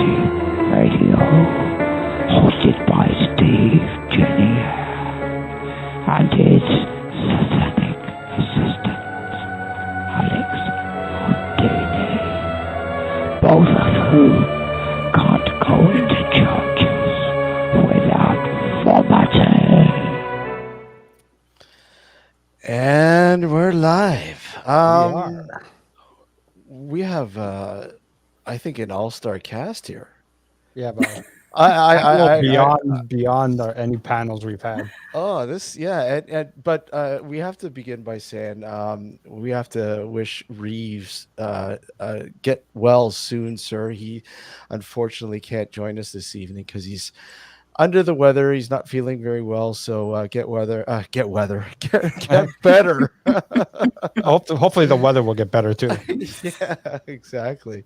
Radio, hosted by Steve Jenny and his satanic assistant, Alex Houdini, both of whom can't go into churches without vomiting. And we're live. We have, I think, an all-star cast here. Yeah, but beyond any panels we've had. Oh, but we have to begin by saying we have to wish Reeves get well soon, sir. He unfortunately can't join us this evening because he's under the weather. He's not feeling very well, so get better. Hopefully the weather will get better too. Yeah, exactly.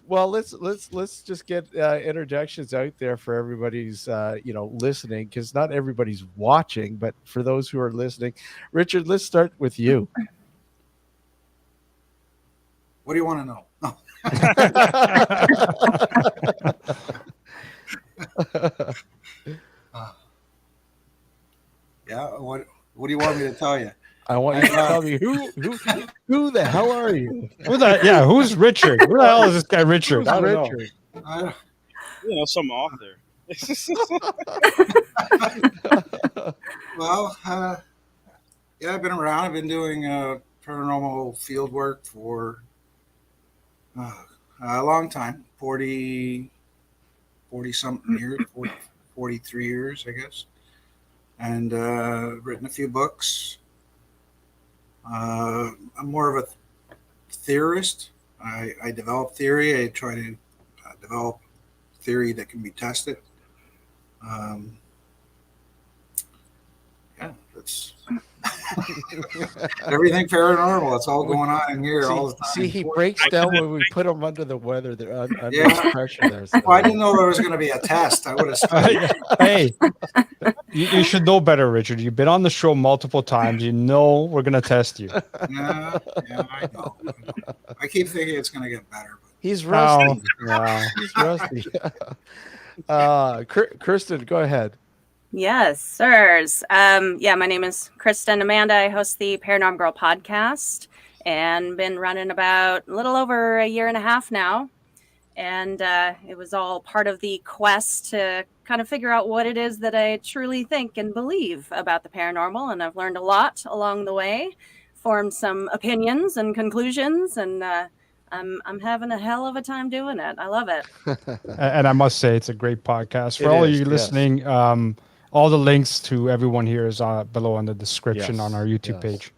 Well, let's just get introductions out there for everybody who's listening, because not everybody's watching, but for those who are listening, Richard, let's start with you. What do you want to know? Yeah, what do you want me to tell you? I want you to tell me who the hell are you? Who's Richard? Who the hell is this guy Richard? I don't know. Some author. Well, I've been around. I've been doing paranormal field work for a long time, 40 something years, 43 years, I guess, and written a few books. I'm more of a theorist. I develop theory. I try to develop theory that can be tested. That's everything paranormal. It's all going on in here all the time. See, he breaks down when we put him under the weather. They're under pressure there. So. Well, I didn't know there was going to be a test. I would have started. Hey, you should know better, Richard. You've been on the show multiple times. You know we're going to test you. Yeah, I know. I keep thinking it's going to get better. But... He's rusty. He's rusty. Kristen, go ahead. Yes, sirs. My name is Kristen Amanda. I host the Paranorm Girl podcast and been running about a little over a year and a half now. And it was all part of the quest to kind of figure out what it is that I truly think and believe about the paranormal. And I've learned a lot along the way, formed some opinions and conclusions, and I'm having a hell of a time doing it. I love it. And I must say, it's a great podcast. For all of you listening, all the links to everyone here is below in the description on our YouTube page.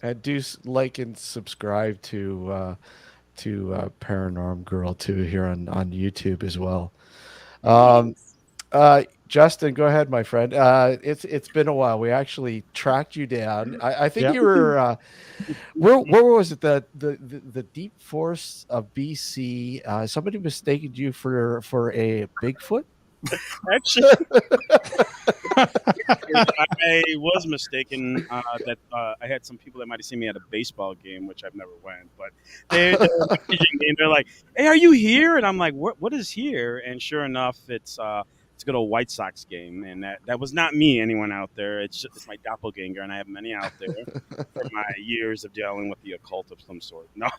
And do like and subscribe to Paranorm Girl too here on YouTube as well. Justin, go ahead, my friend. It's been a while. We actually tracked you down. I think you were where was it? The deep forests of BC. Somebody mistaken you for a Bigfoot. Actually, I was mistaken that I had some people that might have seen me at a baseball game, which I've never went. But they're like, "Hey, are you here?" And I'm like, "What is here?" And sure enough, it's a good old White Sox game, and that was not me. Anyone out there? It's my doppelganger, and I have many out there for my years of dealing with the occult of some sort. No,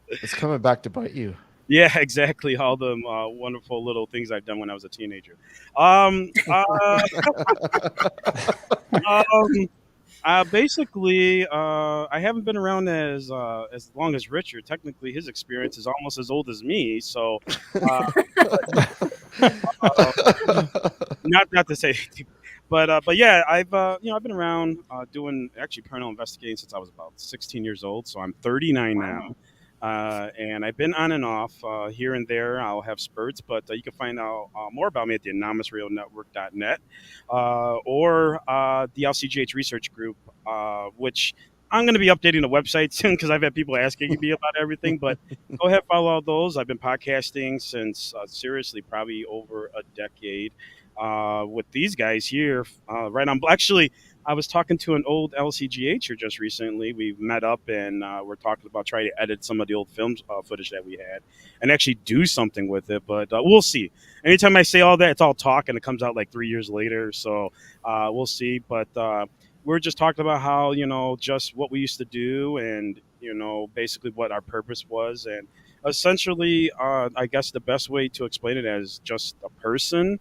it's coming back to bite you. Yeah, exactly. All the wonderful little things I've done when I was a teenager. Basically, I haven't been around as long as Richard. Technically, his experience is almost as old as me. So, not to say, but yeah, I've been around doing actually paranormal investigating since I was about 16 years old. So I'm 39 now. And I've been on and off here and there. I'll have spurts, but you can find out more about me at the anonymousrealnetwork.net or the LCGH research group, which I'm going to be updating the website soon because I've had people asking me about everything. But go ahead, follow all those. I've been podcasting since seriously probably over a decade with these guys here. Right on. Actually, I was talking to an old LCGHer just recently. We met up and we're talking about trying to edit some of the old film footage that we had and actually do something with it. But we'll see. Anytime I say all that, it's all talk and it comes out like 3 years later. So we'll see. But we're just talking about how, just what we used to do and, basically what our purpose was. And essentially, I guess the best way to explain it as just a person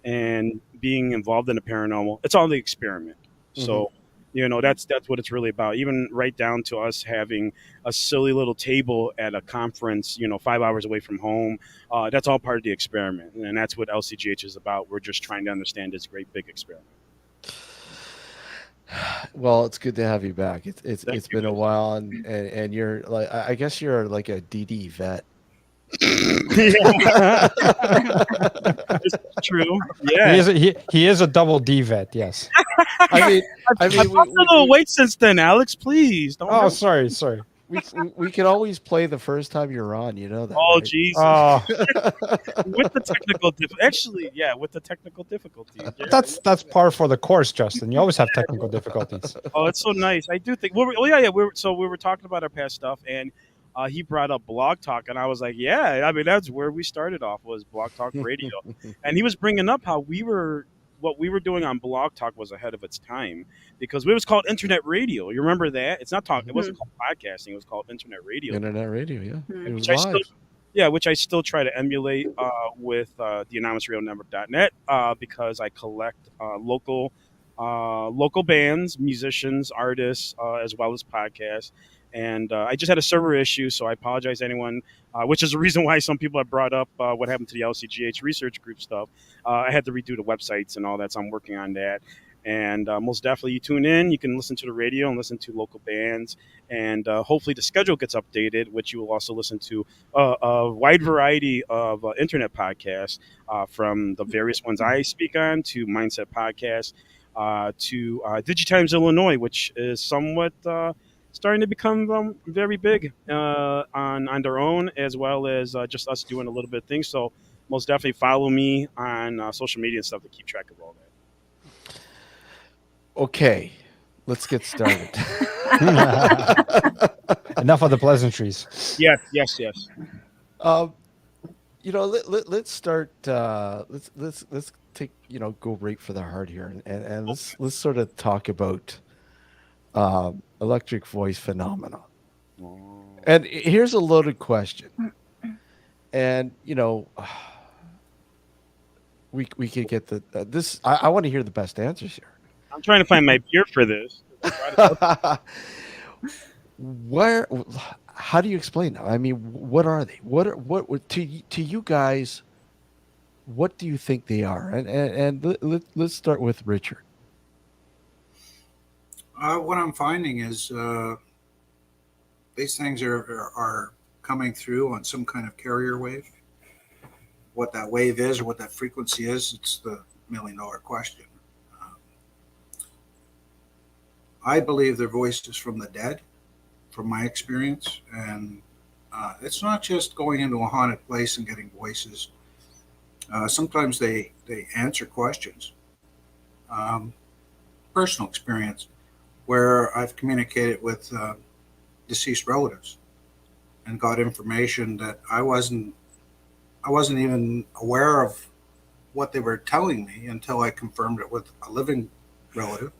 and being involved in the paranormal. It's all the experiment. So, that's what it's really about. Even right down to us having a silly little table at a conference, 5 hours away from home. That's all part of the experiment. And that's what LCGH is about. We're just trying to understand this great big experiment. Well, it's good to have you back. It's been a while, and you're like, I guess you're like a DD vet. It's true. Yeah, he is a double D vet. Yes. I mean, I've lost a little weight since then, Alex. Please don't. Oh, sorry. We can always play the first time you're on. You know that. Oh, right? Jesus. With the technical with the technical difficulties. Yeah. That's par for the course, Justin. You always have technical difficulties. Oh, it's so nice. I do think. We were talking about our past stuff, and he brought up Blog Talk, and I was like, yeah. I mean, that's where we started off, was Blog Talk Radio, and he was bringing up how what we were doing on Blog Talk was ahead of its time, because it was called internet radio. You remember that? It wasn't called podcasting. It was called internet radio. Internet radio, yeah. It was which I still try to emulate with the anonymousradionetwork.net because I collect local bands, musicians, artists, as well as podcasts. And I just had a server issue, so I apologize to anyone, which is the reason why some people have brought up what happened to the LCGH research group stuff. I had to redo the websites and all that, so I'm working on that. And most definitely, you tune in, you can listen to the radio and listen to local bands, and hopefully the schedule gets updated, which you will also listen to a wide variety of internet podcasts, from the various ones I speak on to Mindset Podcast, to Digitimes Illinois, which is somewhat starting to become very big on their own, as well as just us doing a little bit of things. So most definitely follow me on social media and stuff to keep track of all that. Okay, let's get started. Enough of the pleasantries. Yes. Let's start. Let's take go right for the heart here, and let's sort of talk about electric voice phenomenon. And here's a loaded question, and we could get this. I want to hear the best answers here. I'm trying to find my beer for this. How do you explain that? I mean, what are they? What to you guys? What do you think they are? And let's start with Richard. What I'm finding is these things are coming through on some kind of carrier wave. What that wave is or what that frequency is, it's the $1 million question. I believe they're voices from the dead, from my experience. And it's not just going into a haunted place and getting voices. Sometimes they answer questions. Personal experience where I've communicated with deceased relatives and got information that I wasn't even aware of what they were telling me until I confirmed it with a living relative.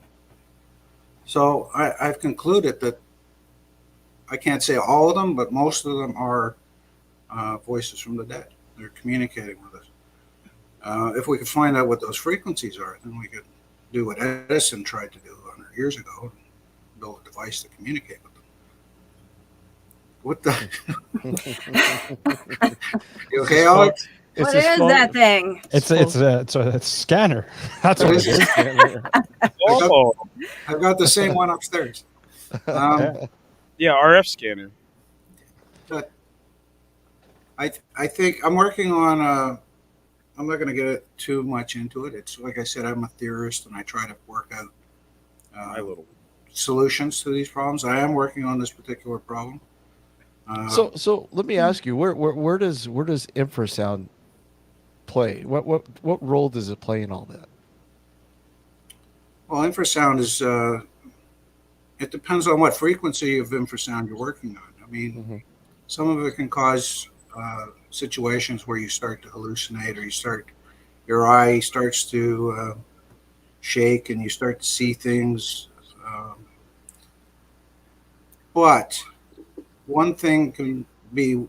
So I've concluded that I can't say all of them, but most of them are voices from the dead. They're communicating with us. If we could find out what those frequencies are, then we could do what Edison tried to do 100 years ago, build a device to communicate with them. What the? You okay, Alex? What is that thing? It's a scanner. That's what it is. I've got the same one upstairs. Yeah, RF scanner. But I think I'm working on I'm not going to get too much into it. It's like I said, I'm a theorist and I try to work out solutions to these problems. I am working on this particular problem. So let me ask you, where does infrasound play? What role does it play in all that? Well, infrasound is, it depends on what frequency of infrasound you're working on. I mean, some of it can cause situations where you start to hallucinate, or your eye starts to shake and you start to see things. But one thing can be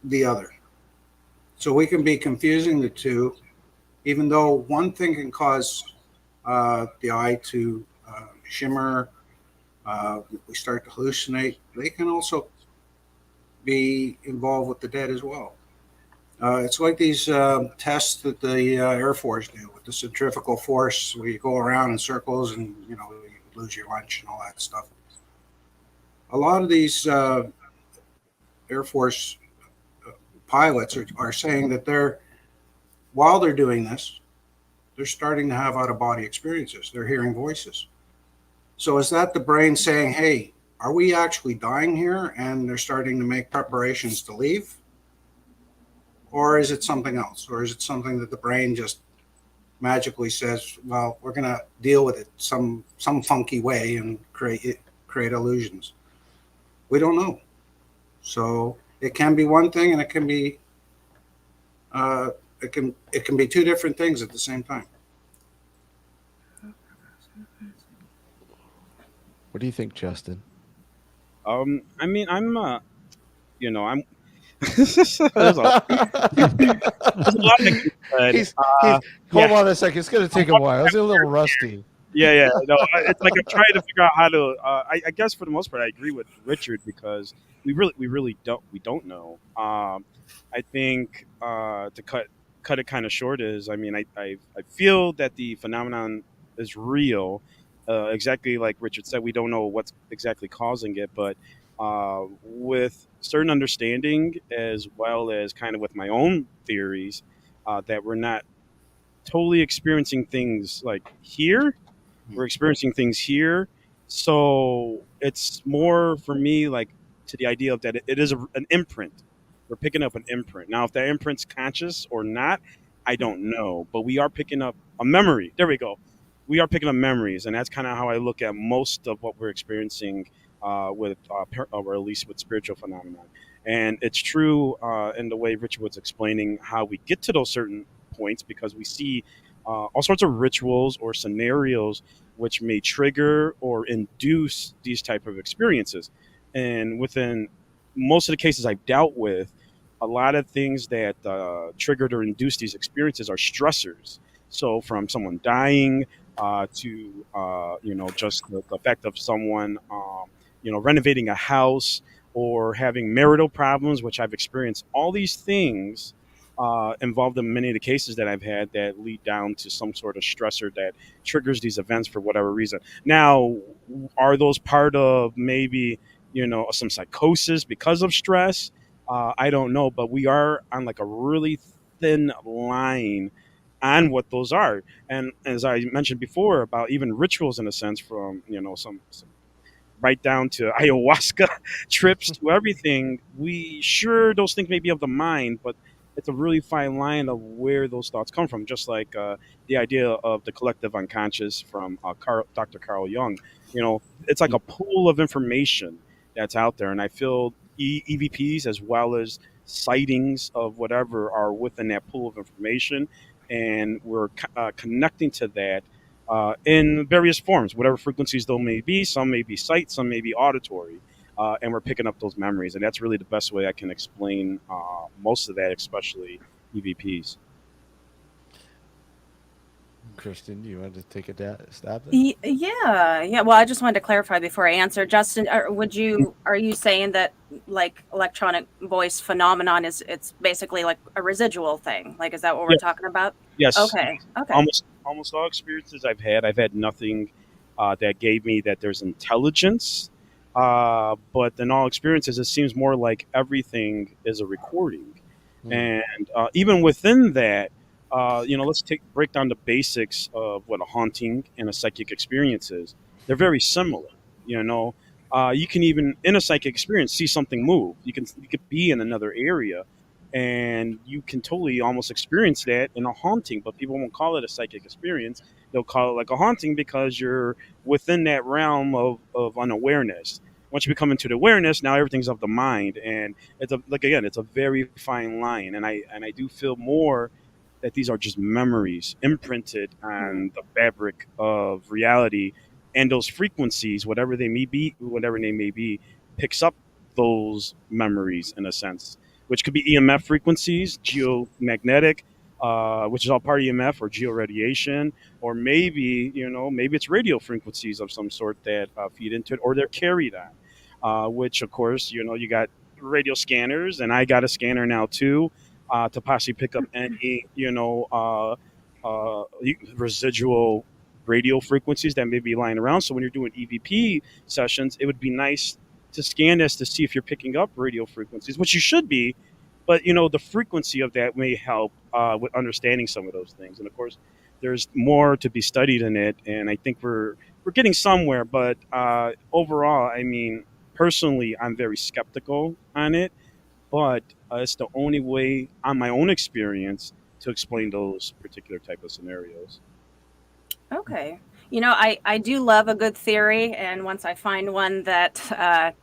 the other. So we can be confusing the two, even though one thing can cause the eye to shimmer, we start to hallucinate. They can also be involved with the dead as well. It's like these tests that the Air Force do with the centrifugal force, where you go around in circles and you lose your lunch and all that stuff. A lot of these Air Force pilots are saying that while they're doing this, they're starting to have out-of-body experiences. They're hearing voices. So is that the brain saying, hey, are we actually dying here? And they're starting to make preparations to leave? Or is it something else? Or is it something that the brain just magically says, well, we're going to deal with it some funky way and create illusions? We don't know. So it can be one thing, and it can be two different things at the same time. What do you think, Justin? I mean, I'm there's a lot that hold on a second. It's going to take a while. It's a little rusty. Yeah. No, it's like I'm trying to figure out how to. I guess for the most part, I agree with Richard, because we really don't know. I think to cut it kind of short is, I mean, I feel that the phenomenon is real. Exactly like Richard said, we don't know what's exactly causing it, but with certain understanding, as well as kind of with my own theories, that we're not totally experiencing things like here. We're experiencing things here. So it's more for me like to the idea of that it is an imprint. We're picking up an imprint. Now, if that imprint's conscious or not, I don't know. But we are picking up a memory. There we go. We are picking up memories. And that's kind of how I look at most of what we're experiencing or at least with spiritual phenomenon. And it's true in the way Richard was explaining how we get to those certain points, because we see all sorts of rituals or scenarios which may trigger or induce these type of experiences. And within most of the cases I've dealt with, a lot of things that triggered or induced these experiences are stressors. So from someone dying to just the fact of someone renovating a house or having marital problems, which I've experienced. All these things involved in many of the cases that I've had that lead down to some sort of stressor that triggers these events for whatever reason. Now, are those part of maybe some psychosis because of stress? I don't know, but we are on like a really thin line on what those are. And as I mentioned before about even rituals, in a sense, from some right down to ayahuasca trips to everything, those things may be of the mind, but it's a really fine line of where those thoughts come from. Just like the idea of the collective unconscious from Dr. Carl Jung. It's like a pool of information that's out there, and I feel EVPs as well as sightings of whatever are within that pool of information, and we're connecting to that in various forms, whatever frequencies those may be. Some may be sight, some may be auditory, and we're picking up those memories. And that's really the best way I can explain most of that, especially EVPs. Kristen, do you want to take a stab at it? Yeah. Well, I just wanted to clarify before I answer. Justin, are you saying that like electronic voice phenomenon it's basically like a residual thing? Like, is that what we're talking about? Yes. Okay. Almost all experiences I've had nothing that gave me that there's intelligence. But in all experiences, it seems more like everything is a recording. And even within that, let's break down the basics of what a haunting and a psychic experience is. They're very similar. You can even in a psychic experience see something move. You could be in another area, and you can totally almost experience that in a haunting, but people won't call it a psychic experience. they'll call it like a haunting because you're within that realm of unawareness. Once you become into the awareness, now everything's of the mind, and it's it's a very fine line. And I do feel more that these are just memories imprinted on the fabric of reality, and those frequencies, whatever they may be, picks up those memories in a sense, which could be EMF frequencies, geomagnetic, which is all part of EMF, or georadiation, or maybe maybe it's radio frequencies of some sort that feed into it, or they're carried on. Which of course you got radio scanners, and I got a scanner now too, to possibly pick up any residual radio frequencies that may be lying around. So when you're doing EVP sessions, it would be nice to scan this to see if you're picking up radio frequencies, which you should be, but the frequency of that may help with understanding some of those things. And of course, there's more to be studied in it, and I think we're getting somewhere. But overall, I mean, personally, I'm very skeptical on it, but it's the only way, on my own experience, to explain those particular type of scenarios. Okay. I do love a good theory, and once I find one that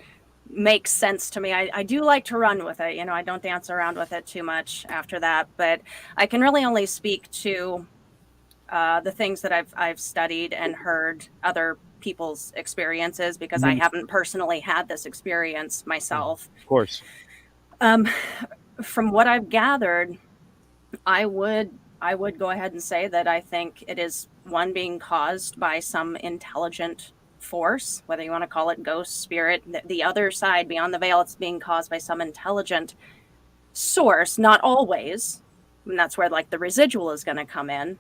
makes sense to me, I do like to run with it. I don't dance around with it too much after that, but I can really only speak to the things that I've studied and heard other people's experiences, because I haven't personally had this experience myself. Of course. From what I've gathered, I would go ahead and say that I think it is being caused by some intelligent force, whether you want to call it ghost, spirit, the other side beyond the veil. It's being caused by some intelligent source, not always, and that's where like the residual is going to come in.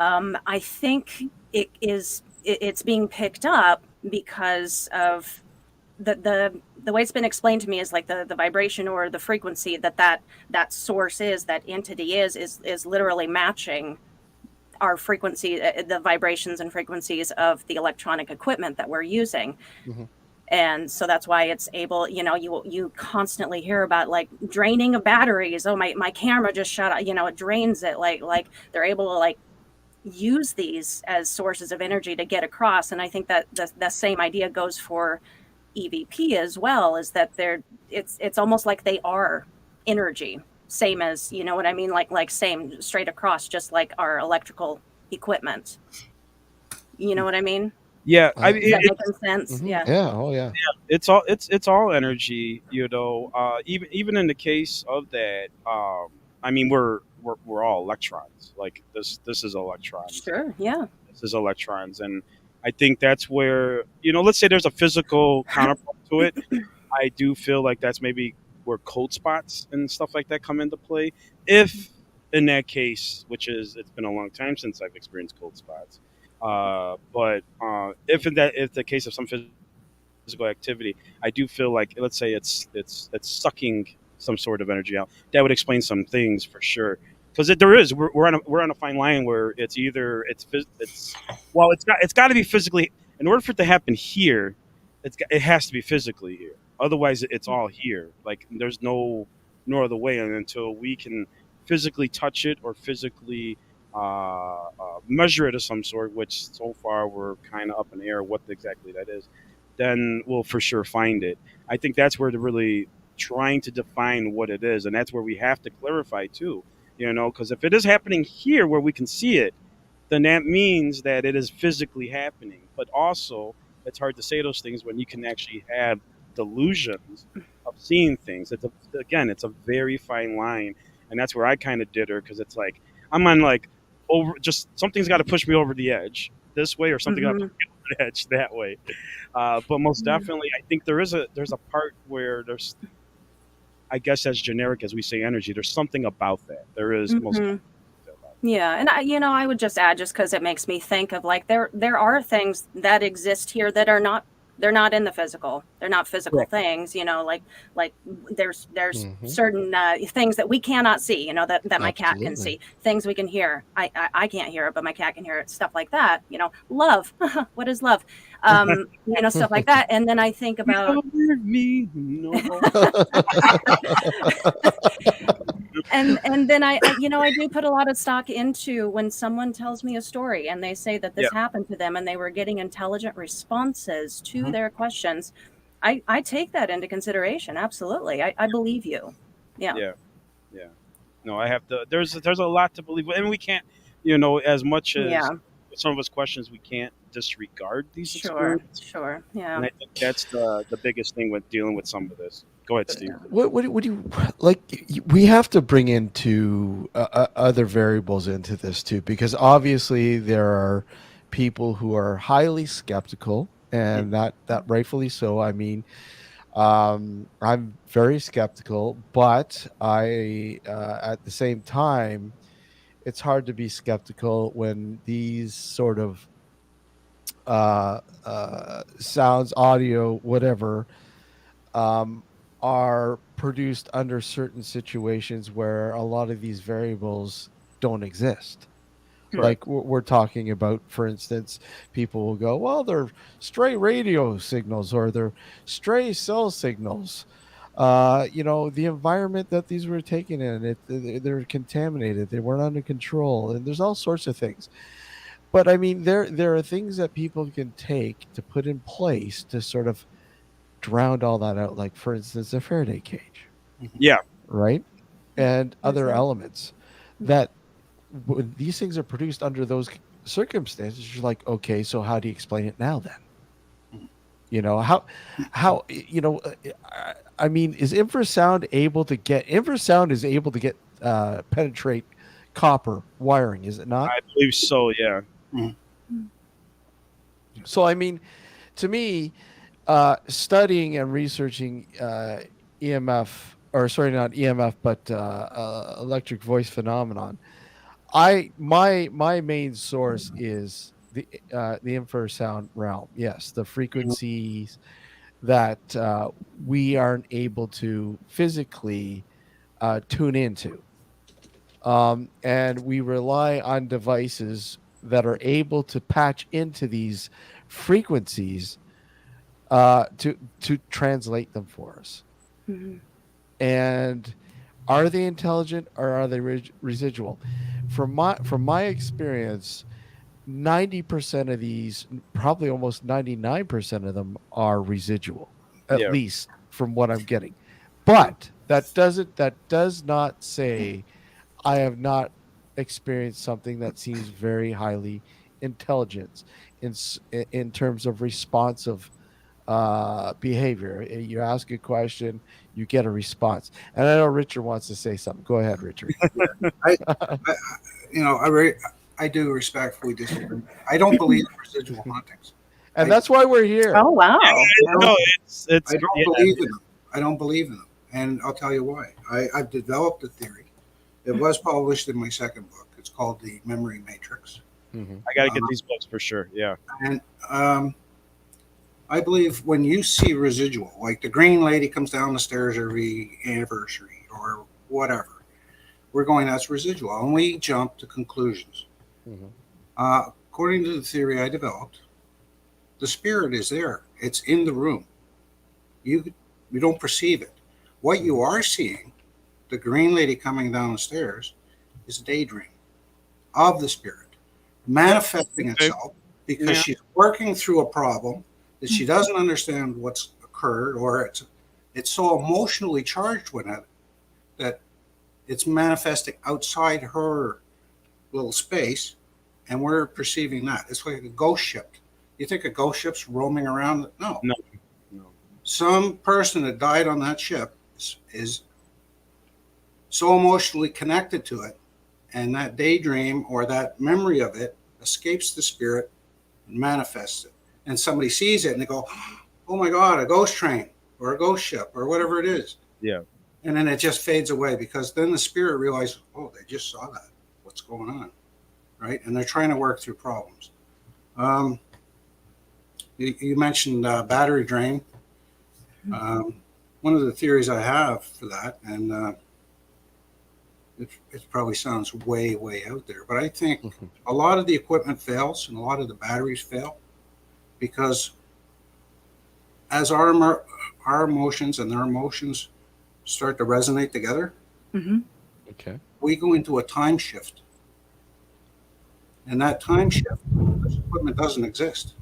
I think it's being picked up because of the way it's been explained to me is like the vibration or the frequency that source is, that entity is literally matching our frequency, the vibrations and frequencies of the electronic equipment that we're using. And so that's why it's able, you constantly hear about like draining of batteries. Oh, my camera just shut off, it drains it. Like they're able to like use these as sources of energy to get across. And I think that the same idea goes for EVP as well, is that it's almost like they are energy, same as, you know what I mean? Like same straight across, just like our electrical equipment. You know what I mean? Yeah, Does that make sense? Yeah. Yeah. Oh, yeah. It's all energy. Even in the case of that, I mean, we're all electrons. Like this is electrons. Sure. Yeah. This is electrons, and I think that's where let's say there's a physical counterpart to it. I do feel like that's maybe where cold spots and stuff like that come into play. If in that case, which is, it's been a long time since I've experienced cold spots. But if the case of some physical activity, I do feel like, let's say it's sucking some sort of energy out. That would explain some things for sure. Because we're on a fine line where it's got to be physically, in order for it to happen here, it has to be physically here. Otherwise, it's all here. Like there's no other way until we can physically touch it or physically measure it of some sort, which so far we're kind of up in the air what exactly that is. Then we'll for sure find it. I think that's where they're really trying to define what it is, and that's where we have to clarify too. Because if it is happening here where we can see it, then that means that it is physically happening. But also, it's hard to say those things when you can actually have delusions of seeing things. It's a very fine line, and that's where I kind of did her, because it's like I'm on like over, just something's got to push me over the edge this way, or something got to push me over the edge that way. But most definitely, I think there's a part where there's, I guess as generic as we say energy, there's something about that. There is most. Yeah, and I would just add, just because it makes me think of like there are things that exist here that are not. They're not in the physical. They're not physical things. Like there's certain things that we cannot see. That my cat can see. Things we can hear. I can't hear it, but my cat can hear it. Stuff like that. Love. What is love? Stuff like that. And then I think about me, no. and then I do put a lot of stock into when someone tells me a story and they say that this happened to them and they were getting intelligent responses to their questions. I take that into consideration. Absolutely. I believe you. Yeah. No, I have to. There's a lot to believe, and we can't, as much as some of us questions, we can't disregard these experiences. Sure. Yeah. And I think that's the biggest thing with dealing with some of this. Go ahead, Steve. What do you like? We have to bring into other variables into this too, because obviously there are people who are highly skeptical, and that rightfully so. I mean, I'm very skeptical, but I at the same time, it's hard to be skeptical when these sort of sounds, audio, whatever, are produced under certain situations where a lot of these variables don't exist. Correct. Like we're talking about, for instance, people will go, well, they're stray radio signals or they're stray cell signals. The environment that these were taken in, they're contaminated. They weren't under control. And there's all sorts of things. But I mean, there are things that people can take to put in place to sort of drown all that out. Like, for instance, a Faraday cage. Yeah. Right? And other elements that when these things are produced under those circumstances, you're like, okay, so how do you explain it now then? How I mean, is infrasound able to get penetrate copper wiring, is it not? I believe so, yeah. So I mean, to me, studying and researching EMF, or sorry, not EMF, but electric voice phenomenon, my main source is the infrasound realm. Yes, the frequencies that we aren't able to physically tune into, and we rely on devices that are able to patch into these frequencies to translate them for us. And are they intelligent or are they residual? From my experience, 90% of these, probably almost 99% of them, are residual, at least from what I'm getting. But that does not say I have not experienced something that seems very highly intelligent in terms of responsive behavior. You ask a question, you get a response. And I know Richard wants to say something. Go ahead, Richard. I do respectfully disagree. I don't believe in residual hauntings. And that's why we're here. Oh, wow. I don't believe in them. And I'll tell you why. I've developed a theory. It was published in my second book. It's called The Memory Matrix. I got to get these books for sure. Yeah. And I believe when you see residual, like the green lady comes down the stairs every anniversary or whatever, we're going, that's residual. And we jump to conclusions. According to the theory I developed, the spirit is there. It's in the room. You don't perceive it. What you are seeing, the green lady coming down the stairs, is a daydream of the spirit manifesting itself because she's working through a problem that she doesn't understand what's occurred, or it's so emotionally charged with it that it's manifesting outside her little space, and we're perceiving that. It's like a ghost ship. You think a ghost ship's roaming around? No. Some person that died on that ship is so emotionally connected to it, and that daydream or that memory of it escapes the spirit and manifests it. And somebody sees it and they go, oh my God, a ghost train or a ghost ship or whatever it is. Yeah. And then it just fades away, because then the spirit realizes, oh, they just saw that. What's going on? Right? And they're trying to work through problems. You mentioned battery drain. One of the theories I have for that, and it probably sounds way, way out there, but I think a lot of the equipment fails and a lot of the batteries fail because as our emotions and their emotions start to resonate together, okay, we go into a time shift. And that time shift, this equipment doesn't exist.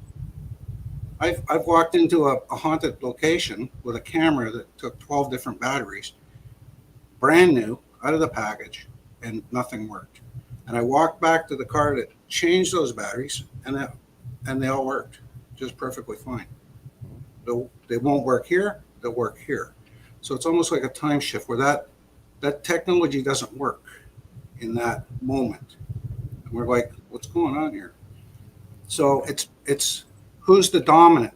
I've walked into a haunted location with a camera that took 12 different batteries, brand new, out of the package, and nothing worked. And I walked back to the car that changed those batteries, and they all worked just perfectly fine. They won't work here, they'll work here. So it's almost like a time shift where that technology doesn't work in that moment. And we're like, what's going on here? So it's who's the dominant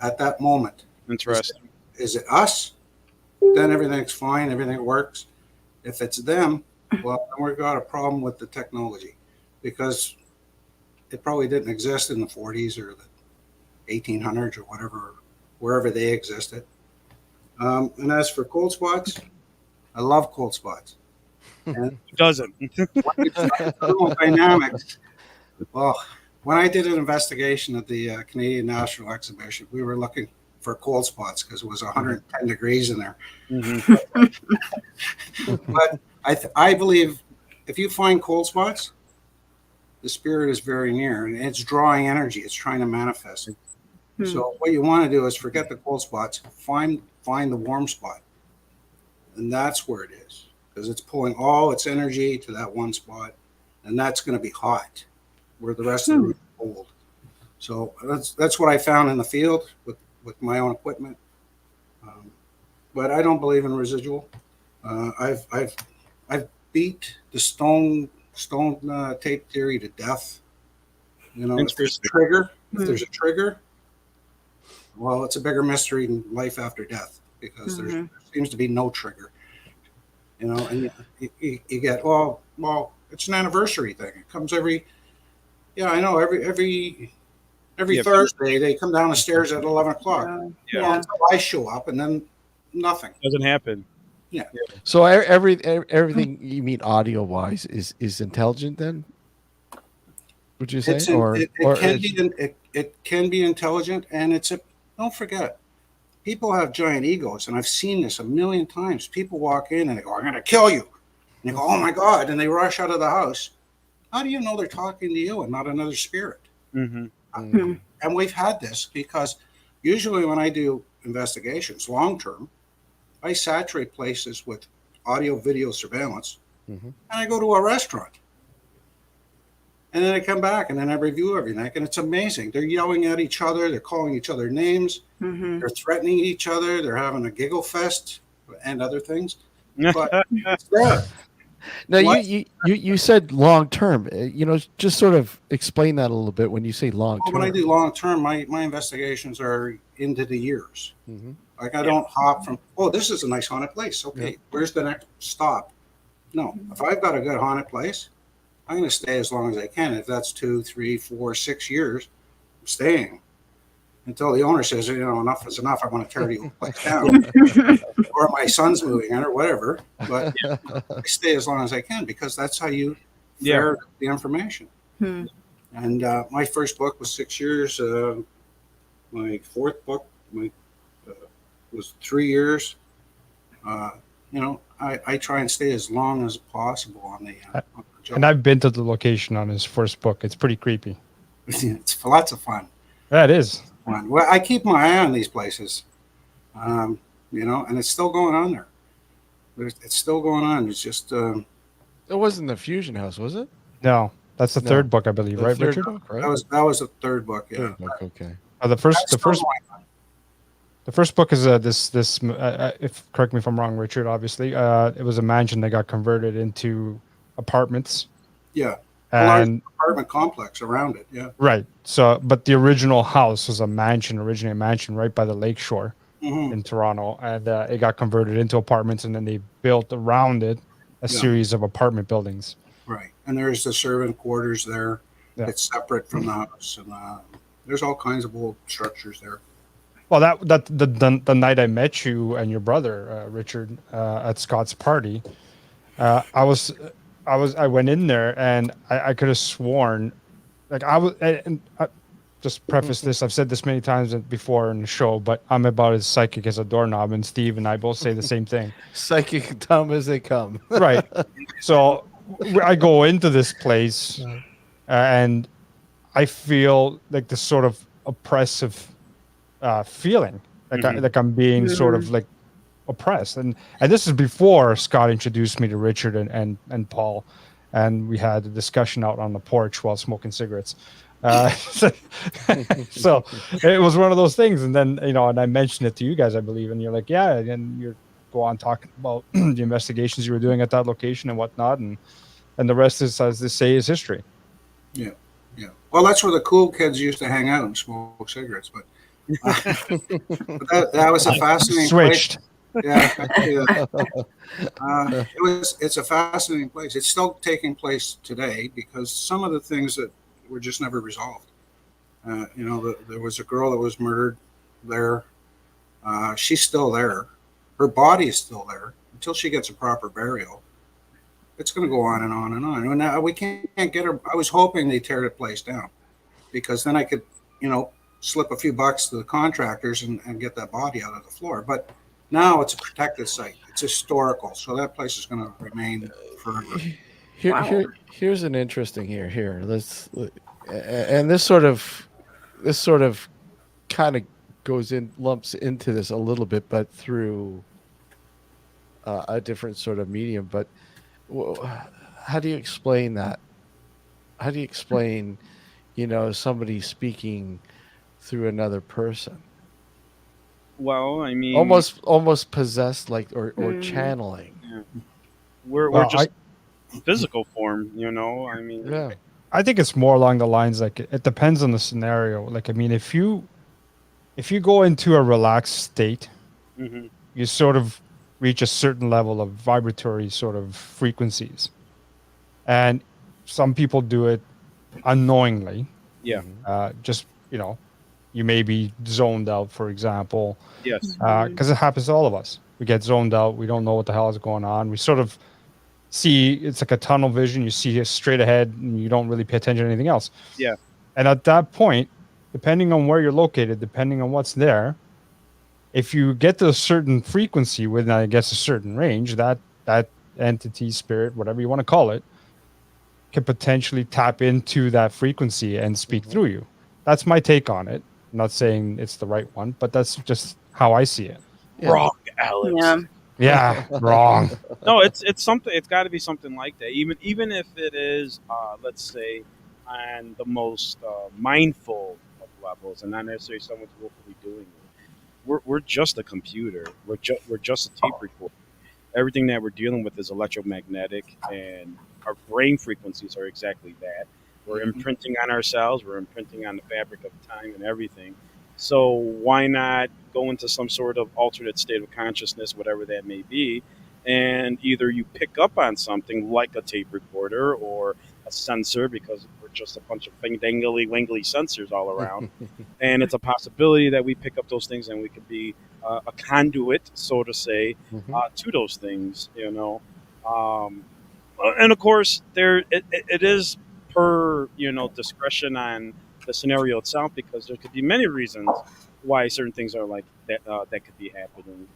at that moment? Interesting. Is it us? Then everything's fine, everything works. If it's them, well, then we've got a problem with the technology, because it probably didn't exist in the 40s or the 1800s or whatever, wherever they existed. And as for cold spots, I love cold spots. And Who doesn't? dynamics. Well, when I did an investigation at the Canadian National Exhibition, we were looking for cold spots because it was 110 degrees in there. But I believe if you find cold spots, the spirit is very near, and it's drawing energy. It's trying to manifest it. So what you want to do is forget the cold spots, find the warm spot, and that's where it is, because it's pulling all its energy to that one spot, and that's going to be hot, where the rest of the room is cold. So that's what I found in the field with my own equipment. But I don't believe in residual. I've beat the stone tape theory to death. You know, if there's a trigger, well, it's a bigger mystery than life after death, because there seems to be no trigger. You know, and you get, well, it's an anniversary thing. It comes every Thursday. They come down the stairs at 11 o'clock. Well, until I show up, and then nothing Doesn't happen. Yeah. So everything you mean audio wise is intelligent then? Would you say, it can be intelligent, and don't forget, people have giant egos, and I've seen this a million times. People walk in and they go, "I'm going to kill you," and they go, "Oh my God," and they rush out of the house. How do you know they're talking to you and not another spirit? And we've had this because usually when I do investigations long term, I saturate places with audio video surveillance, and I go to a restaurant, and then I come back and then I review every night, and it's amazing. They're yelling at each other, they're calling each other names, they're threatening each other, they're having a giggle fest and other things. But it's there. Now you said long term. Just sort of explain that a little bit when you say long term. When I do long term, my investigations are into the years. Like I don't hop from, this is a nice haunted place. Okay, where's the next stop? No, if I've got a good haunted place, I'm going to stay as long as I can. If that's 2, 3, 4, 6 years, I'm staying until the owner says, enough is enough. I want to tear the place down, or my son's moving in, or whatever. But I stay as long as I can, because that's how you ferret the information. And my first book was 6 years. My fourth book was 3 years. I try and stay as long as possible on the job. And I've been to the location on his first book. It's pretty creepy. It's lots of fun. Yeah, it is. Well, I keep my eye on these places, and it's still going on there. It's still going on. It's just it wasn't the Fusion House, was it? No, that's the third book, I believe, right, Richard? Book, right? That was the third book. Yeah. Third book, okay. The first book is this. If correct me if I'm wrong, Richard. Obviously, it was a mansion that got converted into apartments. Yeah. And a large apartment complex around it. Yeah. Right. So, but the original house was originally a mansion right by the lakeshore in Toronto, and it got converted into apartments, and then they built around it a series of apartment buildings. Right. And there's the servant quarters there. Yeah. It's separate from the house, and there's all kinds of old structures there. Well, the night I met you and your brother, Richard, at Scott's party, I went in there and I could have sworn, like just preface this. I've said this many times before in the show, but I'm about as psychic as a doorknob, and Steve and I both say the same thing. Psychic dumb as they come. Right. So I go into this place, and I feel like this sort of oppressive feeling, like I'm being sort of like oppressed, and this is before Scott introduced me to Richard and Paul, and we had a discussion out on the porch while smoking cigarettes. So it was one of those things, and then and I mentioned it to you guys, I believe, and you're like, yeah, and you're go on talking about the investigations you were doing at that location and whatnot, and the rest is, as they say, is history. Yeah. Well, that's where the cool kids used to hang out and smoke cigarettes, but that was a fascinating Switched. place. Yeah, it's a fascinating place. It's still taking place today because some of the things that were just never resolved. There was a girl that was murdered there. She's still there. Her body is still there until she gets a proper burial. It's going to go on and on and on. And now we can't get her. I was hoping they tear the place down because then I could, slip a few bucks to the contractors and get that body out of the floor. But now it's a protected site. It's historical. So that place is going to remain forever. Here's an interesting here. Let's, and this sort of kind of lumps into this a little bit, but through a different sort of medium. But how do you explain that? How do you explain, somebody speaking through another person? Well, I mean, almost possessed, or channeling. Yeah. We're just physical form, I mean, yeah. I think it's more along the lines like it depends on the scenario. Like, I mean, if you go into a relaxed state, you sort of reach a certain level of vibratory sort of frequencies, and some people do it unknowingly. Yeah. Just you may be zoned out, for example. Yes. Because it happens to all of us. We get zoned out. We don't know what the hell is going on. We sort of see, it's like a tunnel vision. You see it straight ahead and you don't really pay attention to anything else. Yeah. And at that point, depending on where you're located, depending on what's there, if you get to a certain frequency within, I guess, a certain range, that entity, spirit, whatever you want to call it, can potentially tap into that frequency and speak through you. That's my take on it. I'm not saying it's the right one, but that's just how I see it. Yeah. Wrong, Alex. Yeah, wrong. No, it's something. It's got to be something like that. Even if it is, let's say, on the most mindful of levels, and not necessarily someone's willfully doing it. We're just a computer. We're just a tape recorder. Everything that we're dealing with is electromagnetic, and our brain frequencies are exactly that. We're imprinting on ourselves. We're imprinting on the fabric of time and everything. So why not go into some sort of alternate state of consciousness, whatever that may be, and either you pick up on something like a tape recorder or a sensor, because we're just a bunch of dangly wangly sensors all around, and it's a possibility that we pick up those things and we could be a conduit, so to say, to those things, and of course, it is per discretion on the scenario itself, because there could be many reasons why certain things are like that that could be happening,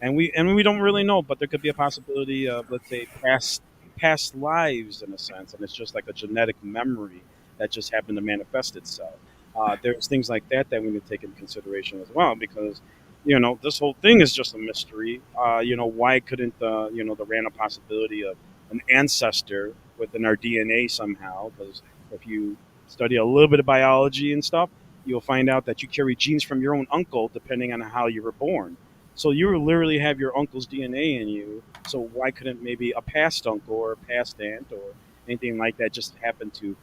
and we don't really know, but there could be a possibility of, let's say, past lives in a sense, and it's just like a genetic memory that just happened to manifest itself. There's things like that we need to take into consideration as well, because this whole thing is just a mystery. Why couldn't the random possibility of an ancestor within our DNA somehow, because if you study a little bit of biology and stuff, you'll find out that you carry genes from your own uncle depending on how you were born. So you literally have your uncle's DNA in you. So why couldn't maybe a past uncle or a past aunt or anything like that just happen to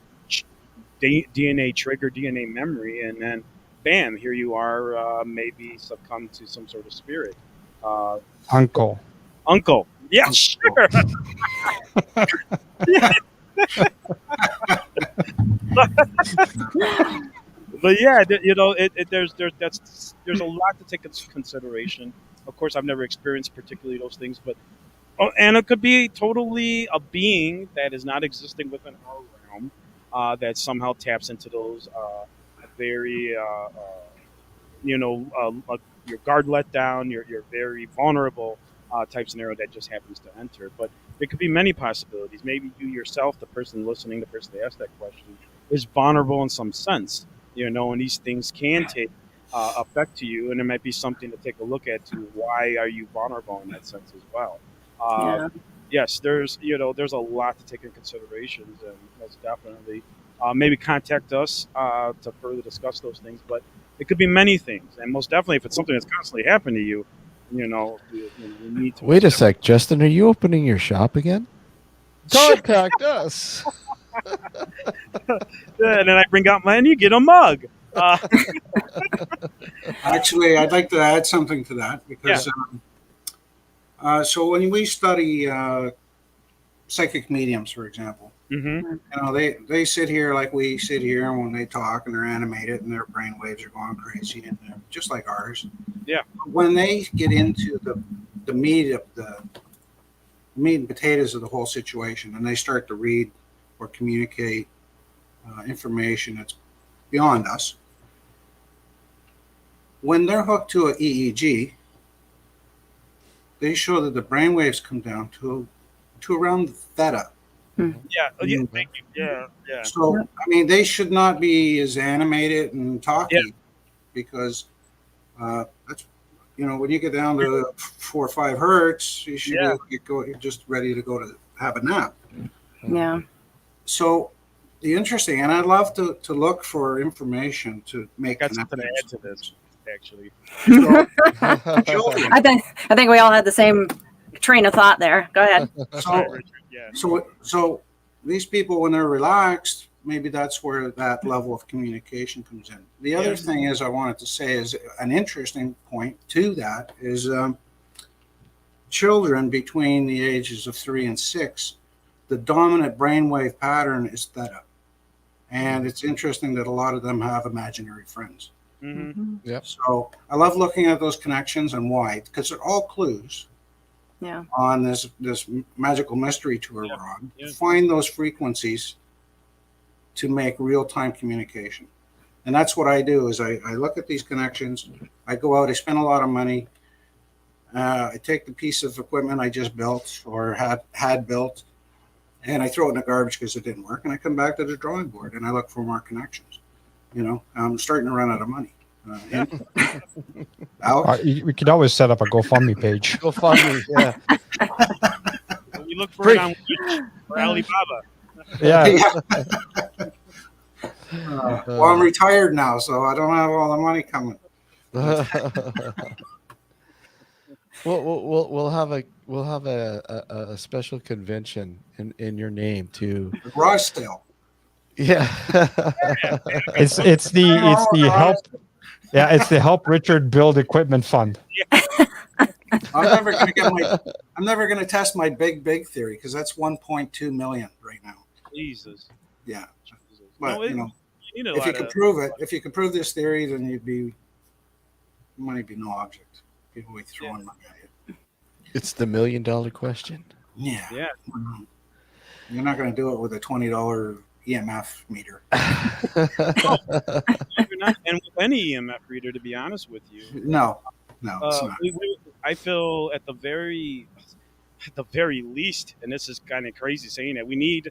DNA trigger DNA memory, and then bam, here you are, maybe succumb to some sort of spirit. Uncle. Yeah, sure. But yeah, there's a lot to take into consideration. Of course, I've never experienced particularly those things, but and it could be totally a being that is not existing within our realm that somehow taps into those very your guard let down, you're very vulnerable type scenario that just happens to enter. But there could be many possibilities. Maybe you yourself, the person listening, the person that asked that question, is vulnerable in some sense, and these things can take effect to you, and it might be something to take a look at to why are you vulnerable in that sense as well. Yeah. Yes, there's a lot to take into considerations, and most definitely maybe contact us to further discuss those things. But it could be many things, and most definitely, if it's something that's constantly happening to you, we need to. Wait a sec, Justin. Are you opening your shop again? Contact us. And then I bring out mine, you get a mug. Actually, I'd like to add something to that because so when we study psychic mediums, for example, they sit here like we sit here, and when they talk and they're animated and their brain waves are going crazy and they're just like ours. Yeah. When they get into the meat of the meat and potatoes of the whole situation, and they start to read or communicate information that's beyond us, when they're hooked to an EEG, they show that the brain waves come down to around theta. Thank you. Yeah. So, I mean, they should not be as animated and talky because that's, when you get down to 4 or 5 hertz, you should you're just ready to go to have a nap. Yeah. So, the interesting, and I'd love to look for information to make got something to add to this, actually. So, I think we all had the same train of thought there. Go ahead. So these people, when they're relaxed, maybe that's where that level of communication comes in. The other thing is I wanted to say is an interesting point to that is children between the ages of 3 and 6, the dominant brainwave pattern is theta. And it's interesting that a lot of them have imaginary friends. Mm-hmm. Yep. So I love looking at those connections and why, because they're all clues. Yeah. On this magical mystery tour we're on, find those frequencies to make real-time communication. And that's what I do is I look at these connections, I go out, I spend a lot of money, I take the piece of equipment I just built or had built, and I throw it in the garbage because it didn't work, and I come back to the drawing board and I look for more connections. I'm starting to run out of money. We could always set up a GoFundMe page. GoFundMe, yeah. We look for it on for Alibaba. Yeah. Well, I'm retired now, so I don't have all the money coming. We'll have a special convention in your name too. The garage sale. Yeah. It's the help. Yeah, it's the Help Richard Build Equipment Fund. I'm never going to test my big theory because that's 1.2 million right now. Jesus. Yeah. But if you can prove it, if you can prove this theory, then money be no object. People be throwing money at you. It's the $1 million question. Yeah. Yeah. You're not going to do it with a $20 EMF meter. You're not, and with any EMF reader, to be honest with you. No, it's not. I feel at the very least, and this is kind of crazy saying that, we need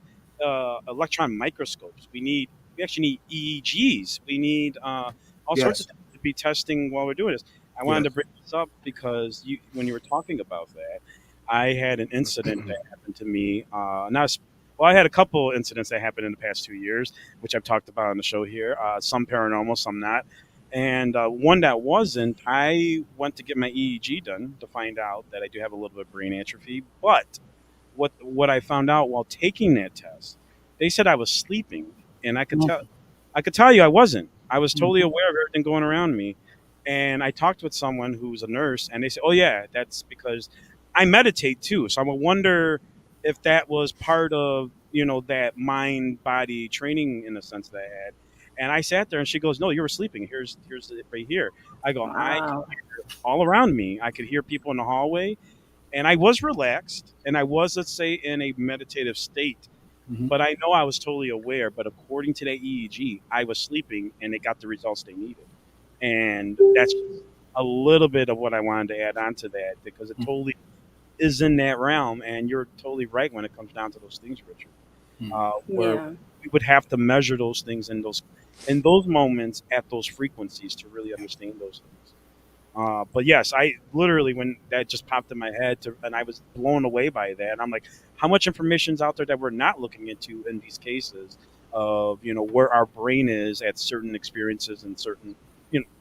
electron microscopes. We actually need EEGs. We need all sorts of things to be testing while we're doing this. I wanted to bring this up because when you were talking about that, I had an incident that happened to me. I had a couple incidents that happened in the past 2 years, which I've talked about on the show here. Some paranormal, some not. And one that wasn't, I went to get my EEG done to find out that I do have a little bit of brain atrophy. But what I found out while taking that test, they said I was sleeping, and I could tell you I wasn't. I was totally aware of everything going around me. And I talked with someone who's a nurse, and they said, "Oh yeah, that's because I meditate too." So I would wonder if that was part of that mind-body training in the sense that I had. And I sat there, and she goes, "No, you were sleeping. Here's it right here." I go, I could hear all around me. I could hear people in the hallway, and I was relaxed, and I was, let's say, in a meditative state. But I know I was totally aware. But according to that EEG, I was sleeping, and it got the results they needed. And that's a little bit of what I wanted to add on to that, because it totally is in that realm. And you're totally right when it comes down to those things, Richard. Where we would have to measure those things in those moments at those frequencies to really understand those things. But yes, I literally, when that just popped in my head, and I was blown away by that. I'm like, how much information's out there that we're not looking into in these cases of, where our brain is at certain experiences and certain,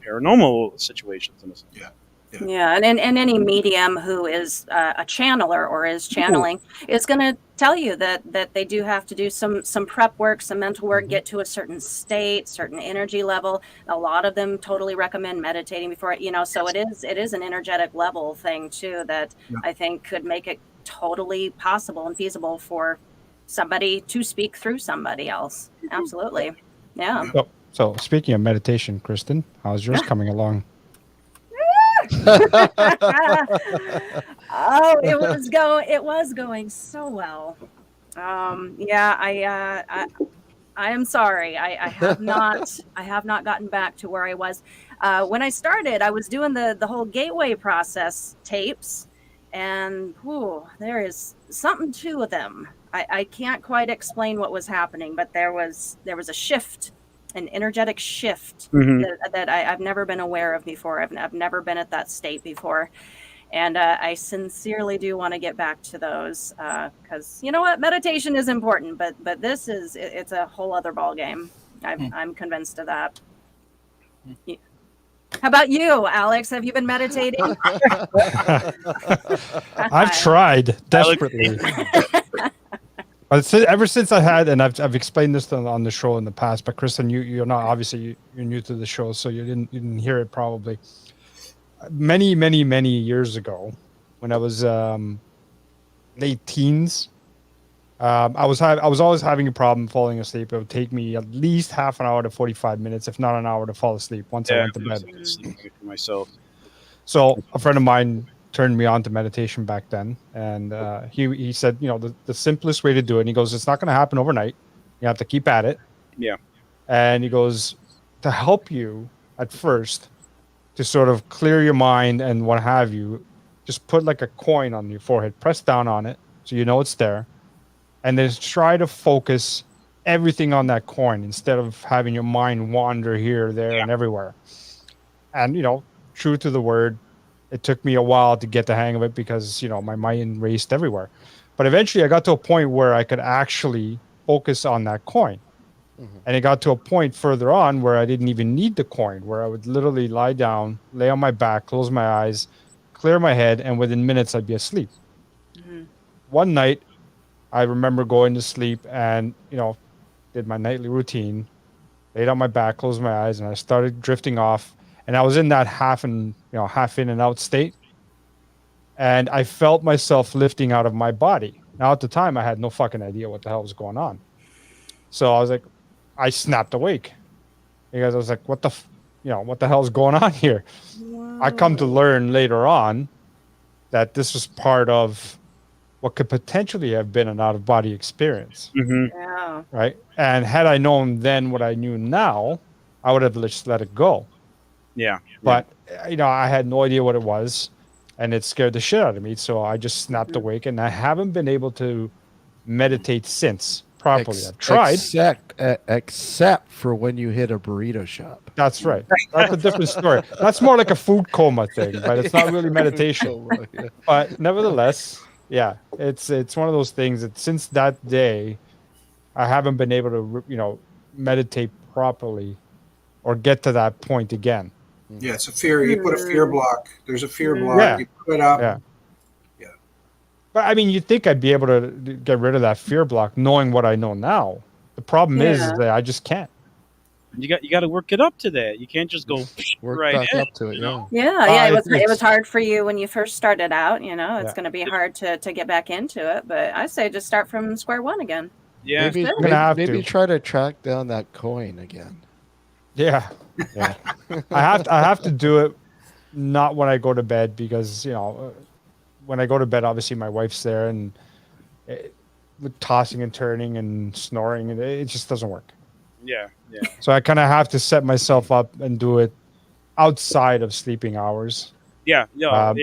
paranormal situations in a sense. Yeah, and any medium who is a channeler or is channeling is going to tell you that they do have to do some prep work, some mental work, get to a certain state, certain energy level. A lot of them totally recommend meditating before it, so it is an energetic level thing too that I think could make it totally possible and feasible for somebody to speak through somebody else. Absolutely. Yeah. So speaking of meditation, Kristen, how's yours coming along? Oh, it was going so well. I am sorry. I have not gotten back to where I was when I started. I was doing the whole gateway process tapes, and there is something to them. I can't quite explain what was happening, but there was a shift, an energetic shift that I've never been aware of before. I've never been at that state before. And I sincerely do want to get back to those because you know what? Meditation is important, but it's a whole other ball game. I'm convinced of that. How about you, Alex? Have you been meditating? I've tried desperately. Ever since I had, and I've explained this on the show in the past, but Kristen, you're not, obviously you're new to the show, so you didn't hear it probably. Many, many, many years ago, when I was late teens, I was always having a problem falling asleep. It would take me at least half an hour to 45 minutes, if not an hour, to fall asleep once I went to bed. Myself. So a friend of mine turned me on to meditation back then, and he said, the simplest way to do it, and he goes, it's not going to happen overnight. You have to keep at it. Yeah. And he goes, to help you at first, to sort of clear your mind and what have you, just put like a coin on your forehead, press down on it so you know it's there, and then try to focus everything on that coin instead of having your mind wander here, there, and everywhere. And, true to the word, it took me a while to get the hang of it because, my mind raced everywhere. But eventually I got to a point where I could actually focus on that coin. And it got to a point further on where I didn't even need the coin, where I would literally lie down, lay on my back, close my eyes, clear my head, and within minutes I'd be asleep. One night, I remember going to sleep and, did my nightly routine, laid on my back, closed my eyes, and I started drifting off. And I was in that half in and out state. And I felt myself lifting out of my body. Now, at the time, I had no fucking idea what the hell was going on. So I was like, I snapped awake because I was like, what the hell is going on here? Wow. I come to learn later on that this was part of what could potentially have been an out-of-body experience. Yeah. Right? And had I known then what I knew now, I would have just let it go. Yeah. But, I had no idea what it was, and it scared the shit out of me. So I just snapped awake, and I haven't been able to meditate since properly. I've tried. Except for when you hit a burrito shop. That's right. That's a different story. That's more like a food coma thing, but it's not really meditation. But nevertheless, yeah, it's one of those things that since that day, I haven't been able to, meditate properly or get to that point again. Yeah, it's a fear. You put a fear block. There's a fear block. Yeah. You put it up. Yeah. But I mean, you'd think I'd be able to get rid of that fear block, knowing what I know now. The problem is that I just can't. You got to work it up to that. You can't just go work right back up to it. Yeah. It was hard for you when you first started out. It's going to be hard to get back into it. But I say just start from square one again. Yeah, maybe try to track down that coin again. Yeah. I have to do it not when I go to bed because when I go to bed, obviously my wife's there, and with tossing and turning and snoring, and it just doesn't work. Yeah, yeah. So I kind of have to set myself up and do it outside of sleeping hours. Yeah, Um,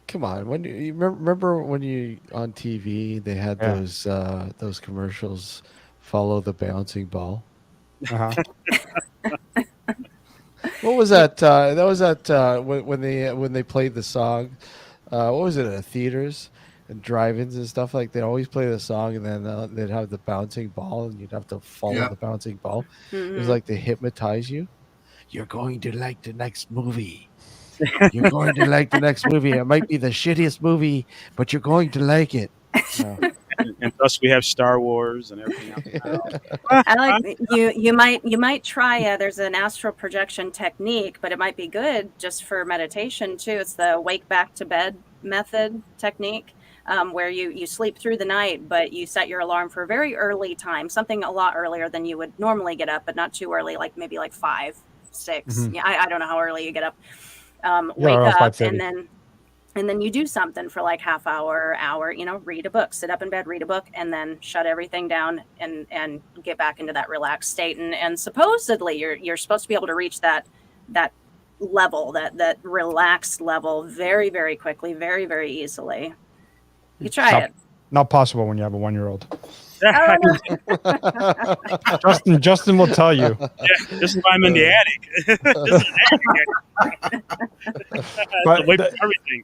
Come on, when you remember when you on TV they had Yeah. those commercials, follow the bouncing ball. uh-huh. What was that? That was that when they played the song. What was it at theaters and drive-ins and stuff like? They always play the song and then they'd have the bouncing ball and you'd have to follow Yeah. the bouncing ball. It was Mhm. like they hypnotize you. You're going to like the next movie. You're going to like the next movie. It might be the shittiest movie, but you're going to like it. Yeah. and thus we have Star Wars and everything else. I like you might try there's an astral projection technique, but it might be good just for meditation too. It's the wake back to bed method technique, where you sleep through the night, but you set your alarm for a very early time, something a lot earlier than you would normally get up, but not too early, like maybe like 5, 6. Mhm. Yeah, I don't know how early you get up. Yeah, Wake around up 5:30. and then you do something for like half hour, read a book, sit up in bed, read a book, and then shut everything down and get back into that relaxed state. And supposedly you're supposed to be able to reach that level, that relaxed level very, very quickly, very, very easily. You try Not, it. not possible when you have a 1-year-old. Oh, no. Justin will tell you. Yeah, this is why I'm in the attic. This is an attic. But Away from everything.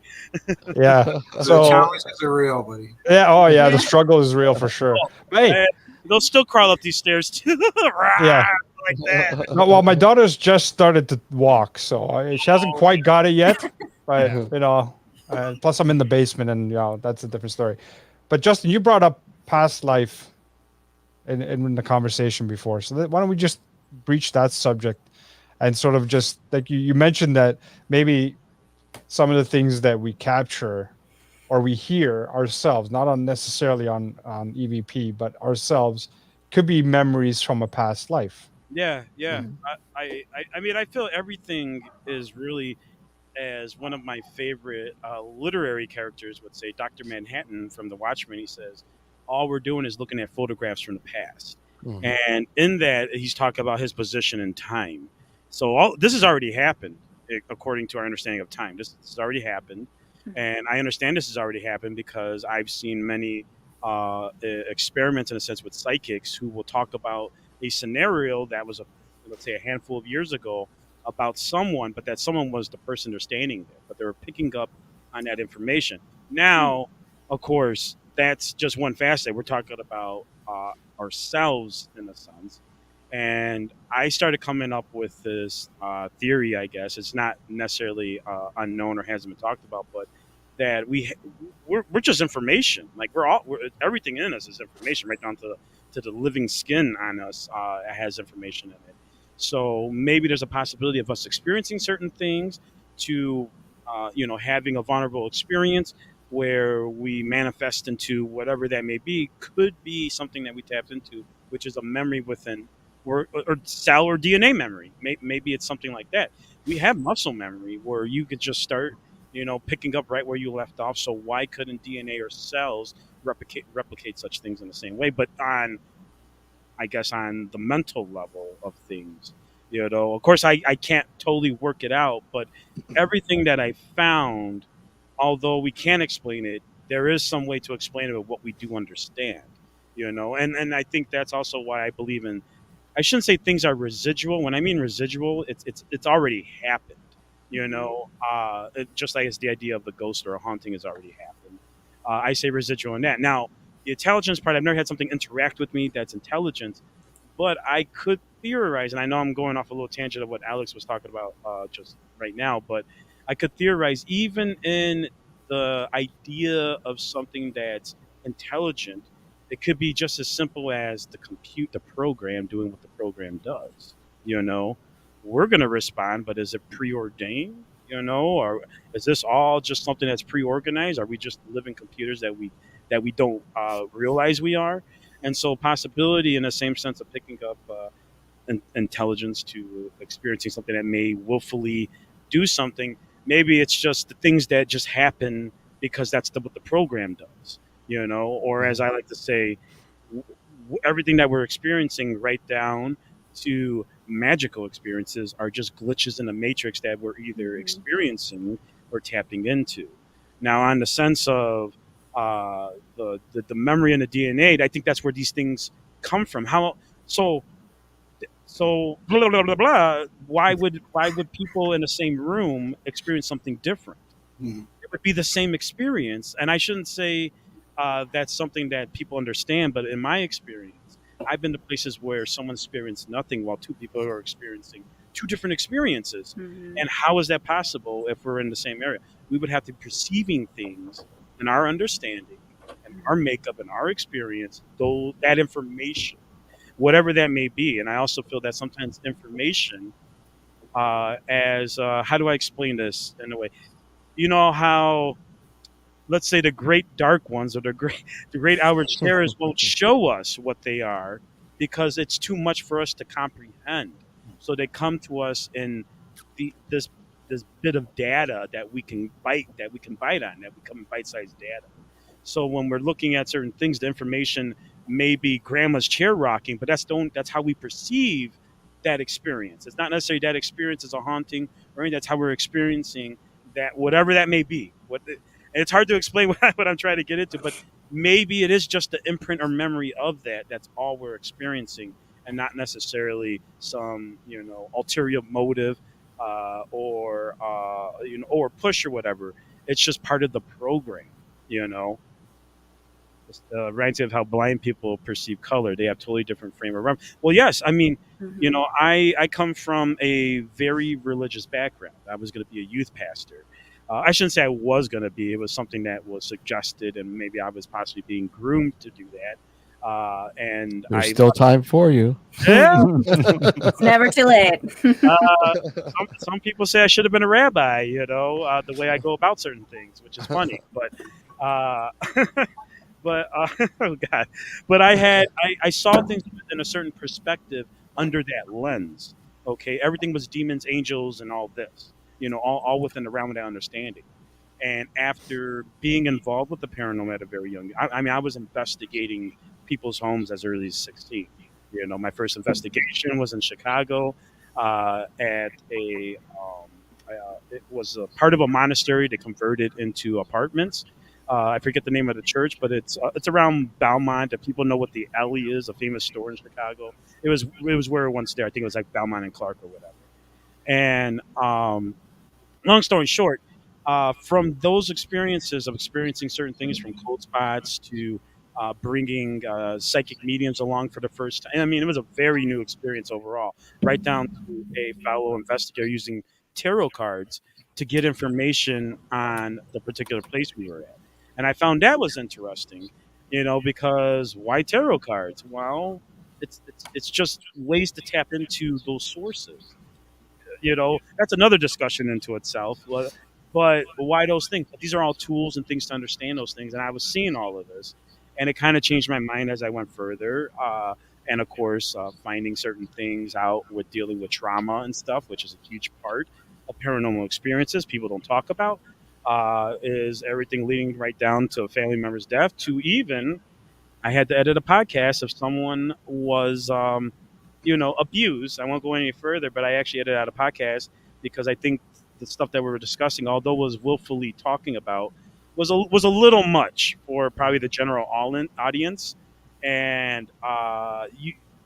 Yeah. The So challenges are real, buddy. yeah. Oh yeah. The struggle is real for sure. But hey, They'll still crawl up these stairs too. Yeah. Like that. no, well, my daughter's just started to walk, so she hasn't quite got it yet. But plus I'm in the basement, and that's a different story. But Justin, you brought up past life in the conversation before, so why don't we just breach that subject and sort of just like you mentioned that maybe some of the things that we capture or we hear ourselves, not necessarily on EVP, but ourselves, could be memories from a past life. Yeah. I mean, I feel everything is really, as one of my favorite literary characters would say, Dr. Manhattan from The Watchmen. He says, all we're doing is looking at photographs from the past. Mhm. And in that, he's talking about his position in time. So this has already happened, according to our understanding of time. This has already happened. And I understand this has already happened because I've seen many experiments, in a sense, with psychics who will talk about a scenario that was, let's say, a handful of years ago about someone, but that someone was the person they're standing there, but they were picking up on that information. Now, of course, that's just one facet. We're talking about ourselves in a sense. And I started coming up with this theory, I guess. It's not necessarily unknown or hasn't been talked about, but that we're just information. Like everything in us is information, right down to the living skin on us has information in it. So maybe there's a possibility of us experiencing certain things to, having a vulnerable experience where we manifest into whatever that may be, could be something that we tapped into, which is a memory within, or cell or DNA memory. Maybe it's something like that. We have muscle memory where you could just start, picking up right where you left off. So why couldn't DNA or cells replicate such things in the same way? But on the mental level of things, of course, I can't totally work it out, but everything that I found, although we can't explain it, there is some way to explain it with what we do understand, and I think that's also why I believe in, I shouldn't say things are residual. When I mean residual, it's already happened, just like it's the idea of the ghost or a haunting has already happened. I say residual in that. Now, the intelligence part, I've never had something interact with me that's intelligent, but I could theorize, and I know I'm going off a little tangent of what Alex was talking about just right now, but I could theorize even in the idea of something that's intelligent, it could be just as simple as the program doing what the program does. We're going to respond, but is it preordained? Or is this all just something that's pre-organized? Are we just living computers that we don't realize we are? And so possibility in the same sense of picking up intelligence to experiencing something that may willfully do something. Maybe it's just the things that just happen because that's what the program does. or as I like to say, everything that we're experiencing right down to magical experiences are just glitches in the matrix that we're either experiencing or tapping into. Now, on the sense of the memory and the DNA, I think that's where these things come from. So blah blah blah blah. Why would people in the same room experience something different? It would be the same experience, and I shouldn't say that's something that people understand. But in my experience, I've been to places where someone experienced nothing while two people are experiencing two different experiences. And how is that possible if we're in the same area? We would have to be perceiving things in our understanding and our makeup and our experience, though that information, whatever that may be. And I also feel that sometimes information, how do I explain this in a way? You know how, let's say, the great dark ones or the great outward terrors won't show us what they are because it's too much for us to comprehend. So they come to us in this bit of data that we can bite on, that become bite-sized data. So when we're looking at certain things, the information may be grandma's chair rocking, but that's how we perceive that experience. It's not necessarily that experience is a haunting or anything. That's how we're experiencing that, whatever that may be. And it's hard to explain what I'm trying to get into, but maybe it is just the imprint or memory of that. That's all we're experiencing, and not necessarily some ulterior motive or push or whatever. It's just part of the program. Reminds me of how blind people perceive color. They have totally different frame of reference. Well, yes, I mean, I come from a very religious background. I was going to be a youth pastor. I shouldn't say I was going to be. It was something that was suggested, and maybe I was possibly being groomed to do that. And there's still time for you. Yeah. It's never too late. Some people say I should have been a rabbi, the way I go about certain things, which is funny. But oh God! But I saw things in a certain perspective under that lens. Okay, everything was demons, angels, and all this. All within the realm of that understanding. And after being involved with the paranormal at a very young, I was investigating people's homes as early as 16. My first investigation was in Chicago at it was a part of a monastery they converted into apartments. I forget the name of the church, but it's around Belmont. If people know what the Alley is, a famous store in Chicago. It was where it once there. I think it was like Belmont and Clark or whatever. And long story short, from those experiences of experiencing certain things, from cold spots to bringing psychic mediums along for the first time. I mean, it was a very new experience overall, right down to a fellow investigator using tarot cards to get information on the particular place we were at. And I found that was interesting, because why tarot cards? Well, it's just ways to tap into those sources. That's another discussion into itself. But why those things? These are all tools and things to understand those things. And I was seeing all of this, and it kind of changed my mind as I went further. And of course, finding certain things out with dealing with trauma and stuff, which is a huge part of paranormal experiences people don't talk about, is everything leading right down to a family member's death to even I had to edit a podcast if someone was, abused. I won't go any further, but I actually edited out a podcast because I think the stuff that we were discussing, although was willfully talking about, was a little much for probably the general audience. And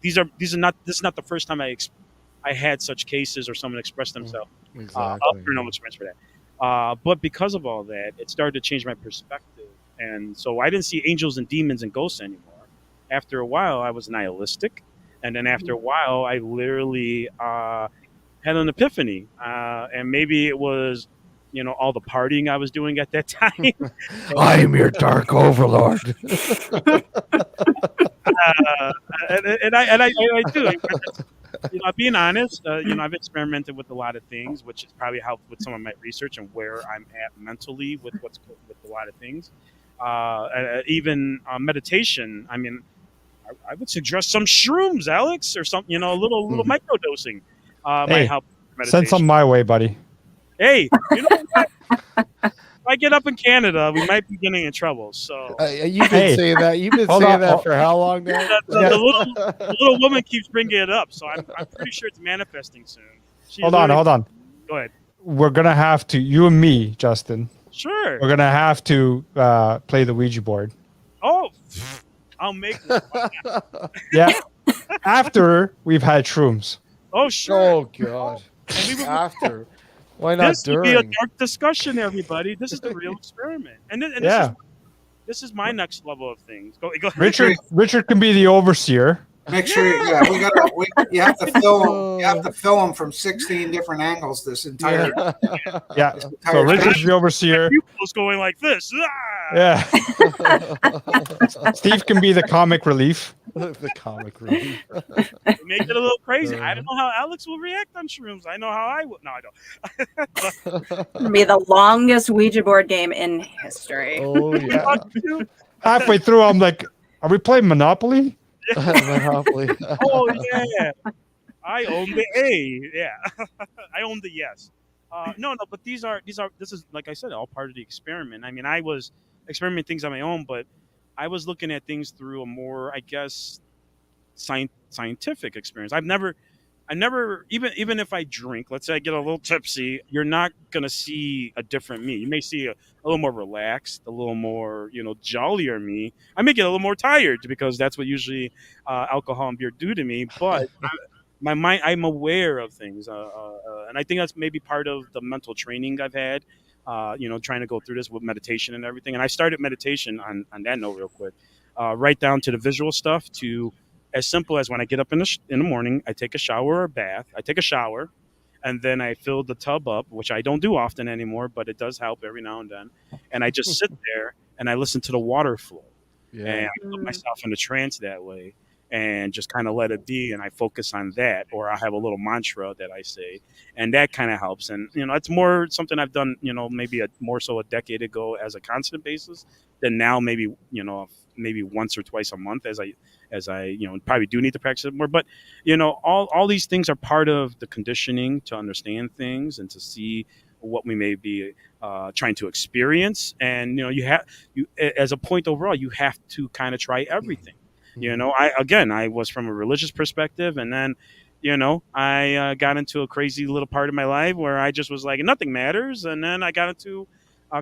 this is not the first time I had such cases or someone expressed themselves. Exactly. No experience for that. But because of all that, it started to change my perspective. And so I didn't see angels and demons and ghosts anymore. After a while, I was nihilistic. And then after a while, I literally had an epiphany. And maybe it was, all the partying I was doing at that time. I am your dark overlord. And I do. Being honest, I've experimented with a lot of things, which is probably helped with some of my research and where I'm at mentally with a lot of things. Even meditation. I mean, I would suggest some shrooms, Alex, or something. A little microdosing might help. Send some my way, buddy. Hey, you know what? I get up in Canada, we might be getting in trouble. So You've been saying that. You've been Hold saying on. that for how long now? the little woman keeps bringing it up, so I'm pretty sure it's manifesting soon. Hold on. Go ahead. We're gonna have to, you and me, Justin. Sure. We're gonna have to play the Ouija board. Oh, I'll make one. Yeah. After we've had shrooms. Oh, sure. Oh God. After. Why not This would during? be a dark discussion, everybody. This is the real experiment, and this is my next level of things. Go. Richard can be the overseer. Make sure, you have to film from 16 different angles. This entire, yeah. So Richard's the overseer. People's going like this. Yeah. Steve can be the comic relief. The comic relief. Make it a little crazy. I don't know how Alex will react on shrooms. I know how I would. No, I don't. It'll be the longest Ouija board game in history. Oh yeah. Halfway through, I'm like, "Are we playing Monopoly?" Monopoly. Oh yeah. I own the A. Yeah. I own the yes. No, but this is, like I said, all part of the experiment. I mean, I was experimenting things on my own, but I was looking at things through a more, I guess, scientific experience. I never, even if I drink, let's say I get a little tipsy, you're not gonna see a different me. You may see a little more relaxed, a little more, jollier me. I may get a little more tired because that's what usually alcohol and beer do to me. But my mind, I'm aware of things, and I think that's maybe part of the mental training I've had. Trying to go through this with meditation and everything. And I started meditation on that note real quick, right down to the visual stuff, to as simple as when I get up in the morning, I take a shower or a bath. I take a shower, and then I fill the tub up, which I don't do often anymore, but it does help every now and then. And I just sit there and I listen to the water flow. Yeah. And I put myself in a trance that way and just kind of let it be. And I focus on that, or I have a little mantra that I say, and that kind of helps. And, it's more something I've done, maybe more so a decade ago as a constant basis than now, maybe once or twice a month as I probably do need to practice it more. But, all these things are part of the conditioning to understand things and to see what we may be trying to experience. And, as a point overall, you have to kind of try everything. I was from a religious perspective, and then, I got into a crazy little part of my life where I just was like, nothing matters. And then I got into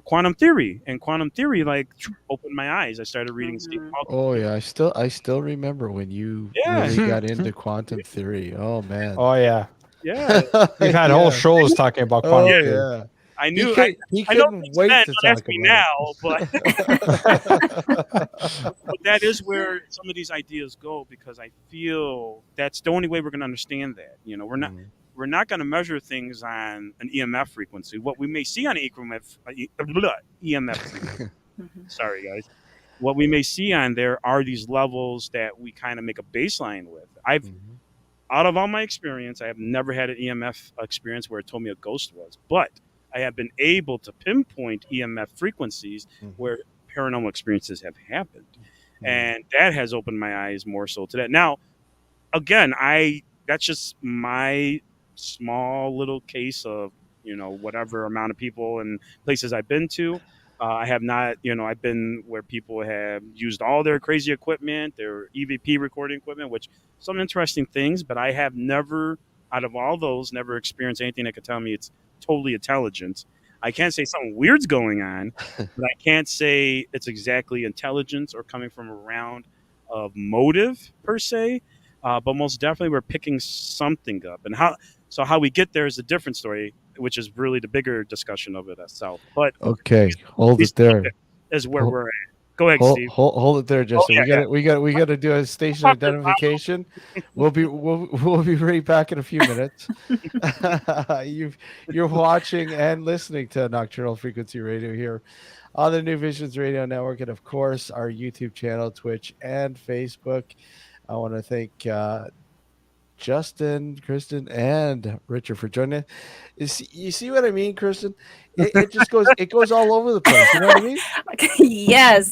quantum theory, and quantum theory opened my eyes. I started reading Steve Hawking. Oh yeah, I still remember when you really got into quantum theory. Oh man. Oh yeah. Yeah. We've had whole shows talking about quantum theory. Yeah. I knew. He couldn't wait to talk ask about me it. now, but but that is where some of these ideas go, because I feel that's the only way we're going to understand that. We're not going to measure things on an EMF frequency. What we may see on an EMF frequency. Sorry, guys. What we may see on there are these levels that we kind of make a baseline with. Out of all my experience, I have never had an EMF experience where it told me a ghost was, but I have been able to pinpoint EMF frequencies where paranormal experiences have happened. And that has opened my eyes more so to that. Now, again, that's just my small little case of, whatever amount of people and places I've been to. I have not, I've been where people have used all their crazy equipment, their EVP recording equipment, which some interesting things, but I have never, out of all those, never experienced anything that could tell me it's totally intelligent. I can't say something weird's going on, but I can't say it's exactly intelligence or coming from a round of motive per se. But most definitely we're picking something up, and how we get there is a different story, which is really the bigger discussion of it itself. But okay, hold it there. Is where we're at. Go ahead, Steve. Hold it there, Justin. Yeah, we got to do a station identification. We'll be right back in a few minutes. You're watching and listening to Nocturnal Frequency Radio here on the New Visions Radio Network, and of course our YouTube channel, Twitch, and Facebook. I want to thank Justin, Kristen, and Richard for joining. You see what I mean, Kristen? It just goes all over the place. You know what I mean?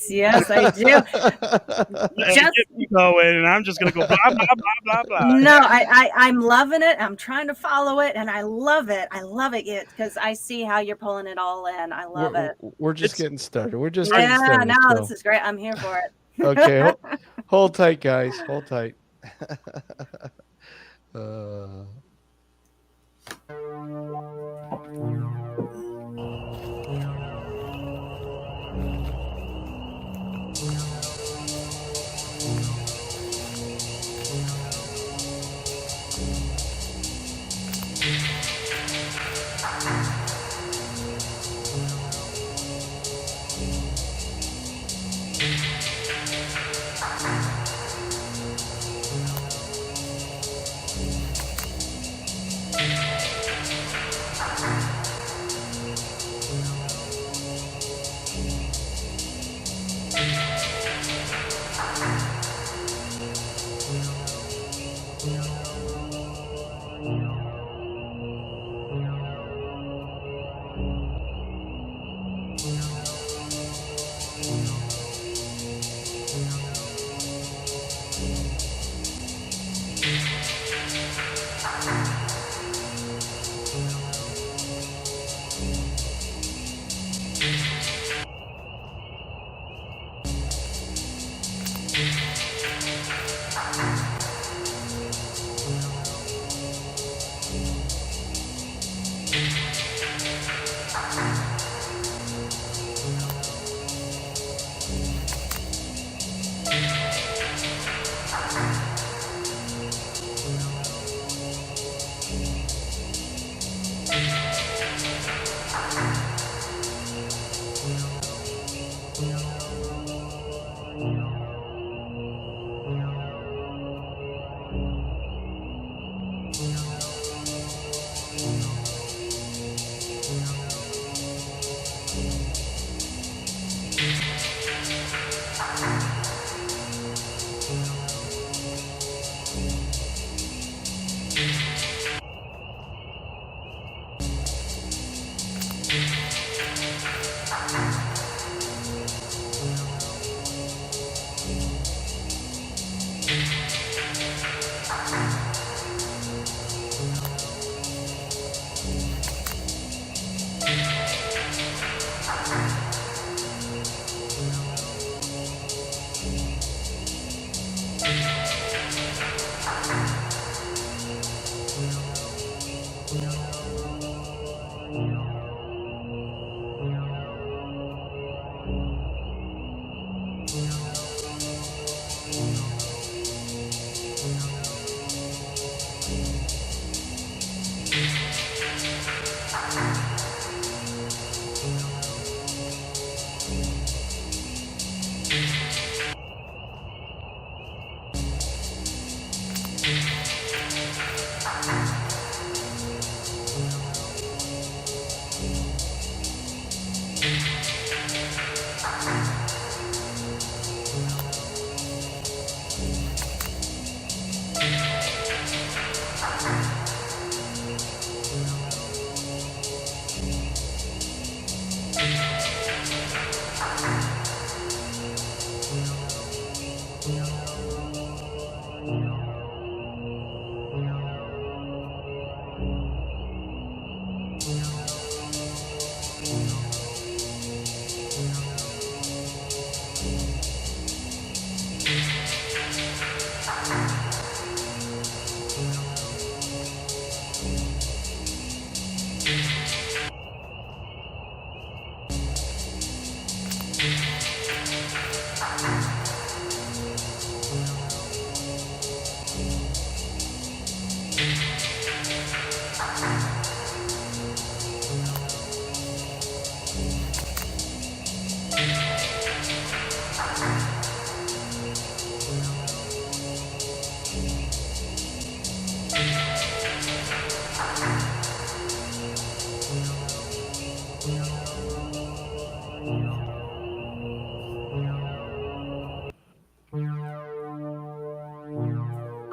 Yes, I do. Yeah, Just get me going, and I'm just gonna go blah blah blah blah blah. no, I'm loving it. I'm trying to follow it, and I love it. I love it because I see how you're pulling it all in. I love it. We're just getting started. We're just Yeah, getting started. no, So. this is great. I'm here for it. Okay, hold tight, guys. Hold tight.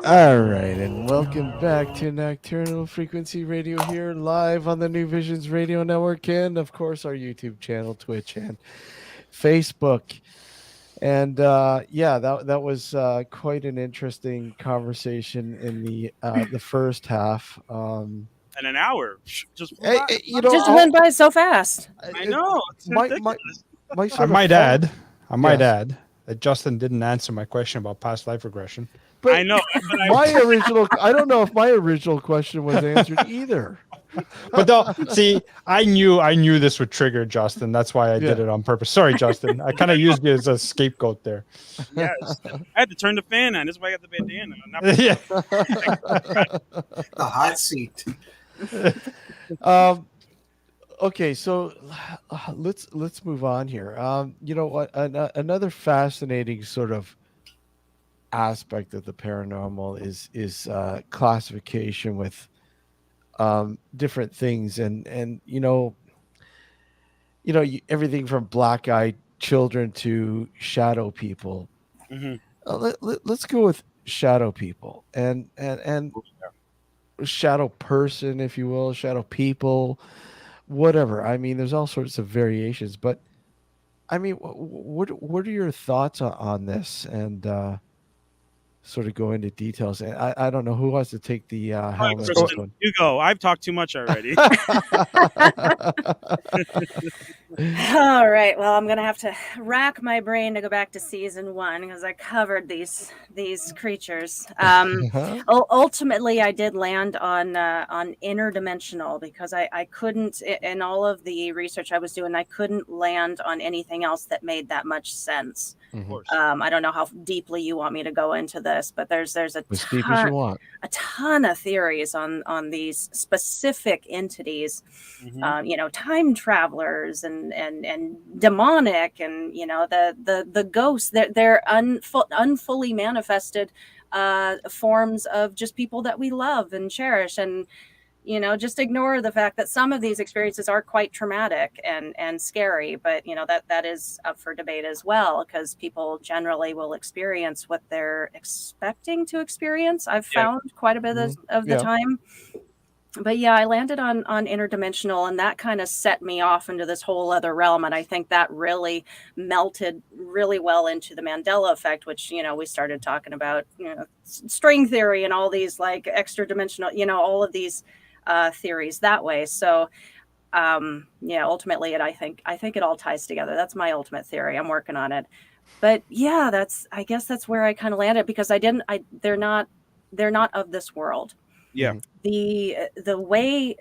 All right, and welcome back to Nocturnal Frequency Radio here, live on the New Visions Radio Network, and of course our YouTube channel, Twitch, and Facebook. And that was quite an interesting conversation in the first half. And an hour just Hey, Just went by so fast. I know. It's ridiculous. I might add that Justin didn't answer my question about past life regression. But I know. I don't know if my original question was answered either. But see, I knew this would trigger Justin. That's why I did it on purpose. Sorry, Justin. I kind of used you as a scapegoat there. Yes. I had to turn the fan on. That's why I got the bandana. Yeah. The hot seat. Okay, so let's move on here. You know what? Another fascinating sort of aspect of the paranormal is classification with different things, and everything from black-eyed children to shadow people. Mm-hmm. Let's go with shadow people and shadow person, if you will, shadow people, whatever. I mean, there's all sorts of variations, but I mean, what are your thoughts on this? And sort of go into details. And I don't know who wants to take the helm. Kristen, you go. I've talked too much already. All right. Well, I'm gonna have to rack my brain to go back to season 1 because I covered these creatures. Ultimately, I did land on interdimensional because I couldn't, in all of the research I was doing, I couldn't land on anything else that made that much sense. Of course. I don't know how deeply you want me to go into this, but there's a ton of theories on these specific entities. Mm-hmm. Time travelers and demonic, and the ghosts. They're unfully manifested forms of just people that we love and cherish, and just ignore the fact that some of these experiences are quite traumatic and scary, but that is up for debate as well, because people generally will experience what they're expecting to experience. I've found quite a bit of the time. But yeah, I landed on interdimensional, and that kind of set me off into this whole other realm. And I think that really melted really well into the Mandela effect, which, we started talking about, string theory and all these like extra dimensional, all of these theories that way. So ultimately I think it all ties together. That's my ultimate theory. I'm working on it. But yeah, I guess that's where I kind of landed, because they're not of this world. Yeah. The way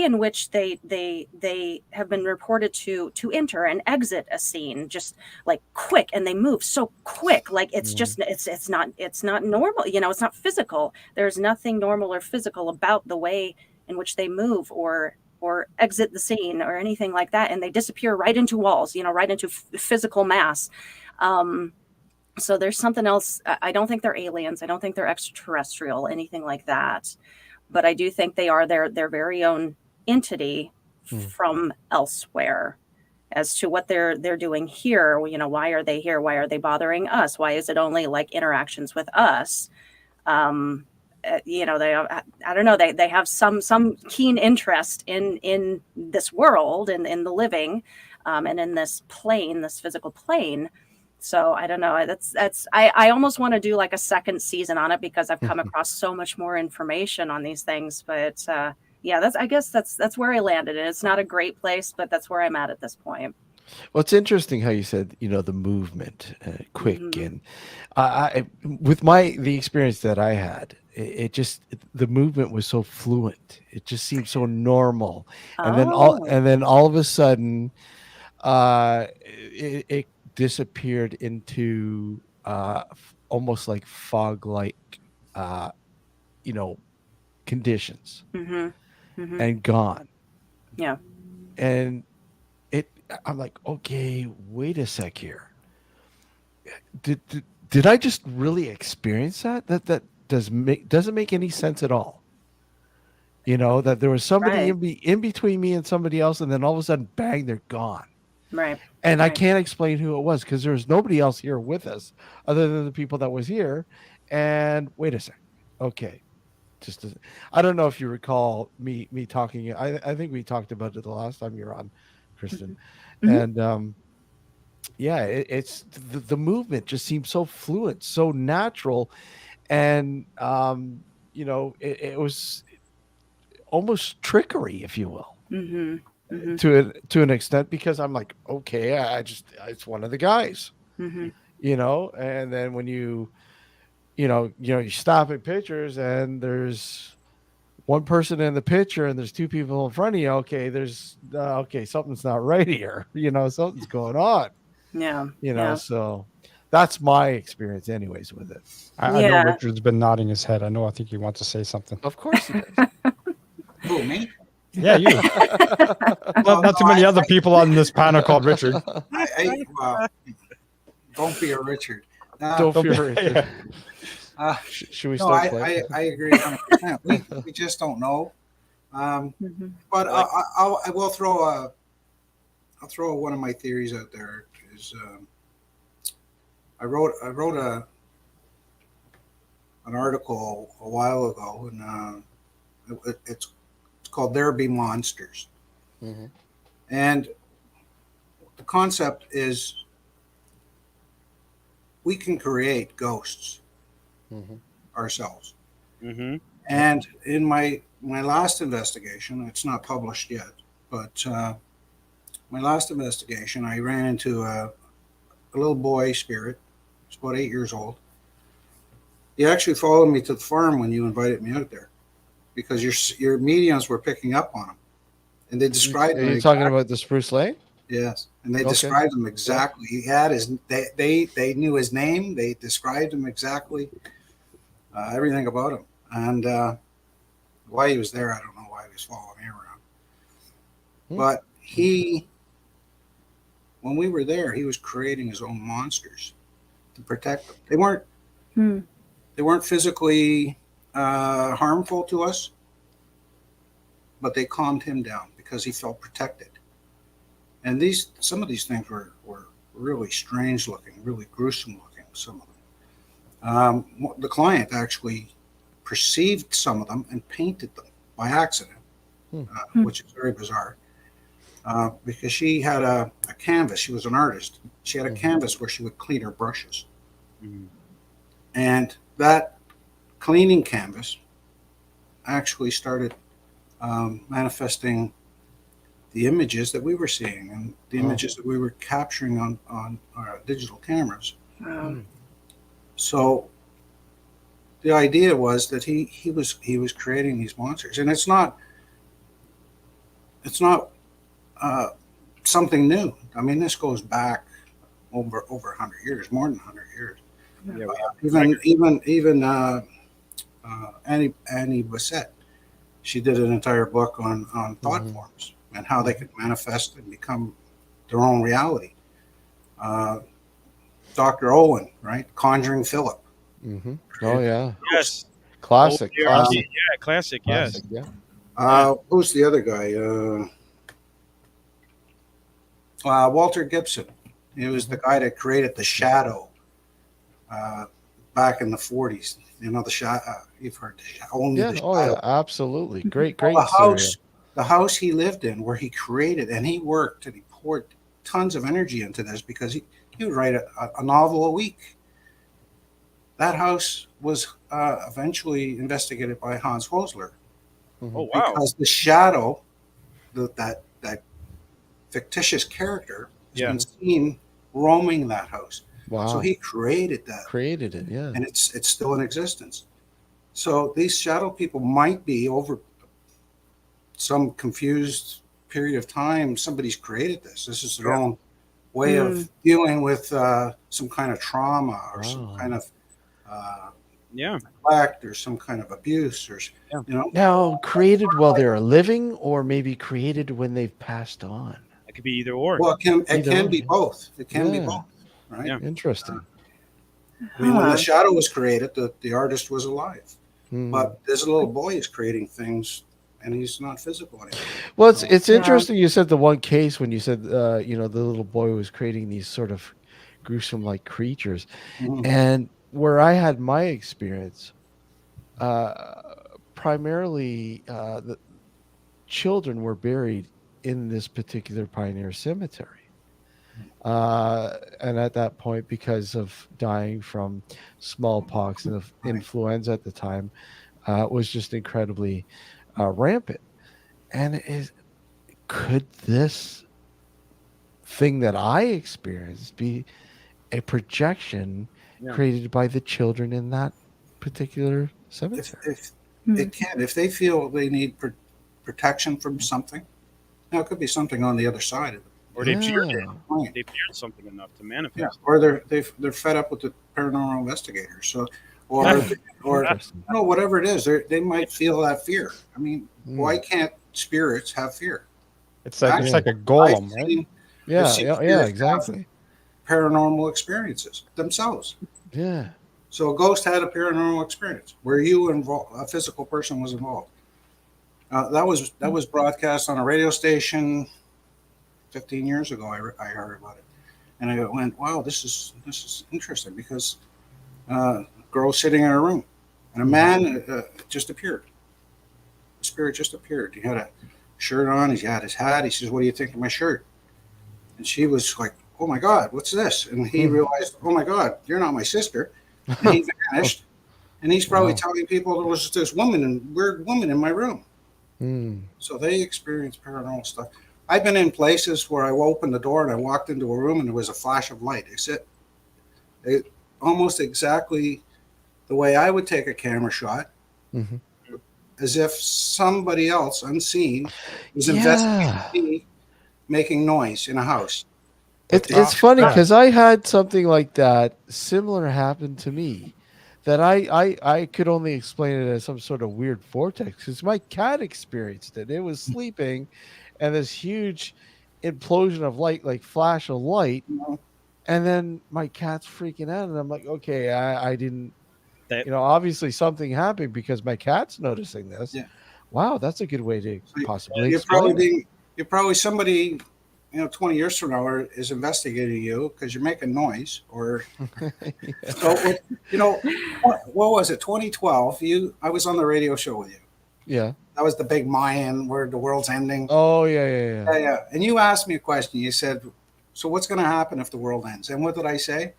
in which they have been reported to enter and exit a scene just like quick, and they move so quick, like it's just it's not normal, it's not physical. There's nothing normal or physical about the way in which they move or exit the scene or anything like that, and they disappear right into walls, right into physical mass. So there's something else. I don't think they're aliens. I don't think they're extraterrestrial, anything like that. But I do think they are their very own entity from elsewhere. As to what they're doing here, why are they here? Why are they bothering us? Why is it only like interactions with us? They I don't know. They have some keen interest in this world and in the living, and in this plane, this physical plane. So I don't know. I almost want to do like a second season on it, because I've come across so much more information on these things. But I guess that's where I landed. And it's not a great place, but that's where I'm at this point. Well, it's interesting how you said, the movement quick, and I with the experience that I had, the movement was so fluent. It just seemed so normal, and then all of a sudden, it disappeared into almost like fog-like, conditions, and gone. Yeah, and I'm like, okay, wait a sec here. Did I just really experience that? That doesn't make any sense at all. That there was somebody in between me and somebody else, and then all of a sudden, bang, they're gone. Right. And I can't explain who it was, because there's nobody else here with us other than the people that was here. And wait a sec, Okay. Just as, I don't know if you recall me talking. I think we talked about it the last time you were on, Kristen, Mhm. and yeah, it's the movement just seems so fluent, so natural, and it was almost trickery, if you will, Mhm. Mhm. to an extent, because I'm like, okay, I just it's one of the guys, Mhm. and then when you stop at pictures and there's one person in the picture and there's two people in front of you. Okay, there's okay, something's not right here. Something's going on. Yeah. Yeah. So that's my experience, anyways, with it. I know Yeah. Richard's been nodding his head. I think he wants to say something. Of course he does. Who, me? Yeah, you. Not too many other people on this panel called Richard. Well, don't be a Richard. Don't fear Richard. Uh, Should we no, start playing? I agree 100%. We just don't know. Mhm. But I will throw one of my theories out there. Is I wrote an article a while ago, and it's called "There Be Monsters," Mhm. and the concept is we can create ghosts Mhm. ourselves. Mm-hmm. And in my last investigation, it's not published yet, but my last investigation, I ran into a little boy spirit. He's about 8 years old. He actually followed me to the farm when you invited me out there, because your mediums were picking up on him, and they described Are him. you talking about the Spruce Lane? Yes, and they Okay. described him exactly. He had they knew his name. They described him exactly, everything about him, and why he was there, I don't know. Why he was following me around, but when we were there, he was creating his own monsters to protect them. Hmm. They weren't physically harmful to us, but they calmed him down because he felt protected. And some of these things were really strange looking, really gruesome looking. Some of them. The client actually perceived some of them and painted them by accident, which is very bizarre. Because she had a canvas. She was an artist. She had a canvas where she would clean her brushes. Mm-hmm. And that cleaning canvas actually started manifesting the images that we were seeing and the images that we were capturing on our digital cameras. Wow. So the idea was that he was creating these monsters, and it's not something new. I mean, this goes back over 100 years, more than 100 years. Yeah, Even Annie Bassett, she did an entire book on thought forms and how they could manifest and become their own reality. Dr. Owen, right? Conjuring Philip. Mm-hmm. Oh yeah, yes. classic. Yeah, classic. Yes. Yeah. Who's the other guy? Walter Gibson. He was the guy that created the shadow back in the 40s. You know, the shadow. You've heard the shadow. Only Yeah. the Oh shadow. yeah. Absolutely. Great. The house he lived in, where he created, and he worked and he poured tons of energy into this because he would write a novel a week. That house was eventually investigated by Hans Hosler. Oh wow. Because the shadow, that fictitious character, has been seen roaming that house. Wow. So he created that. Created it, yeah. And it's still in existence. So these shadow people might be over some confused period of time. Somebody's created this. This is their own way of dealing with some kind of trauma or some kind of neglect or some kind of abuse or Now, created while they're living, or maybe created when they've passed on. It could be either or. Well, it can be both. It can be both. Right. Yeah. Interesting. I mean, when the shadow was created, the artist was alive, but this little boy is creating things, and he's not physical anymore. Well, it's interesting. You said the one case when you said the little boy was creating these sort of gruesome like creatures, and where I had my experience primarily the children were buried in this particular pioneer cemetery. And at that point, because of dying from smallpox and of influenza at the time, was just incredibly rampant. And could this thing that I experienced be a projection created by the children in that particular cemetery? If they feel they need protection from something, now it could be something on the other side of it. Or they've feared something enough to manifest. Or they're fed up with the paranormal investigators. So, or whatever it is, they might feel that fear. I mean, why can't spirits have fear? It's like a golem, right? Yeah, exactly. Paranormal experiences themselves. Yeah. So a ghost had a paranormal experience where a physical person was involved. That was broadcast on a radio station 15 years ago. I heard about it, and I went, "Wow, this is interesting," because a girl sitting in her room, and a man just appeared. The spirit just appeared. He had a shirt on. He had his hat. He says, "What do you think of my shirt?" And she was like, "Oh my God, what's this?" And he realized, "Oh my God, you're not my sister." And he vanished. And he's probably telling people there was this weird woman in my room. So they experience paranormal stuff. I've been in places where I opened the door and I walked into a room and there was a flash of light. It almost exactly the way I would take a camera shot, as if somebody else unseen was investigating me making noise in a house. It's funny because I had something like that similar happen to me, that I could only explain it as some sort of weird vortex, because my cat experienced it. It was sleeping, and this huge implosion of light, like flash of light, and then my cat's freaking out, and I'm like, okay, I didn't, obviously something happened because my cat's noticing this. Yeah. Wow, that's a good way to possibly explain. You're probably somebody, 20 years from now is investigating you because you're making noise, or so. What was it? 2012. I was on the radio show with you. Yeah. That was the big Mayan where the world's ending. Oh yeah. And you asked me a question. You said, "So what's going to happen if the world ends?" And what did I say?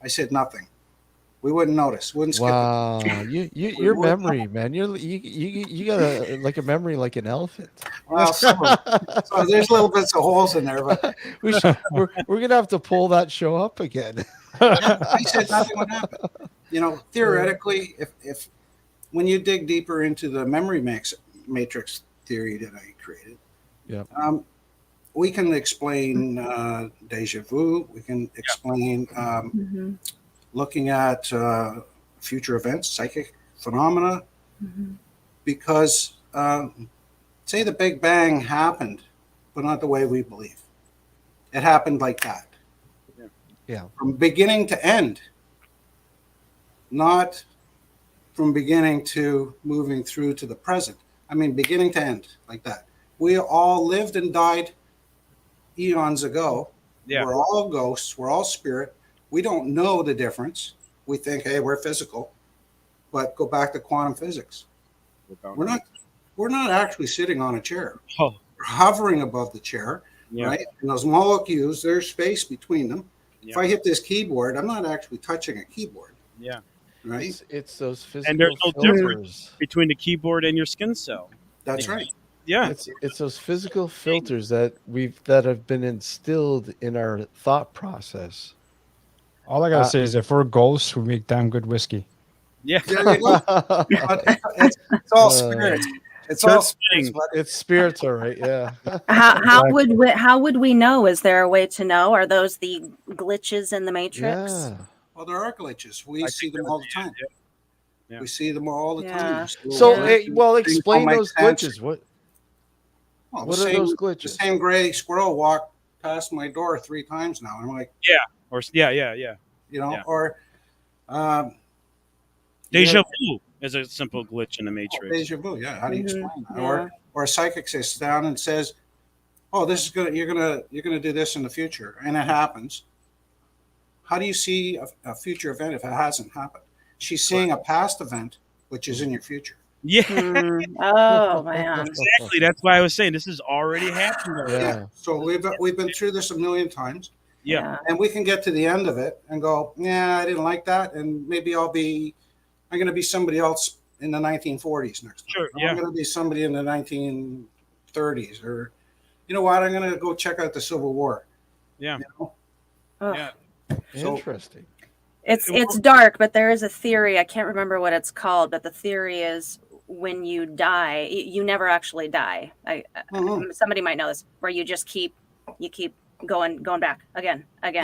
I said nothing. We wouldn't notice. Wouldn't skip. Wow, your memory, man. You got a memory like an elephant. Well, so there's little bits of holes in there, but we're gonna have to pull that show up again. I said nothing would happen. Theoretically, if when you dig deeper into the memory matrix theory that I created, we can explain deja vu. We can explain. Looking at future events, psychic phenomena, because say the Big Bang happened, but not the way we believe. It happened like that. Yeah. From beginning to end, not from beginning to moving through to the present. I mean, beginning to end, like that. We all lived and died eons ago. Yeah. We're all ghosts. We're all spirit. We don't know the difference. We think, hey, we're physical, but go back to quantum physics. We're not actually sitting on a chair. We're hovering above the chair, right? And those molecules, there's space between them. If I hit this keyboard, I'm not actually touching a keyboard. Yeah. Right. It's those physical. And there's no filters. difference between the keyboard and your skin cell. That's right. Yeah. It's those physical filters that have been instilled in our thought process. All I gotta say is, if we're ghosts, we make damn good whiskey. Yeah. It's all spirits. It's all spirits. It's spirits, all right. Yeah. How would we know? Is there a way to know? Are those the glitches in the matrix? Yeah. Well, there are glitches. We see them all the time. We see them all the time. So, explain those glitches. What are those glitches? The same gray squirrel walked past my door 3 times now. I'm like, or or deja vu is a simple glitch in the matrix. Deja vu, yeah. How do you explain that? Or a psychic sits down and says, "Oh, you're gonna do this in the future," and it happens. How do you see a future event if it hasn't happened? She's seeing a past event which is in your future. Yeah, Oh man. exactly. That's why I was saying this is already happening. Already. Yeah. So we've been through this a million times, Yeah. and we can get to the end of it and go, yeah, I didn't like that, and maybe I'm going to be somebody else in the 1940s next time. Sure, I'm going to be somebody in the 1930s, or you know what? I'm going to go check out the Civil War. Yeah. You know? Ugh. Yeah. So- Interesting. It's dark, but there is a theory. I can't remember what it's called, but the theory is when you die, you never actually die. Somebody might know this, where you just keep going back again, and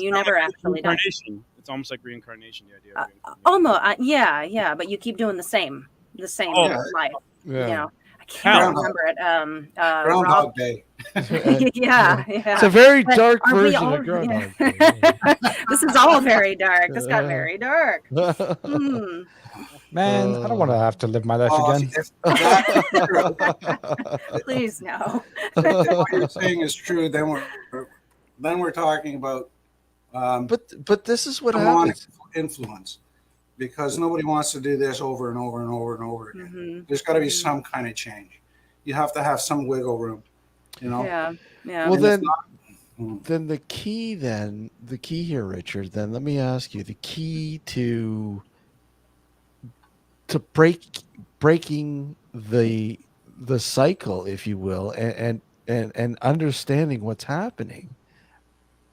you never actually die. Reincarnation. It's almost like reincarnation. The idea of reincarnation. Almost, yeah, but you keep doing the same life. Yeah. You know, I can't remember it. Groundhog Day. yeah. It's a very But dark are we version all- of Groundhog yeah. Day. This is all very dark. This got very dark. Hmm. Man, I don't want to have to live my life again. If that's true, Please no. if what you're saying is true, then we're talking about But this is what demonic happens. influence, because nobody wants to do this over and over and over and over again. Mhm. There's got to be some kind of change. You have to have some wiggle room, you know. Yeah. Well, And it's then the key here, Richard, then let me ask you, the key to breaking the cycle, if you will, and understanding what's happening.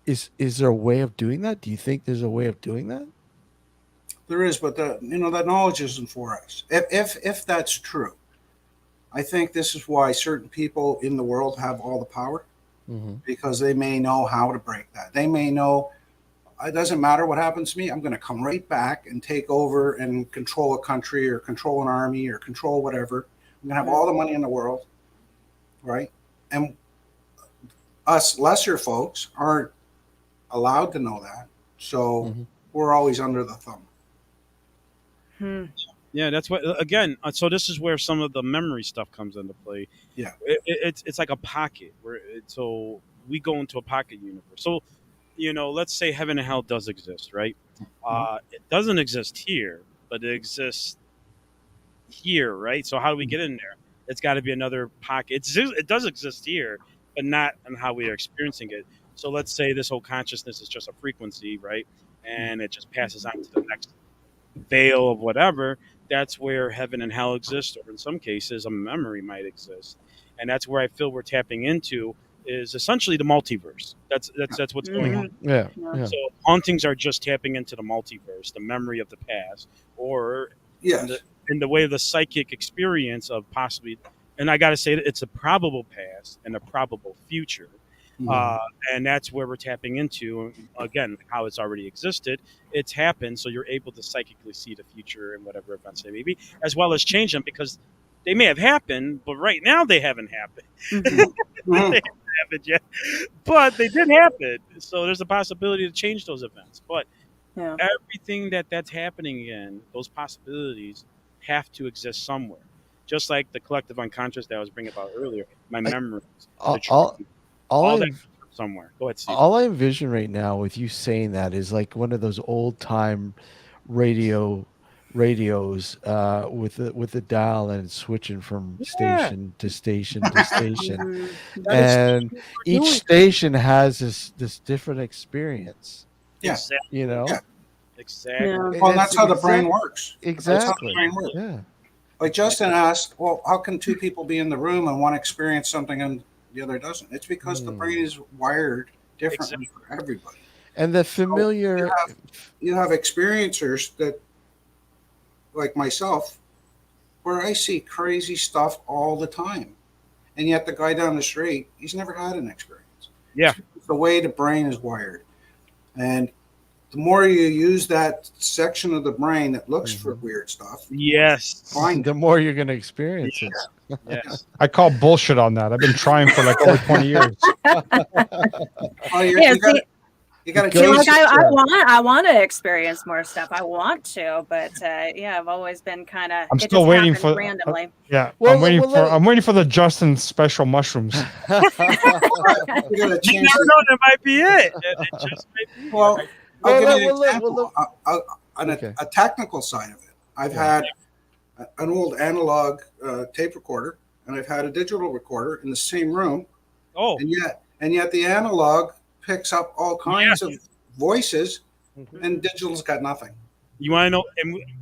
Is there a way of doing that? Do you think there's a way of doing that? There is, but that knowledge isn't for us. If that's true, I think this is why certain people in the world have all the power, because they may know how to break that. They may know it doesn't matter what happens to me. I'm going to come right back and take over and control a country or control an army or control whatever. I'm going to have all the money in the world, right? And us lesser folks aren't allowed to know that, so we're always under the thumb. Yeah, that's what. Again, so this is where some of the memory stuff comes into play. Yeah, it's like a pocket so we go into a pocket universe. So, let's say heaven and hell does exist, right? It doesn't exist here, but it exists here, right? So how do we get in there? It's got to be another pocket. It does exist here, but not in how we are experiencing it. So let's say this whole consciousness is just a frequency, right? And it just passes on to the next veil of whatever. That's where heaven and hell exist, or in some cases, a memory might exist. And that's where I feel we're tapping into is essentially the multiverse. That's what's going on. Yeah. So hauntings are just tapping into the multiverse, the memory of the past, or yes, in the way of the psychic experience of possibly, and I got to say that it's a probable past and a probable future. And that's where we're tapping into, again, how it's already existed. It's happened, so you're able to psychically see the future and whatever events they may be, as well as change them, because they may have happened, but right now they haven't happened. They haven't happened yet, but they did happen. So there's a possibility to change those events. But everything that's happening again, those possibilities have to exist somewhere. Just like the collective unconscious that I was bringing about earlier, my memories. All that somewhere. Go ahead, Steve. All I envision right now with you saying that is like one of those old time radios with the dial and switching from station to station to station, and each station has this different experience. Yeah, exactly. Exactly. Yeah. Well, that's how the brain works. Exactly. That's how the brain works. Yeah. Like Justin asked, well, how can two people be in the room and one experience something and the other doesn't? It's because the brain is wired differently for everybody. And the familiar, so you have experiencers that, like myself, where I see crazy stuff all the time, and yet the guy down the street, he's never had an experience. Yeah, it's the way the brain is wired, and the more you use that section of the brain that looks for weird stuff, the more you're going to experience it. Yes. I call bullshit on that. I've been trying for like over 20 years. Well, you got to See, change. like I want to experience more stuff. I want to, but I've always been kind of. I'm still waiting for randomly. I'm waiting for the Justin special mushrooms. You got to change. You never know, that might be it. It just may be. Well, I'll give you an example. On a technical side of it, I've had an old analog tape recorder, and I've had a digital recorder in the same room. Oh, and yet the analog picks up all kinds of voices, Mhm. and digital's got nothing. you want to know?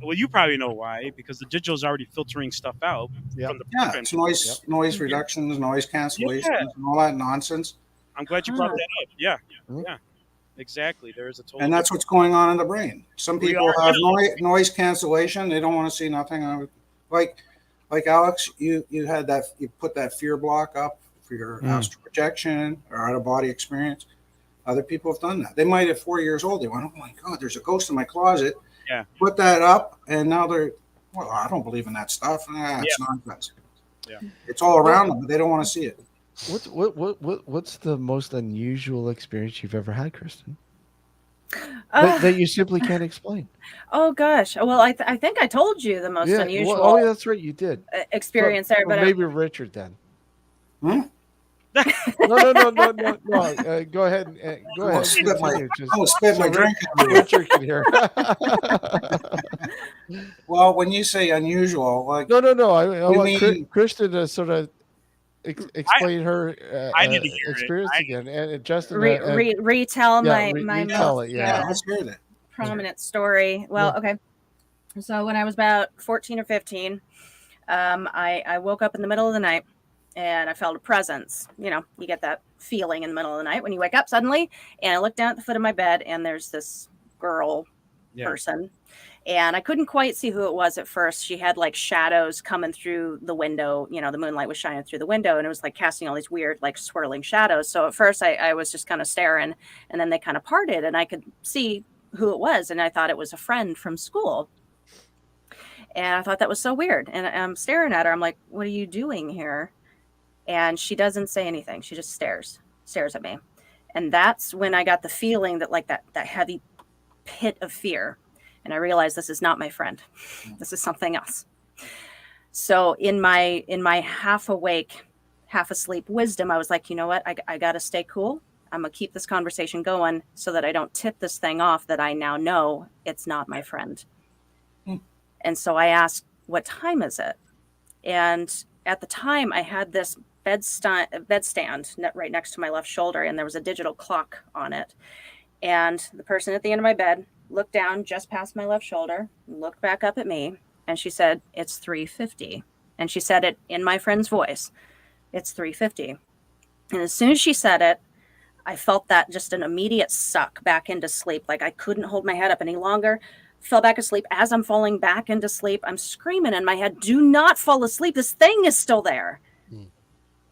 Well, you probably know why, because the digital is already filtering stuff out Yeah. from the Yeah, frequency. it's noise reductions, noise cancellations, Yeah. and all that nonsense. I'm glad you brought Huh. that up. Yeah, Mhm. yeah, exactly. There is a total. And that's what's going on in the brain. Some We people are have noise cancellation; they don't want to see nothing. Like Alex, you had that, you put that fear block up for your astral projection or out of body experience. Other people have done that. They might at 4 years old, they went, "Oh my God, there's a ghost in my closet." Yeah. Put that up, and now they're, well, I don't believe in that stuff. It's nonsense. Yeah. It's all around them, but they don't want to see it. What's the most unusual experience you've ever had, Kristen? That you simply can't explain. Oh gosh. Well, I think I told you the most Yeah. unusual Well, oh, that's right, you did. experience there, but maybe Richard then. Hmm? No. Go ahead. Go ahead. Spit my, Continue. Just I will spit my so drink. Richard can hear. Well, when you say unusual, like No. I You want mean- Kristen to sort of explain her I need to hear it. experience again, and Justin retell yeah, my retell most it, yeah. let's hear that. prominent story. Well, okay. So when I was about 14 or 15, I woke up in the middle of the night and I felt a presence. You know, you get that feeling in the middle of the night when you wake up suddenly. And I looked down at the foot of my bed and there's this girl person. And I couldn't quite see who it was at first. She had like shadows coming through the window. You know, the moonlight was shining through the window and it was like casting all these weird, like swirling shadows. So at first I was just kind of staring, and then they kind of parted and I could see who it was. And I thought it was a friend from school. And I thought that was so weird. And I'm staring at her. I'm like, what are you doing here? And she doesn't say anything. She just stares at me. And that's when I got the feeling that like that heavy pit of fear. And I realized this is not my friend. This is something else. So in my half awake, half asleep wisdom, I was like, you know what? I got to stay cool. I'm going to keep this conversation going so that I don't tip this thing off that I now know it's not my friend. And so I asked, what time is it? And at the time I had this bedstand right next to my left shoulder, and there was a digital clock on it. And the person at the end of my bed looked down just past my left shoulder, looked back up at me, and she said, it's 3:50. And she said it in my friend's voice. It's 3:50. And as soon as she said it, I felt that just an immediate suck back into sleep. Like I couldn't hold my head up any longer. Fell back asleep. As I'm falling back into sleep, I'm screaming in my head, do not fall asleep. This thing is still there.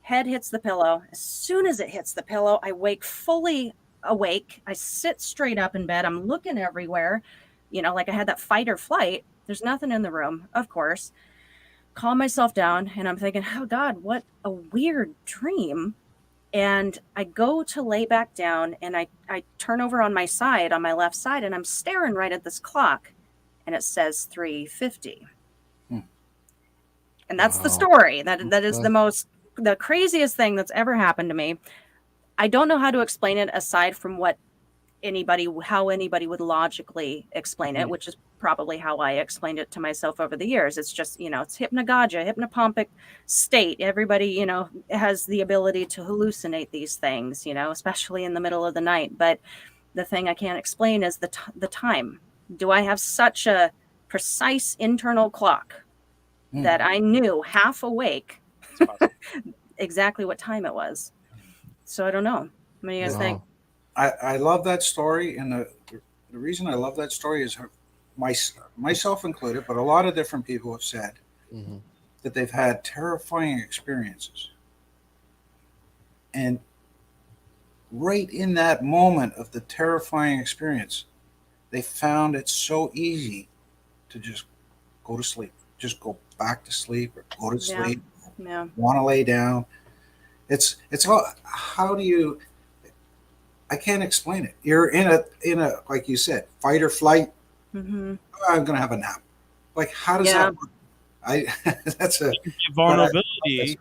Head hits the pillow. As soon as it hits the pillow, I wake fully awake. I sit straight up in bed. I'm looking everywhere, you know, like I had that fight or flight. There's nothing in the room, of course. Calm myself down, and I'm thinking, oh God, what a weird dream. And I go to lay back down, and I turn over on my side, on my left side, and I'm staring right at this clock, and it says 3:50. And that's the story. That is the craziest thing that's ever happened to me. I don't know how to explain it aside from how anybody would logically explain it, which is probably how I explained it to myself over the years. It's just, you know, it's hypnopompic state. Everybody, you know, has the ability to hallucinate these things, you know, especially in the middle of the night. But the thing I can't explain is the time. Do I have such a precise internal clock that I knew half awake exactly what time it was? So I don't know. What do you guys think? I love that story, and the reason I love that story is myself included, but a lot of different people have said that they've had terrifying experiences. And right in that moment of the terrifying experience, they found it so easy to just go to sleep, just go back to sleep or go to sleep, want to lay down. It's all, how do you, I can't explain it. You're in a like you said, fight or flight. I'm gonna have a nap. Like, how does that work? That's a vulnerability.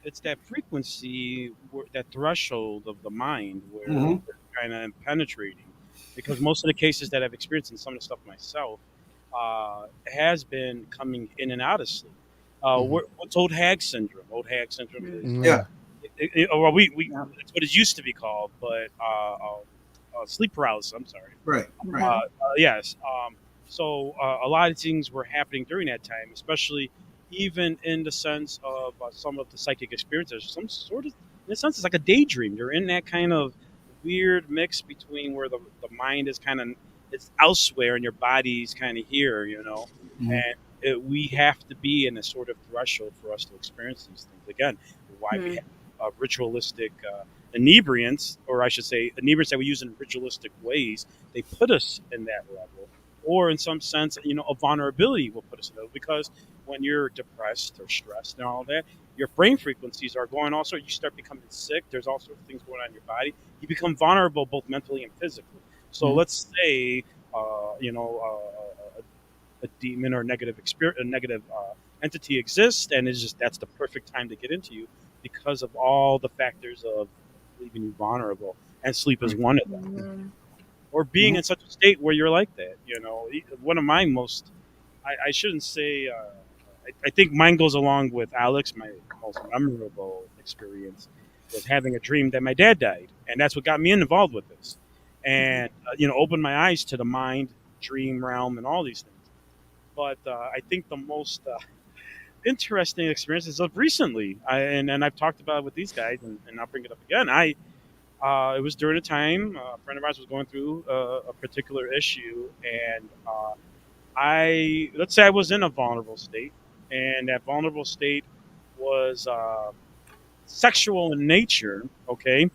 It's that frequency, that threshold of the mind where it's kind of penetrating. Because most of the cases that I've experienced, and some of the stuff myself, has been coming in and out of sleep. What's old hag syndrome? Old hag syndrome is Yeah. well, we Yeah. it's what it used to be called, but sleep paralysis. I'm sorry. Right. Right. Yes. So a lot of things were happening during that time, especially even in the sense of some of the psychic experiences. Some sort of, in a sense, it's like a daydream. You're in that kind of weird mix between where the mind is kind of it's elsewhere and your body's kind of here, Mhm. and we have to be in a sort of threshold for us to experience these things. Again, why we have ritualistic inebriants, or I should say, inebriants that we use in ritualistic ways. They put us in that level, or in some sense, a vulnerability will put us in that, because when you're depressed or stressed and all that, your brain frequencies are going also. You start becoming sick. There's all sorts of things going on in your body. You become vulnerable both mentally and physically. So let's say, a demon or negative experience, a negative entity exists, and that's the perfect time to get into you because of all the factors of leaving you vulnerable, and sleep is one of them. Or being in such a state where you're like that, one of my most, I shouldn't say, I think mine goes along with Alex. My most memorable experience was having a dream that my dad died, and that's what got me involved with this, and opened my eyes to the mind, dream realm, and all these things. But I think the most interesting experiences of recently, and I've talked about it with these guys, and I'll bring it up again. It was during a time a friend of ours was going through a particular issue, and let's say I was in a vulnerable state, and that vulnerable state was sexual in nature, okay?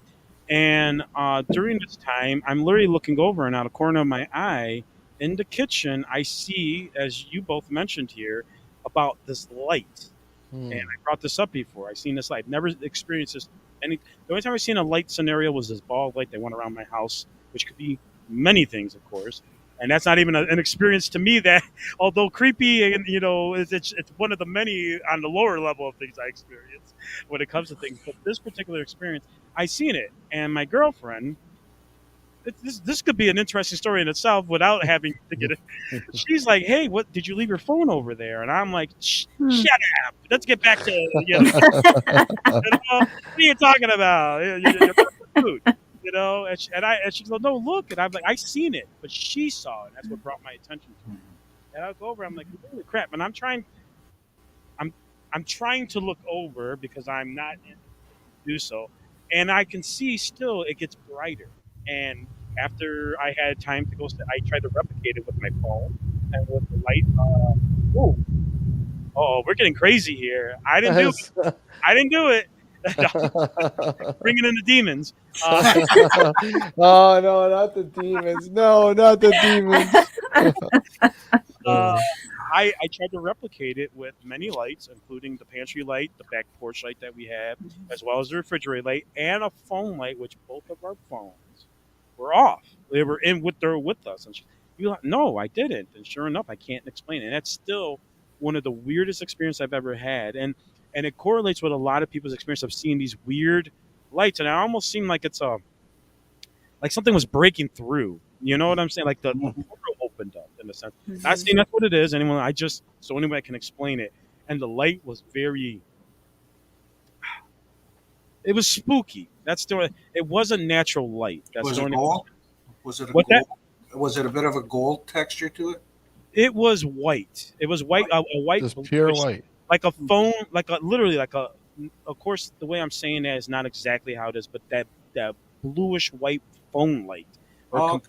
And during this time, I'm literally looking over, and out of the corner of my eye, in the kitchen, I see, as you both mentioned here, about this light. And I brought this up before. I've seen this light. Never experienced this. The only time I've seen a light scenario was this ball of light that went around my house, which could be many things, of course. And that's not even an experience to me that, although creepy, and it's one of the many on the lower level of things I experience when it comes to things. But this particular experience, I seen it, and my girlfriend. This could be an interesting story in itself without having to get it. She's like, "Hey, what did you leave your phone over there?" And I'm like, "Shut up! Let's get back to what are you talking about? Your food, And she goes, "No, look." And I'm like, "I seen it, but she saw it. And that's what brought my attention to it." And I go over. I'm like, "Holy crap!" And I'm trying to look over because I'm not in to do so, and I can see still it gets brighter. And after I had time to go, I tried to replicate it with my phone and with the light. We're getting crazy here. I didn't do it. Bringing in the demons. Oh no, not the demons! No, not the demons! I tried to replicate it with many lights, including the pantry light, the back porch light that we have, as well as the refrigerator light, and a phone light, which both of our phones were off. They were with us. And no, I didn't. And sure enough, I can't explain it. And that's still one of the weirdest experiences I've ever had. And it correlates with a lot of people's experience of seeing these weird lights. And it almost seemed like like something was breaking through. You know what I'm saying? Like the portal opened up in a sense. Not saying that's what it is. Anyway, I can explain it. And the light was it was spooky. It wasn't natural light. Was it gold? Was it Was it a bit of a gold texture to it? It was white. It was white. A white, just pure white, like a phone, literally like a. Of course, the way I'm saying that is not exactly how it is, but that bluish white phone light, or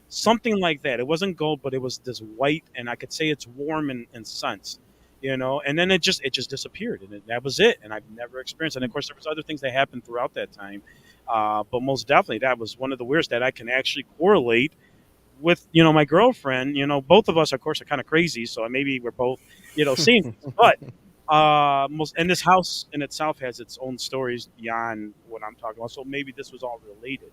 something like that. It wasn't gold, but it was this white, and I could say it's warm in sense. And then it just disappeared, and that was it. And I've never experienced it. And of course, there was other things that happened throughout that time, but most definitely that was one of the weirdest that I can actually correlate with. My girlfriend. Both of us, of course, are kind of crazy, so maybe we're both, seeing. But and this house in itself has its own stories beyond what I'm talking about. So maybe this was all related.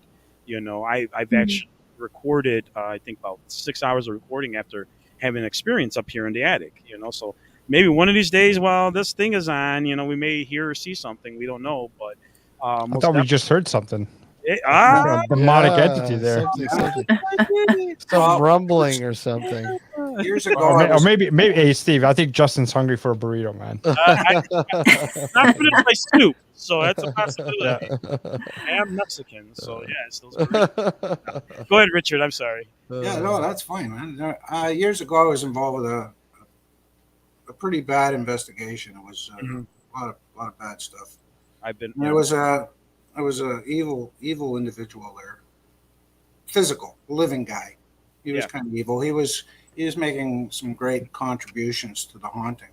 I've actually recorded, I think about 6 hours of recording after having an experience up here in the attic. So. Maybe one of these days while this thing is on, we may hear or see something. We don't know, but I thought we just heard something. A demonic entity there. Some rumbling or something. Years ago, Or maybe, hey, Steve, I think Justin's hungry for a burrito, man. Not finished my soup, so that's a possibility. I am Mexican, so yeah, it's those burritos. Go ahead, Richard. I'm sorry. Yeah, no, that's fine, man. Years ago, I was involved with a pretty bad investigation. It was a lot of bad stuff. It was a evil individual there, physical, living guy. He was kind of evil. He was making some great contributions to the haunting.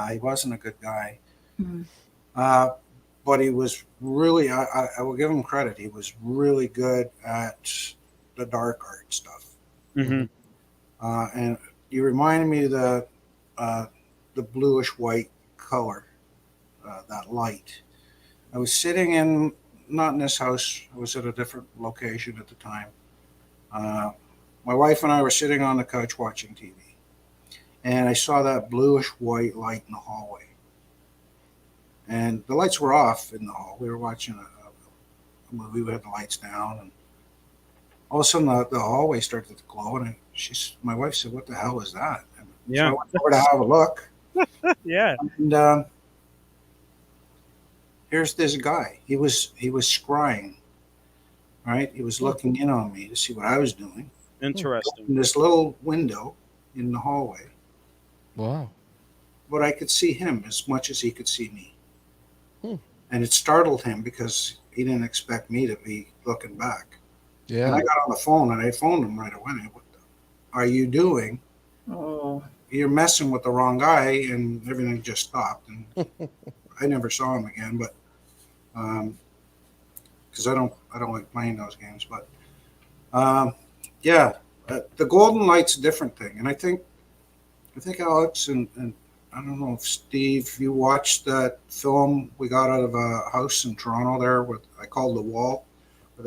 He wasn't a good guy, but he was really. I will give him credit. He was really good at the dark art stuff. And you reminded me of the bluish white color, that light. I was sitting not in this house. I was at a different location at the time. My wife and I were sitting on the couch watching TV, and I saw that bluish white light in the hallway. And the lights were off in the hall. We were watching a movie. We had the lights down, and all of a sudden the hallway started to glow. And my wife said, "What the hell is that?" And so I went over to have a look. Yeah. And here's this guy. He was scrying. Right? He was looking in on me to see what I was doing. Interesting. In this little window in the hallway. Wow. But I could see him as much as he could see me. And it startled him because he didn't expect me to be looking back. Yeah. And I got on the phone and I phoned him right away. What are you doing? Oh. You're messing with the wrong guy, and everything just stopped. And I never saw him again, but because I don't like playing those games. But the golden light's a different thing, and I think Alex and I don't know if Steve, you watched that film we got out of a house in Toronto there I called The Wall.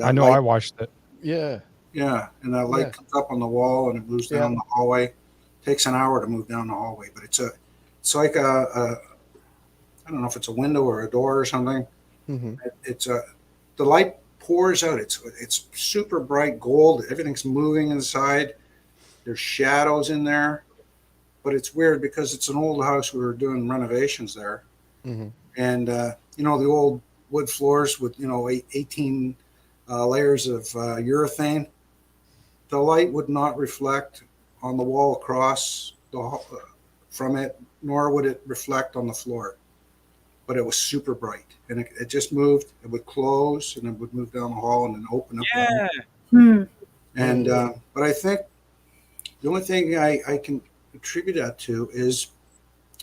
I know, I watched it. Yeah. Yeah, and that light comes up on the wall and it moves down the hallway. It takes an hour to move down the hallway, but it's like I don't know if it's a window or a door or something. The light pours out. It's super bright gold. Everything's moving inside. There's shadows in there, but it's weird because it's an old house. We were doing renovations there, and the old wood floors with 18 layers of urethane. The light would not reflect on the wall across from it, nor would it reflect on the floor. But it was super bright, and it just moved. It would close, and it would move down the hall, and then open up. Yeah. And but I think the only thing I can attribute that to is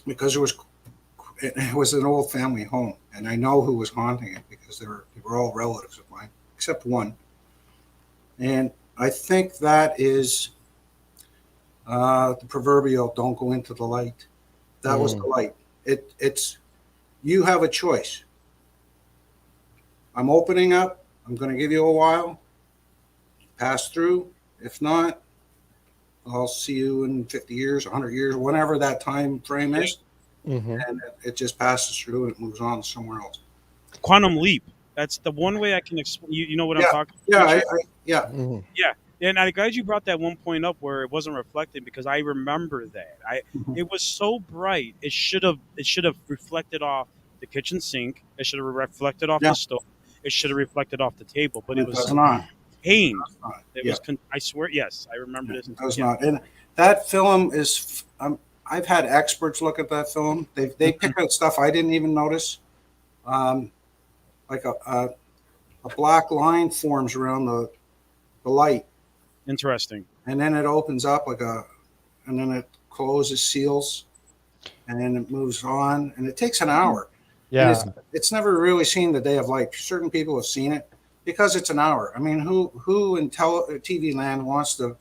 because it was an old family home, and I know who was haunting it because they were all relatives of mine, except one. And I think that is the proverbial "don't go into the light." That was the light. It's you have a choice. I'm opening up. I'm going to give you a while. Pass through. If not, I'll see you in 50 years, 100 years, whenever that time frame is. And it just passes through and it moves on somewhere else. Quantum leap. That's the one way I can explain. You know what I'm talking about? Yeah. And I'm glad you brought that one point up where it wasn't reflected, because I remember that. It was so bright. It should have reflected off the kitchen sink. It should have reflected off the stove. It should have reflected off the table. But it was not. Pain. It was. I swear. Yes, I remember this. It was not. And that film is. I've had experts look at that film. They pick out stuff I didn't even notice. Like a black line forms around the light. Interesting. And then it opens up and then it closes, seals, and then it moves on. And it takes an hour. Yeah. It's never really seen the day of light. Certain people have seen it because it's an hour. I mean, who in TV land wants to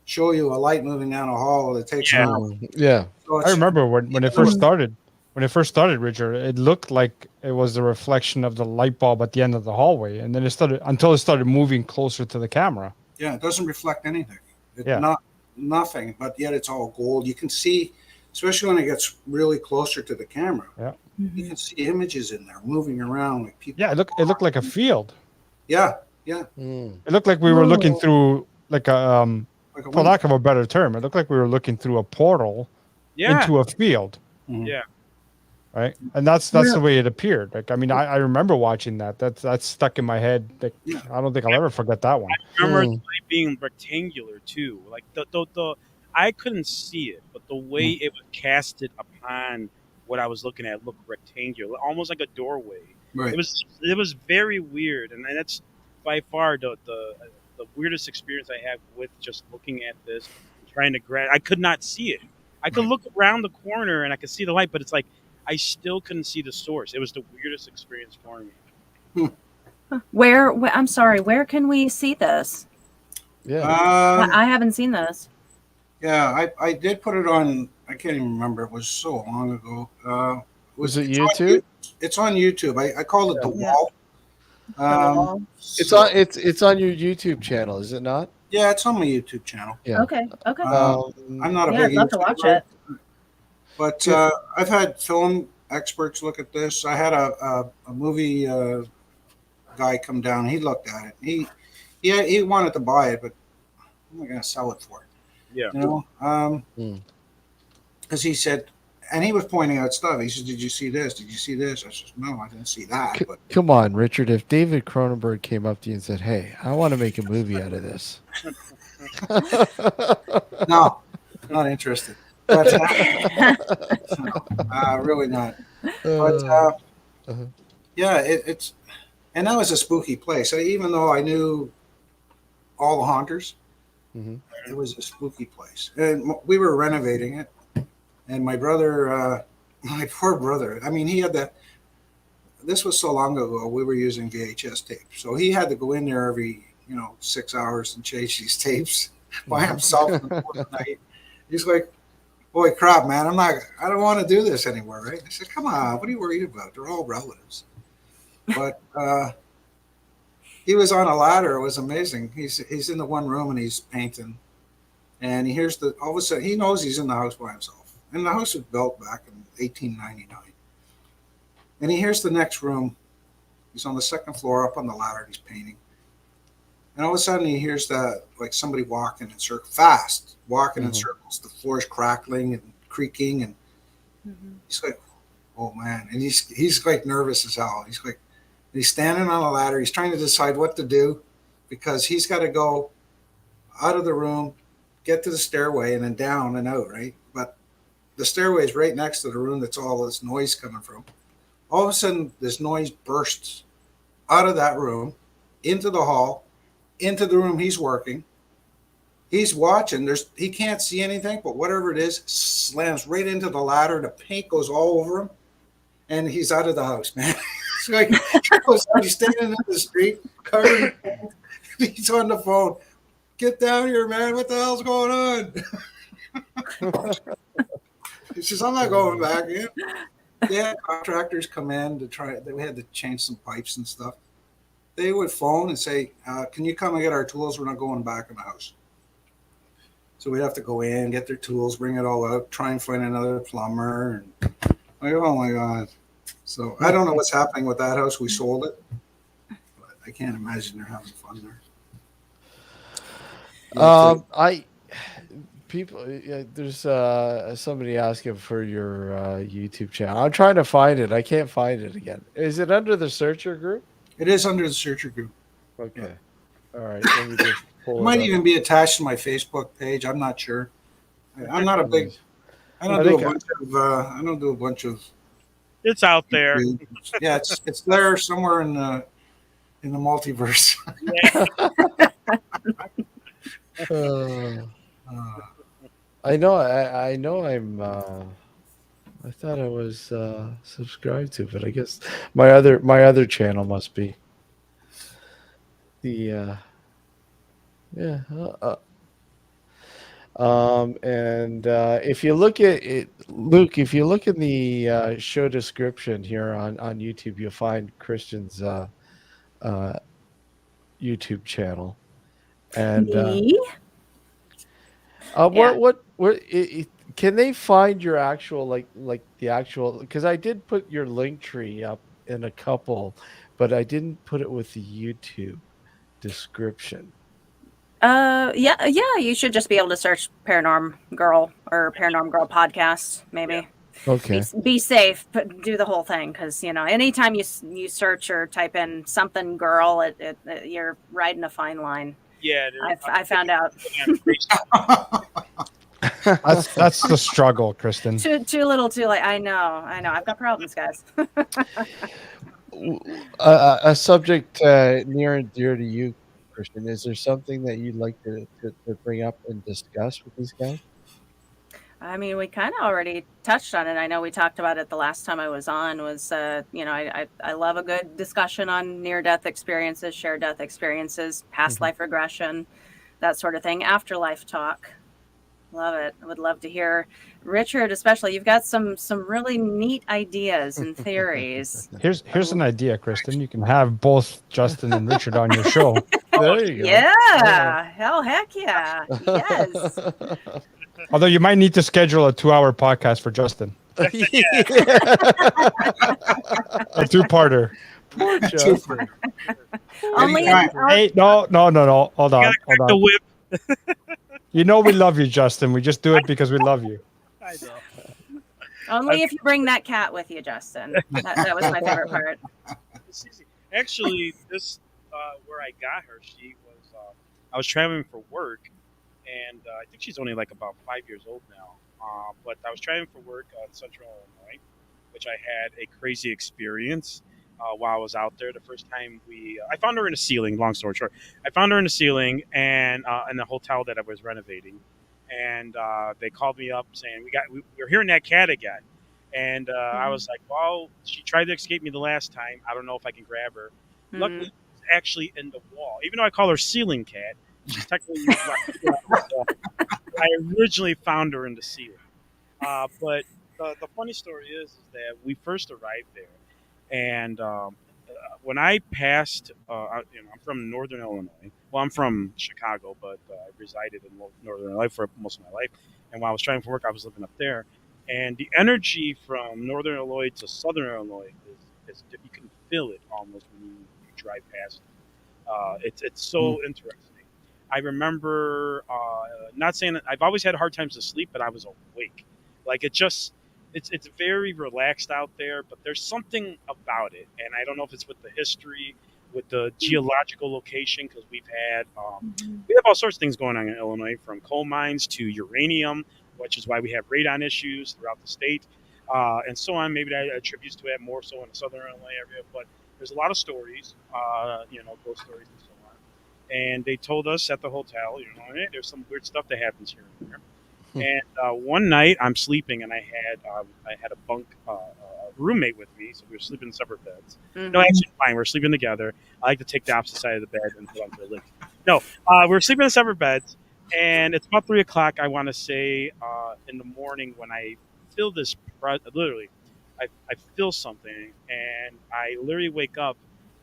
show you a light moving down a hall that takes an hour? Yeah. So I remember when it first started. When it first started, Richard, it looked like it was the reflection of the light bulb at the end of the hallway, and then until it started moving closer to the camera. Yeah, it doesn't reflect anything. Nothing, but yet it's all gold. You can see, especially when it gets really closer to the camera. Yeah, you can see images in there moving around like people. Yeah, it looked like a field. Yeah. It looked like we were looking through like a like a for lack of a better term, it looked like we were looking through a portal Yeah. into a field. Yeah. Right, and that's the way it appeared. Like, I mean, I remember watching that. That's stuck in my head. Like, I don't think I'll ever forget that one. I remember the light being rectangular too. Like the I couldn't see it, but the way it was casted upon what I was looking at looked rectangular, almost like a doorway. Right. It was very weird, and that's by far the weirdest experience I had with just looking at this, trying to grab. I could not see it. I could look around the corner and I could see the light, but it's like I still couldn't see the source. It was the weirdest experience for me. Where I'm sorry, where can we see this? Yeah. I haven't seen this. Yeah, I did put it on. I can't even remember. It was so long ago. Was it YouTube? It's on YouTube. I called it The Wall. It's on your YouTube channel, is it not? Yeah, it's on my YouTube channel. Yeah. Okay. I'm not a big I'd love to watch it. But I've had film experts look at this. I had a movie guy come down. He looked at it. He wanted to buy it, but I'm not going to sell it for it. Yeah. You know, because he said, and he was pointing out stuff. He said, "Did you see this? Did you see this?" I said, "No, I didn't see that." But come on, Richard. If David Cronenberg came up to you and said, "Hey, I want to make a movie out of this," no, not interested. But really not. But yeah, it's and that was a spooky place. Even though I knew all the haunters, it was a spooky place, and we were renovating it. And my brother, my poor brother, I mean, he had that. This was so long ago. We were using VHS tapes, so he had to go in there every 6 hours and change these tapes by himself in the middle of the night. He's like, "Holy crap, man! I don't want to do this anymore, right?" I said, "Come on, what are you worried about? They're all relatives." But he was on a ladder. It was amazing. He's in the one room and he's painting, and he hears all of a sudden he knows he's in the house by himself, and the house was built back in 1899. And he hears the next room. He's on the second floor up on the ladder. He's painting, and all of a sudden he hears that like somebody walking in circles, fast walking in circles. The floor is crackling and creaking, and he's like, "Oh man!" And he's like nervous as hell. He's standing on a ladder. He's trying to decide what to do because he's got to go out of the room, get to the stairway, and then down and out, right? But the stairway is right next to the room that's all this noise coming from. All of a sudden, this noise bursts out of that room into the hall, into the room he's working. He's watching. He can't see anything, but whatever it is slams right into the ladder. The paint goes all over him, and he's out of the house, man. It's like he's standing in the street, covered in paint. He's on the phone. "Get down here, man. What the hell's going on?" He says, "I'm not going back in." They had contractors come in to try. They had to change some pipes and stuff. They would phone and say, "Can you come and get our tools? We're not going back in the house." So we'd have to go in, get their tools, bring it all out, try and find another plumber. And like, oh my God. So I don't know what's happening with that house. We sold it. But I can't imagine they're having fun there. There's somebody asking for your YouTube channel. I'm trying to find it. I can't find it again. Is it under the searcher group? It is under the searcher group. Okay. All right. Let me just pull It might up. even be attached to my Facebook page. I'm not sure. I'm not a big. I don't do a bunch of. It's out there. Yeah, it's there somewhere in the multiverse. I know I'm I thought I was subscribed to, but I guess my other channel must be the and if you look at it, Luke, if you look in the show description here on YouTube, you'll find Christian's YouTube channel. And can they find your actual like the actual, because I did put your link tree up in a couple, but I didn't put it with the YouTube description. Yeah, you should just be able to search Paranorm Girl or Paranorm Girl podcast, maybe. Okay. Be safe, but do the whole thing, because anytime you search or type in something girl, you're riding a fine line. Yeah, I found out. That's the struggle, Kristen. Too little, too late. I know. I've got problems, guys. A subject near and dear to you, Christian. Is there something that you'd like to bring up and discuss with these guys? I mean, we kind of already touched on it. I know we talked about it the last time I was on. I love a good discussion on near-death experiences, shared-death experiences, past life regression, that sort of thing. Afterlife talk. Love it. I would love to hear Richard, especially. You've got some really neat ideas and theories. Here's an idea, Kristen. You can have both Justin and Richard on your show. There you go. Yeah. Hell, heck yeah. Yes. Although you might need to schedule a 2-hour podcast for Justin. A two-parter. Poor Justin. Only Hey, no. Hold on. The whip. You know we love you, Justin. We just do it because we love you. I know. only if you bring that cat with you, Justin. That was my favorite part. Actually, this where I got her, she was. I was traveling for work, and I think she's only like about 5 years old now. But I was traveling for work in Central Illinois, which I had a crazy experience while I was out there. The first time I found her in a ceiling. Long story short, I found her in a ceiling and in the hotel that I was renovating, and they called me up saying we're hearing that cat again, and I was like, well, she tried to escape me the last time. I don't know if I can grab her. Luckily, she's actually in the wall. Even though I call her ceiling cat, she's technically. I originally found her in the ceiling, but the funny story is that we first arrived there. And when I passed, I'm from Northern Illinois. Well, I'm from Chicago, but I resided in Northern Illinois for most of my life. And while I was traveling for work, I was living up there. And the energy from Northern Illinois to Southern Illinois is you can feel it almost when you drive past it. It's so interesting. I remember not saying that I've always had hard times to sleep, but I was awake. Like it's very relaxed out there, but there's something about it, and I don't know if it's with the history, with the geological location, because we have all sorts of things going on in Illinois, from coal mines to uranium, which is why we have radon issues throughout the state, and so on. Maybe that attributes to it more so in the Southern Illinois area, but there's a lot of stories, ghost stories and so on. And they told us at the hotel, hey, there's some weird stuff that happens here and there. And one night I'm sleeping, and I had a bunk roommate with me, so we were sleeping in separate beds. No, actually, fine. We're sleeping together. I like to take the opposite side of the bed and put on the link. No, we're sleeping in separate beds, and it's about 3 o'clock. I want to say in the morning when I feel this. Literally, I feel something, and I literally wake up,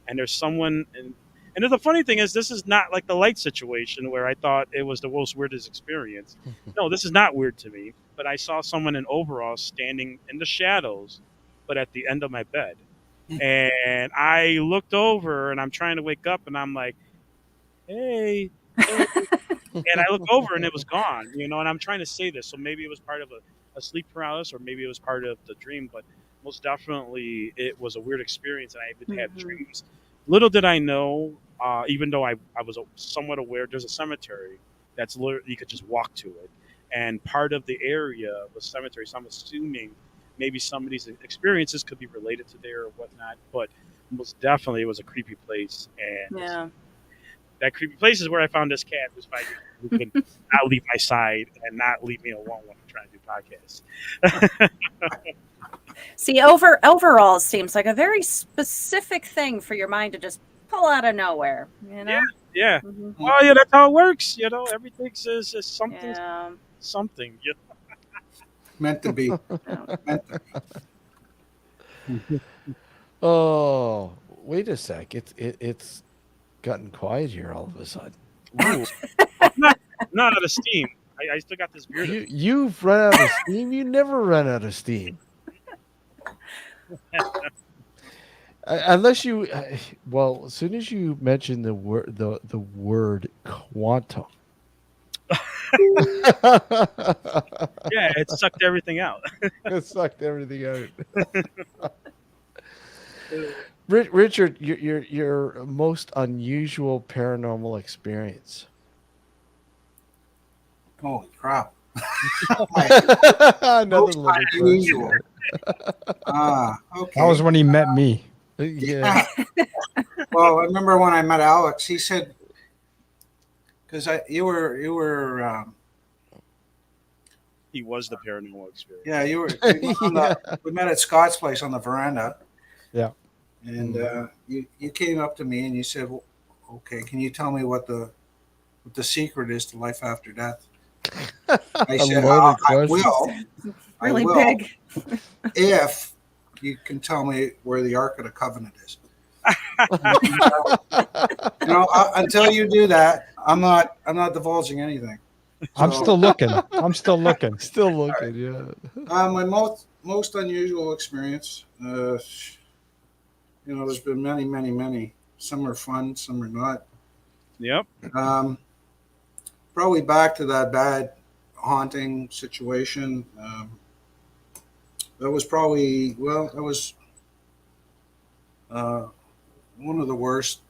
and there's someone. And the funny thing is, this is not like the light situation where I thought it was the most weirdest experience. No, this is not weird to me. But I saw someone in overalls standing in the shadows, but at the end of my bed. And I looked over, and I'm trying to wake up, and I'm like, hey. And I look over, and it was gone, and I'm trying to say this. So maybe it was part of a sleep paralysis, or maybe it was part of the dream. But most definitely, it was a weird experience, and I would have dreams. Little did I know, even though I was somewhat aware, there's a cemetery that's literally, you could just walk to it. And part of the area was cemetery. So I'm assuming maybe some of these experiences could be related to there or whatnot. But most definitely it was a creepy place. And that creepy place is where I found this cat who's 5 years old, who could not leave my side and not leave me alone when I'm trying to do podcasts. See, overalls seems like a very specific thing for your mind to just pull out of nowhere, Yeah. Oh, yeah, that's how it works. Everything is something, something. Meant to be. Oh, wait a sec. It's gotten quiet here all of a sudden. Not out of steam. I still got this beard. You've run out of steam. You never run out of steam. Unless you, as soon as you mention the word want to. Yeah, it sucked everything out. It sucked everything out. Richard, your most unusual paranormal experience. Holy crap! Another Most little unusual. Okay. That was when he met me. Yeah. Well, I remember when I met Alex. He said, "Because you were He was the paranormal experience. yeah, you were. We met at Scott's place on the veranda, Yeah. and you came up to me and you said, well, "Okay, can you tell me what the secret is to life after death?" I said, loaded "I question. will. Really I will, big. if you can tell me where the Ark of the Covenant is." Until you do that, I'm not divulging anything. I'm So, still looking. I'm still looking. Still looking, yeah. my most unusual experience. There's been many, many, many. Some are fun, some are not. Yep. Probably back to that bad haunting situation. That was probably that was one of the worst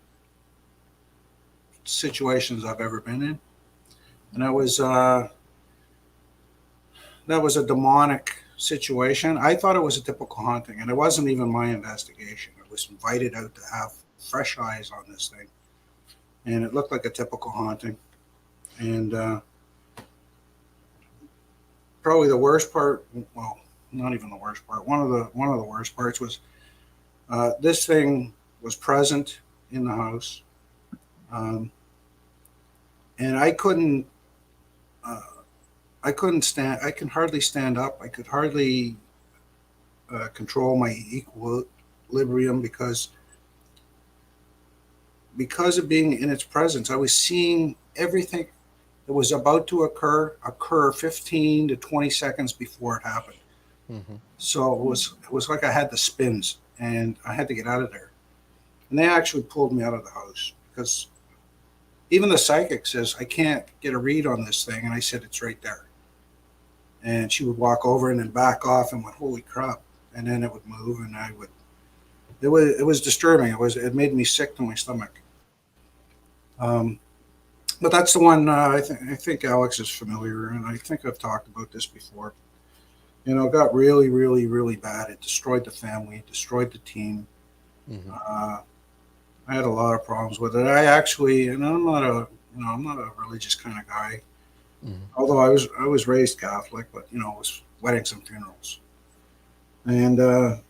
situations I've ever been in, and that was a demonic situation. I thought it was a typical haunting, and it wasn't even my investigation. I was invited out to have fresh eyes on this thing, and it looked like a typical haunting. And probably the worst part, well, not even the worst part. One of the worst parts was this thing was present in the house, and I couldn't stand. I can hardly stand up. I could hardly control my equilibrium because of being in its presence. I was seeing everything that was about to occur 15 to 20 seconds before it happened. Mm-hmm. So it was like I had the spins, and I had to get out of there. And they actually pulled me out of the house because even the psychic says, "I can't get a read on this thing." And I said, "It's right there." And she would walk over and then back off and went, "Holy crap." And then it would move, and it was disturbing. It made me sick to my stomach. But that's the one I think Alex is familiar, and I think I've talked about this before. It got really, really, really bad. It destroyed the family, it destroyed the team. Mm-hmm. I had a lot of problems with it. I actually, and I'm not a religious kind of guy. Mm-hmm. Although I was raised Catholic, but it was weddings and funerals. And out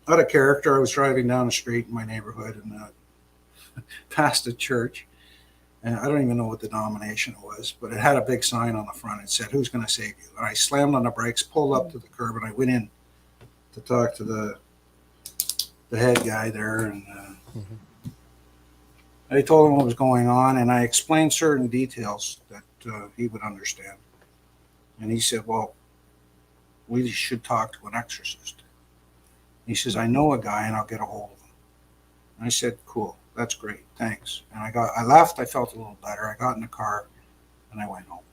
of character, I was driving down the street in my neighborhood and past a church. And I don't even know what denomination it was, but it had a big sign on the front. It said, "Who's going to save you?" And I slammed on the brakes, pulled up to the curb, and I went in to talk to the head guy there. And I told him what was going on, and I explained certain details that he would understand. And he said, "Well, we should talk to an exorcist." He says, "I know a guy, and I'll get a hold of him." And I said, "Cool. That's great. Thanks." And I left. I felt a little better. I got in the car and I went home.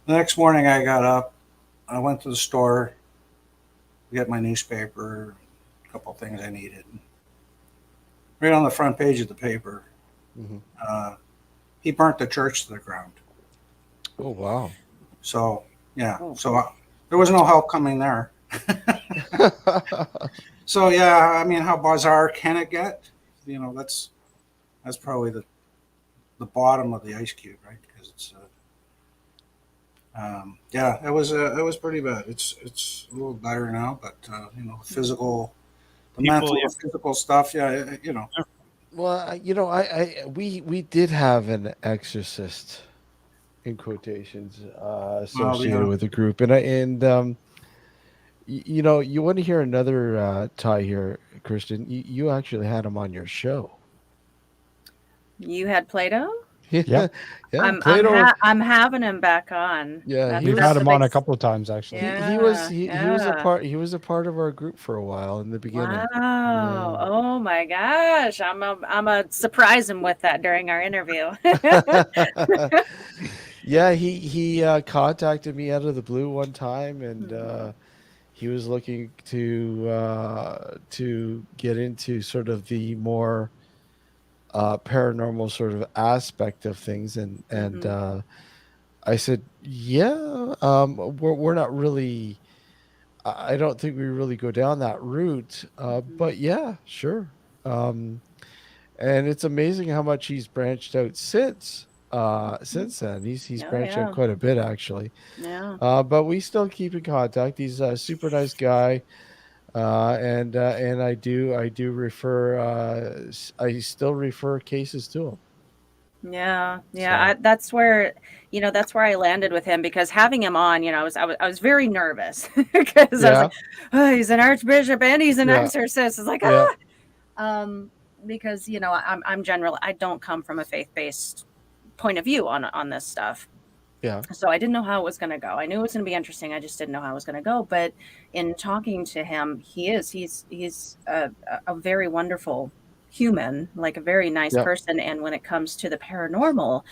The next morning I got up. I went to the store to get my newspaper, a couple of things I needed. Right on the front page of the paper, he burnt the church to the ground. Oh, wow. So, yeah. There was no help coming there. So, yeah, I mean, how bizarre can it get? That's probably the bottom of the ice cube, right? Because it's it was pretty bad. It's a little better now, but physical, mental, physical stuff. Yeah, Well, we did have an exorcist, in quotations, associated with the group, and you want to hear another tie here, Kristen? You actually had him on your show. You had Plato? Yep. I'm having him back on. Yeah, We've had him on a couple of times actually. He was a part of our group for a while in the beginning. Wow! Oh my gosh! I'm a surprise him with that during our interview. Yeah, he contacted me out of the blue one time, and he was looking to get into sort of the more paranormal sort of aspect of things, and I said, yeah, we're not really. I don't think we really go down that route, but yeah, sure. And it's amazing how much he's branched out since then. He's branched out quite a bit actually. Yeah. But we still keep in contact. He's a super nice guy. And I do refer I still refer cases to him. Yeah. So. That's where I landed with him, because having him on, I was very nervous because I was like, oh, he's an archbishop and he's an exorcist. It's like, because I'm generally, I don't come from a faith-based point of view on this stuff. Yeah. So I didn't know how it was going to go. I knew it was going to be interesting. I just didn't know how it was going to go. But in talking to him, he's a very wonderful human, like a very nice person. And when it comes to the paranormal,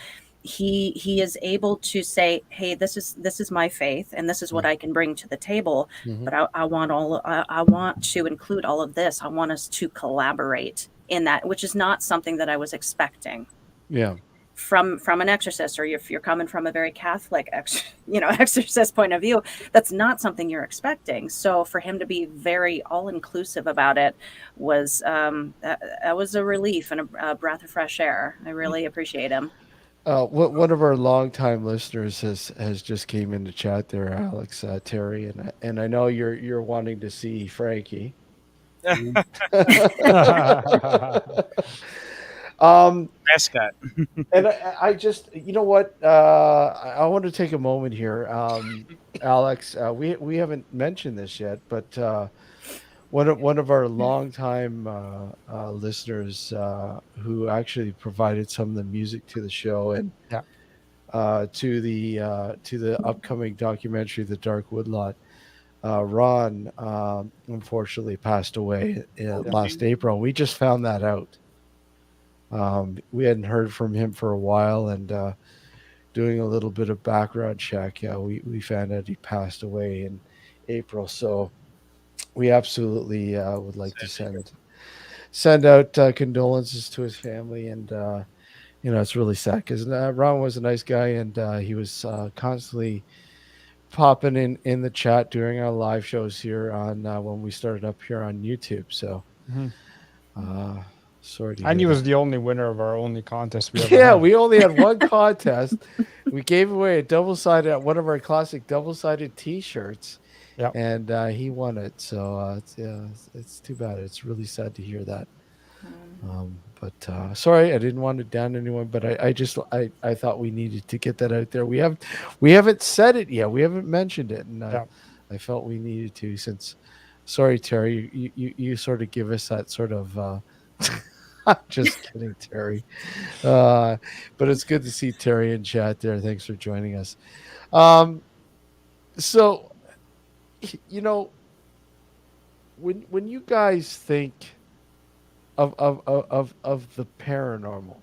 he is able to say, hey, this is my faith, and this is what I can bring to the table. But I want to include all of this. I want us to collaborate in that, which is not something that I was expecting. Yeah. From an exorcist, or if you're coming from a very Catholic exorcist point of view, that's not something you're expecting. So for him to be very all-inclusive about it was that was a relief and a breath of fresh air. I really appreciate him. One of our longtime listeners has just came in to chat there, Alex, Terry, and I know you're wanting to see Frankie. Mascot. And I just, you know what? I want to take a moment here, Alex. We haven't mentioned this yet, but one of our longtime listeners who actually provided some of the music to the show and to the upcoming documentary, The Dark Woodlot. Ron unfortunately passed away last April. We just found that out. We hadn't heard from him for a while, and doing a little bit of background check, we found out he passed away in April. So we absolutely would like to send out condolences to his family, and it's really sad because Ron was a nice guy, and he was constantly popping in the chat during our live shows here on when we started up here on YouTube. So. Sorry to and he hear was the only winner of our only contest we ever that. had. We only had one contest. We gave away one of our classic double-sided T-shirts, and he won it. So it's too bad. It's really sad to hear that. But sorry, I didn't want to down anyone, but I thought we needed to get that out there. We haven't said it yet. We haven't mentioned it, and I felt we needed to. Since, sorry, Terry, you sort of give us that sort of. I'm just kidding, Terry. But it's good to see Terry in chat there. Thanks for joining us. So, when you guys think of the paranormal,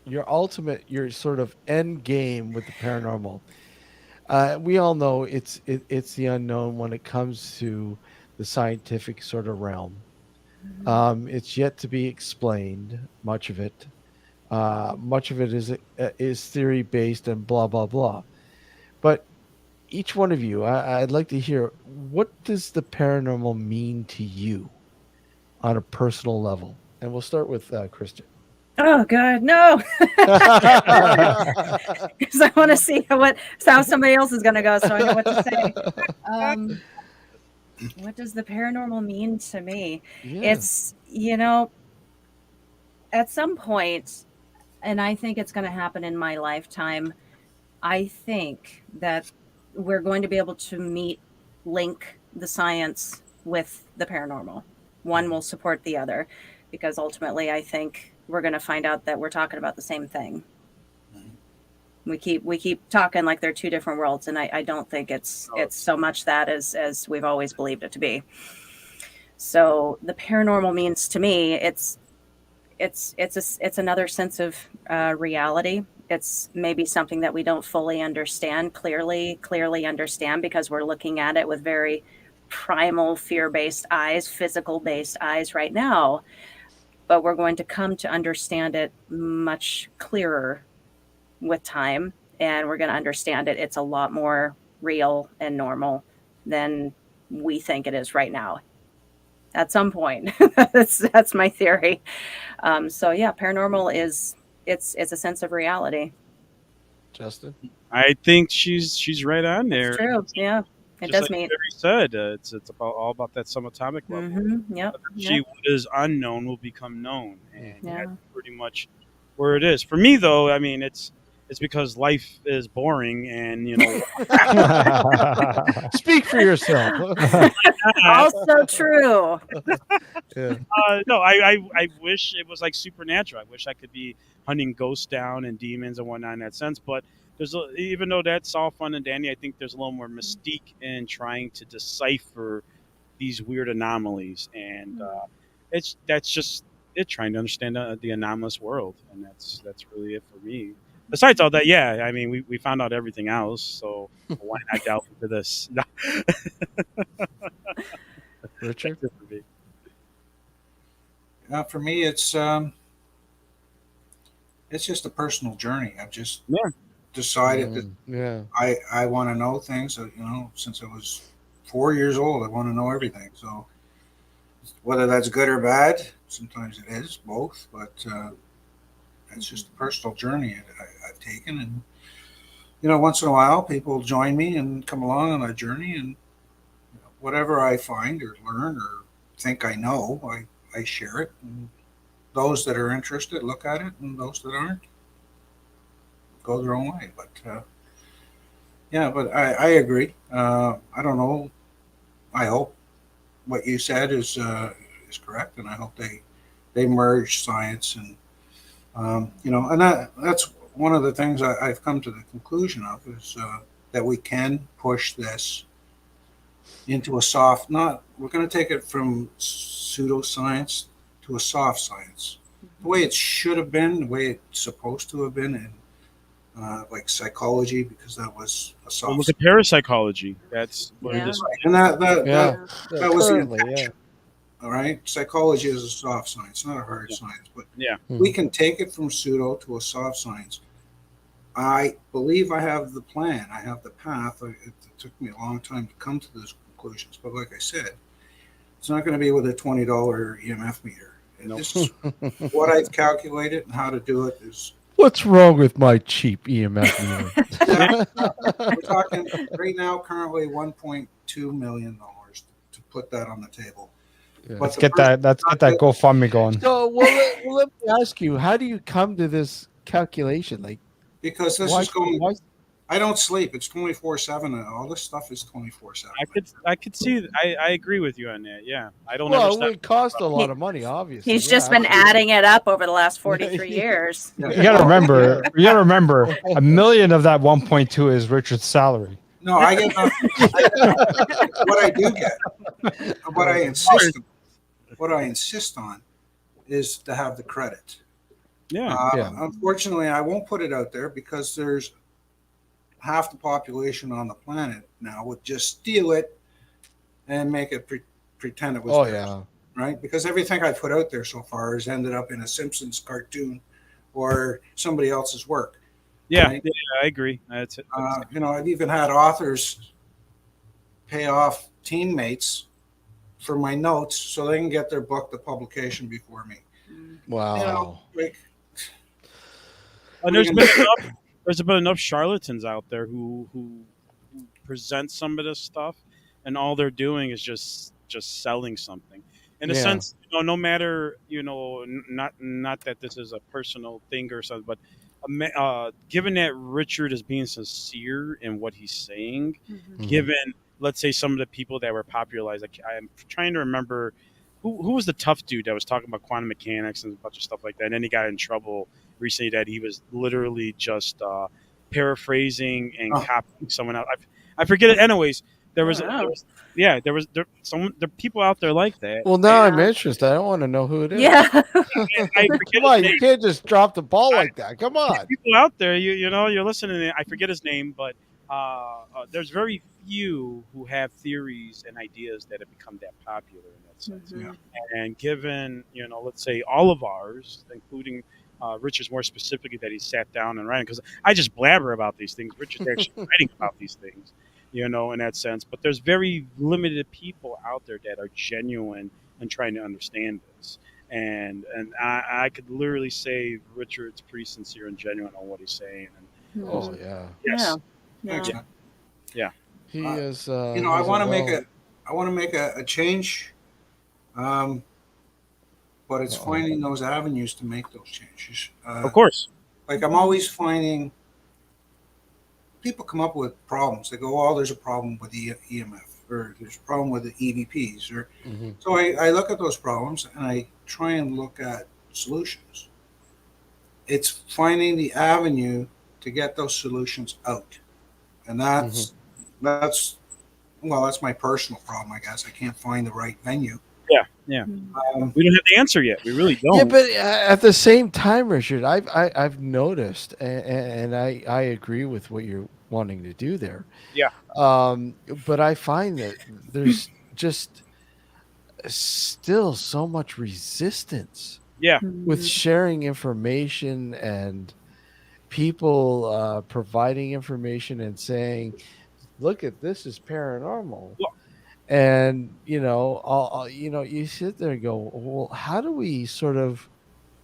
your sort of end game with the paranormal, we all know it's the unknown when it comes to the scientific sort of realm. It's yet to be explained. Much of it is theory based and blah blah blah. But each one of you, I'd like to hear, what does the paranormal mean to you on a personal level? And we'll start with Kristen. Oh God, no! Because I want to see how somebody else is going to go, so I know what to say. What does the paranormal mean to me? Yeah. It's, at some point, and I think it's going to happen in my lifetime, I think that we're going to be able to link the science with the paranormal. One will support the other, because ultimately I think we're going to find out that we're talking about the same thing. We keep talking like they're two different worlds, and I don't think it's so much that as we've always believed it to be. So the paranormal means to me, it's another sense of reality. It's maybe something that we don't fully understand, clearly understand, because we're looking at it with very primal, fear-based eyes, physical-based eyes right now. But we're going to come to understand it much clearer with time, and we're going to understand it. It's a lot more real and normal than we think it is right now. At some point, that's my theory. So yeah, paranormal it's a sense of reality. Justin? I think she's right on there. It's true. Yeah, it Just does like mean. Barry said, it's all about that subatomic level. Mm-hmm. Yep. Eventually, what is unknown will become known, and Yeah. that's pretty much where it is. For me, though, I mean, it's because life is boring, and Speak for yourself. Also true. Yeah. No, I wish it was like supernatural. I wish I could be hunting ghosts down and demons and whatnot in that sense. But even though that's all fun and dandy, I think there's a little more mystique in trying to decipher these weird anomalies, and that's just it, trying to understand the anomalous world, and that's really it for me. Besides all that, yeah, I mean, we found out everything else, so why not delve into this? Richard? For me, it's just a personal journey. I've just decided that I want to know things. Since I was 4 years old, I want to know everything. So whether that's good or bad, sometimes it is both. But it's just a personal journey I've taken, and once in a while, people join me and come along on that journey, and whatever I find or learn or think I know, I share it. And those that are interested look at it, and those that aren't go their own way. But but I agree. I don't know. I hope what you said is correct, and I hope they merge science and and that's one of the things I've come to the conclusion of is that we can push this into a soft. We're going to take it from pseudoscience to a soft science, the way it should have been, the way it's supposed to have been in like psychology, because that was a soft. Well, look at parapsychology. That's what it is. And that was the Currently, intention. All right, psychology is a soft science, not a hard science, but Mhm. we can take it from pseudo to a soft science. I believe I have the plan. I have the path. It took me a long time to come to those conclusions, but like I said, it's not going to be with a $20 EMF meter. Nope. This is what I've calculated, and how to do it is. What's wrong with my cheap EMF meter? We're talking right now, currently $1.2 million to put that on the table. Yeah. But Let's the get that GoFundMe going. So, let me ask you, how do you come to this calculation? Like, because this why- is going. why- I don't sleep. It's 24/7, and all this stuff is 24/7. I could see. I agree with you on that. Yeah, I don't Well, it understand. would cost a lot of money, obviously. He's Yeah, just been absolutely. adding it up over the last 43 years. You gotta remember. $1 million of that 1.2 is Richard's salary. No, I get nothing. What I do get, what I insist on, is to have the credit. Yeah, Unfortunately, I won't put it out there because there's half the population on the planet now would just steal it and make it pretend it was Oh, theirs, yeah. right? Because everything I put out there so far has ended up in a Simpsons cartoon or somebody else's work. yeah, Right? yeah, I agree. That's it. I've even had authors pay off teammates for my notes so they can get their book to publication before me. Wow. And there's been enough charlatans out there who present some of this stuff, and all they're doing is just selling something. In a sense, no matter not that this is a personal thing or something, but given that Richard is being sincere in what he's saying, given let's say some of the people that were popularized, like I'm trying to remember who was the tough dude that was talking about quantum mechanics and a bunch of stuff like that? And then he got in trouble recently that he was literally just paraphrasing and copying someone else. I forget it. Anyways, there was there people out there like that. Well, now I'm interested. I don't want to know who it is. Yeah. I forget Come on, his you name. can't just drop the ball like that. Come on. People out there, you know, you're listening. I forget his name, but there's very few who have theories and ideas that have become that popular in that sense. Mhm. And given, you know, let's say all of ours, including Richard's more specifically that he sat down and writing, because I just blabber about these things. Richard's actually writing about these things, you know, in that sense. But there's very limited people out there that are genuine and trying to understand this. And I could literally say Richard's pretty sincere and genuine on what he's saying. And Oh yeah. yes, Thanks, man. He is. You know, I want to make a change, but it's finding those avenues to make those changes. of course. Like I'm always finding people come up with problems. They go, "Oh, there's a problem with the EMF, or there's a problem with the EVPs." Or so I look at those problems and I try and look at solutions. It's finding the avenue to get those solutions out, and that's my personal problem, I guess. I can't find the right venue. Yeah. We don't have the answer yet. We really don't. Yeah, but at the same time, Richard, I've noticed, and I agree with what you're wanting to do there. Yeah. But I find that there's just still so much resistance. Yeah. With sharing information and people providing information and saying, "Look at this is paranormal." Well, and you know, you sit there and go, "Well, how do we sort of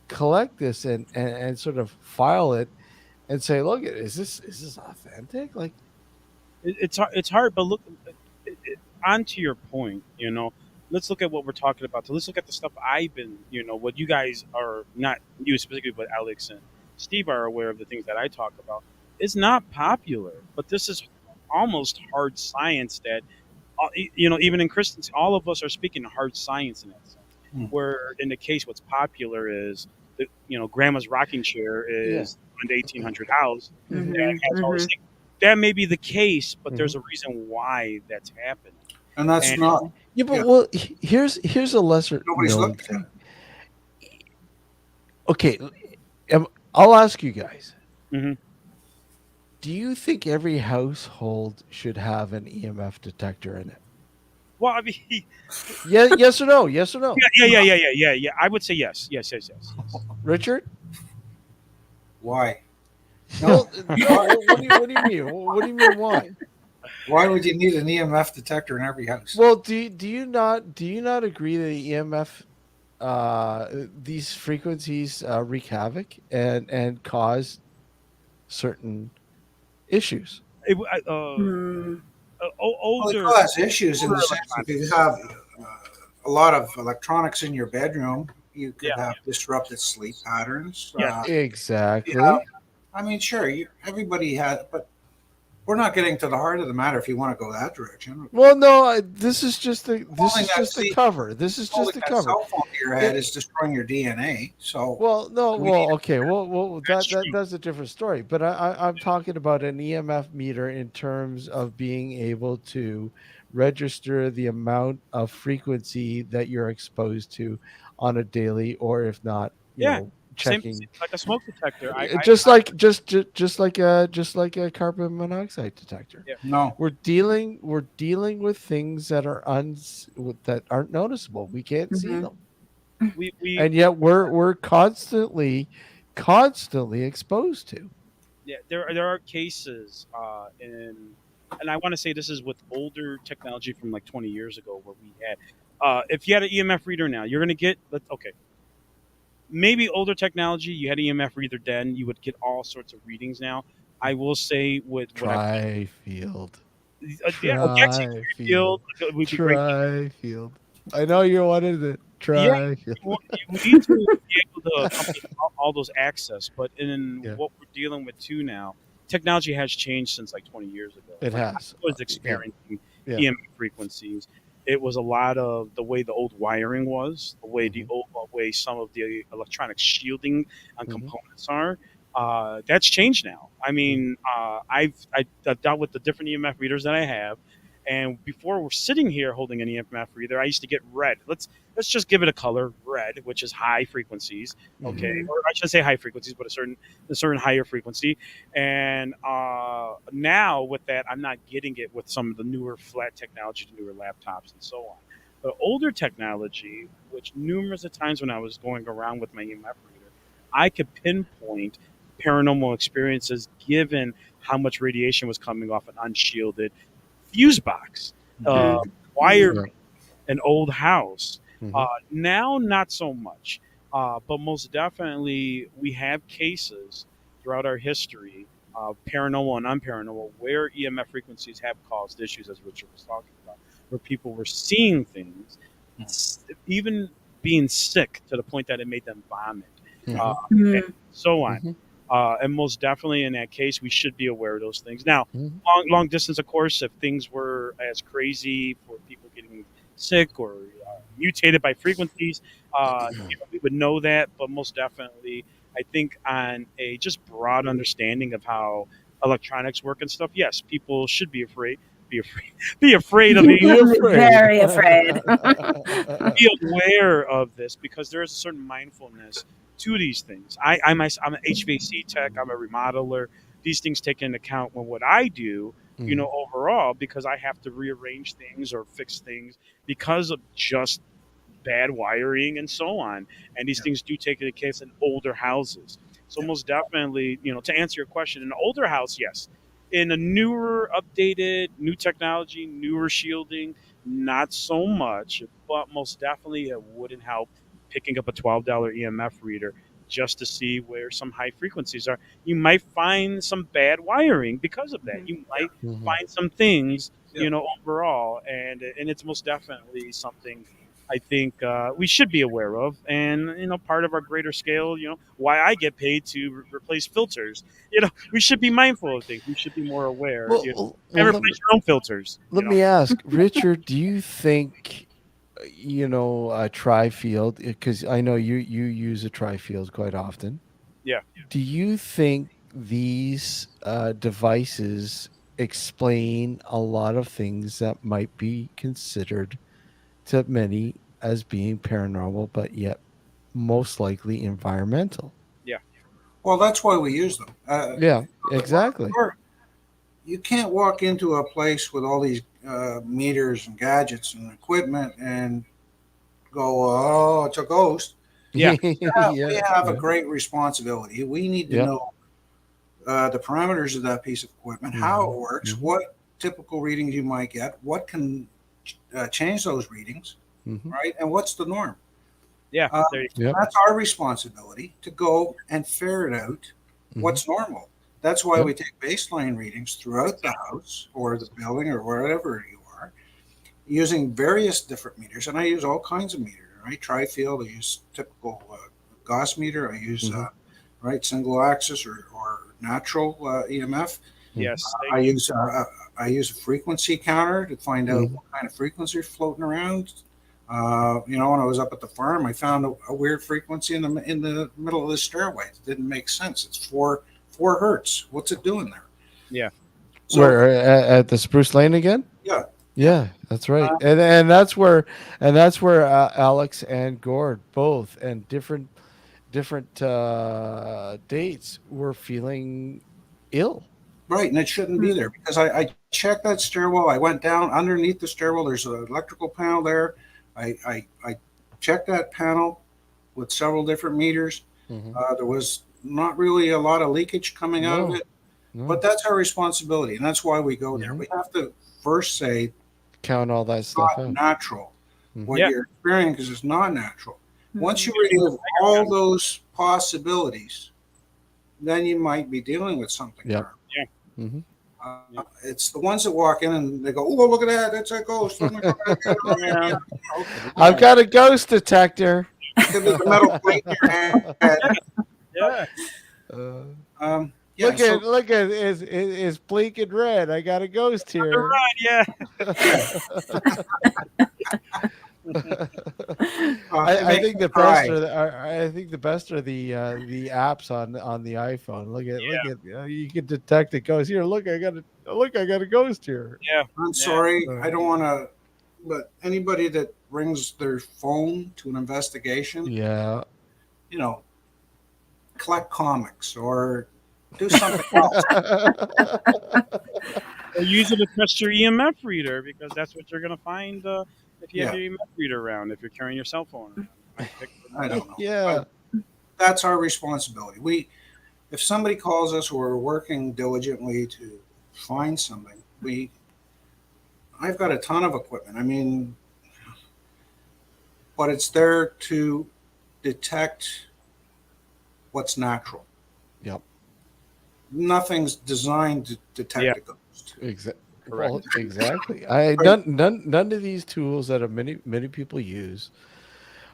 collect this and sort of file it and say, look, is this authentic?" Like, it's hard, but look, onto your point, you know, let's look at what we're talking about. So let's look at the stuff I've been, you know, what you guys are, not you specifically, but Alex and Steve are aware of the things that I talk about. It's not popular, but this is almost hard science that, you know, even in Kristen's, all of us are speaking hard science in that sense. Where in the case, what's popular is, you know, grandma's rocking chair is an 1800 house. That has all these things. That may be the case, but there's a reason why that's happening. And that's not. Yeah, but well, here's a lesser Nobody's known looked at thing. Okay, I'll ask you guys. Do you think every household should have an EMF detector in it? Well, I mean, yes or no? Yes or no? Yeah. I would say yes. Yes. Richard? Why? No. What do you mean? What do you mean? Why? Why would you need an EMF detector in every house? Well, do you not agree that the EMF, these frequencies wreak havoc and cause certain issues? Well, it causes issues in the sense that if you have a lot of electronics in your bedroom, you could have disrupted sleep patterns. Exactly. I mean, sure, everybody had, but we're not getting to the heart of the matter if you want to go that direction. Well, no, this is just the cover. This is just the cover. Cell phone to your head is destroying your DNA. So okay. Well, that's a different story. But I'm talking about an EMF meter in terms of being able to register the amount of frequency that you're exposed to on a daily, or if not, you know, checking. Same, like a smoke detector. Just like a carbon monoxide detector. Yeah. No, We're dealing with things that are that aren't noticeable. We can't see them. And yet we're constantly exposed to. Yeah, there are cases and I want to say this is with older technology from like 20 years ago where we had if you had an EMF reader now, you're going to get maybe older technology, you had an EMF reader then, you would get all sorts of readings now. I will say with Tri-field. Tri-field. I know you wanted the Tri-field. You need to be able to accomplish all those access, but in what we're dealing with too now, technology has changed since like 20 years ago. It has. I was experiencing EMF frequencies. It was a lot of the way the old wiring was, the way way some of the electronic shielding on components are. That's changed now. I mean, I've dealt with the different EMF readers that I have, and before we're sitting here holding an EMF reader, I used to get red. Let's just give it a color, red, which is high frequencies. Okay, or I shouldn't say high frequencies, but a certain higher frequency. And now with that, I'm not getting it with some of the newer flat technology, the newer laptops, and so on. But older technology, which numerous of times when I was going around with my EMF reader, I could pinpoint paranormal experiences given how much radiation was coming off an unshielded fuse box, wiring, an old house. Now, not so much, but most definitely we have cases throughout our history, paranormal and unparanormal, where EMF frequencies have caused issues, as Richard was talking about, where people were seeing things, even being sick to the point that it made them vomit, and so on. And most definitely in that case, we should be aware of those things. Now, long distance, of course, if things were as crazy for people getting sick or mutated by frequencies, we would know that. But most definitely, I think on a just broad understanding of how electronics work and stuff, yes, people should be afraid. Be afraid of it. Very afraid. Be aware of this because there is a certain mindfulness to these things. I'm an HVAC tech. I'm a remodeler. These things take into account when what I do, overall, because I have to rearrange things or fix things because of just bad wiring and so on. And these things do take into account in older houses. So most definitely, to answer your question, in an older house, yes. In a newer, updated, new technology, newer shielding, not so much, but most definitely it wouldn't help picking up a $12 EMF reader just to see where some high frequencies are. You might find some bad wiring because of that. You might find some things, overall, and it's most definitely something I think we should be aware of. And, part of our greater scale, why I get paid to replace filters. We should be mindful of things. We should be more aware. And replace your own filters. Let me ask, Richard, do you think, a tri-field, because I know you use a tri-field quite often. Yeah. Do you think these devices explain a lot of things that might be considered to many as being paranormal, but yet most likely environmental? Yeah. Well, that's why we use them. Yeah, exactly. You can't walk into a place with all these meters and gadgets and equipment and go, oh, it's a ghost. Yeah. We have a great responsibility. We need to know the parameters of that piece of equipment, how it works, what typical readings you might get, what can change those readings, right? And what's the norm? Yeah. That's our responsibility to go and ferret out what's normal. That's why we take baseline readings throughout the house or the building or wherever you are, using various different meters. And I use all kinds of meters, right? Tri-field, I use typical Gauss meter. I use single axis or natural EMF. Yes. I use a frequency counter to find out what kind of frequency is floating around. When I was up at the farm, I found a weird frequency in the middle of the stairway. It didn't make sense. It's 4 hertz. What's it doing there? Yeah. So, where at the Spruce Lane again? Yeah. Yeah, that's right. And that's where Alex and Gord both and different dates were feeling ill. Right, and it shouldn't be there because I checked that stairwell. I went down underneath the stairwell. There's an electrical panel there. I checked that panel with several different meters. There was not really a lot of leakage coming out of it, but that's our responsibility, and that's why we go there. We have to first say, count all that stuff not out. Natural. What you're experiencing is not natural. Once you remove all those possibilities, then you might be dealing with something. Yeah. It's the ones that walk in and they go, "Oh, look at that! That's a ghost." I've got a ghost detector. Give me the metal plate in your hand. Yeah, Look at it's blinking red. I got a ghost here. Right, yeah. I makes think me the best cry. are I think the best are the apps on the iPhone. Look at you can detect a ghost here. Look, I got a ghost here. Yeah. I'm Yeah. sorry, I don't want to, but anybody that brings their phone to an investigation, Yeah. you know, collect comics or do something else. Or use it to test your EMF reader, because that's what you're going to find if you have Yeah. your EMF reader around, if you're carrying your cell phone around. I don't know. Yeah. But that's our responsibility. If somebody calls us, we're working diligently to find something. I've got a ton of equipment. I mean, but it's there to detect what's natural. Yep. Nothing's designed to detect a ghost. Exactly. Correct. Well, exactly. None of these tools that many people use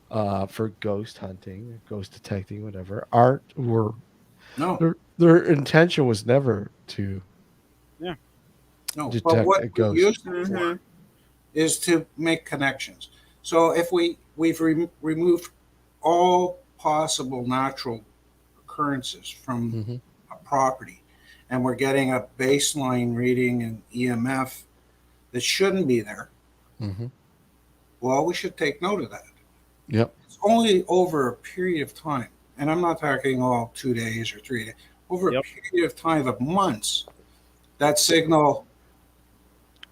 for ghost hunting, ghost detecting, whatever, No, their intention was never to no. But detect what a we ghost. use it for is to make connections. So if we've removed all possible natural occurrences from Mm-hmm. a property, and we're getting a baseline reading in EMF that shouldn't be there, Mm-hmm. well, we should take note of that. Yep. It's only over a period of time, and I'm not talking all 2 days or 3 days, over a period of time of months, that signal,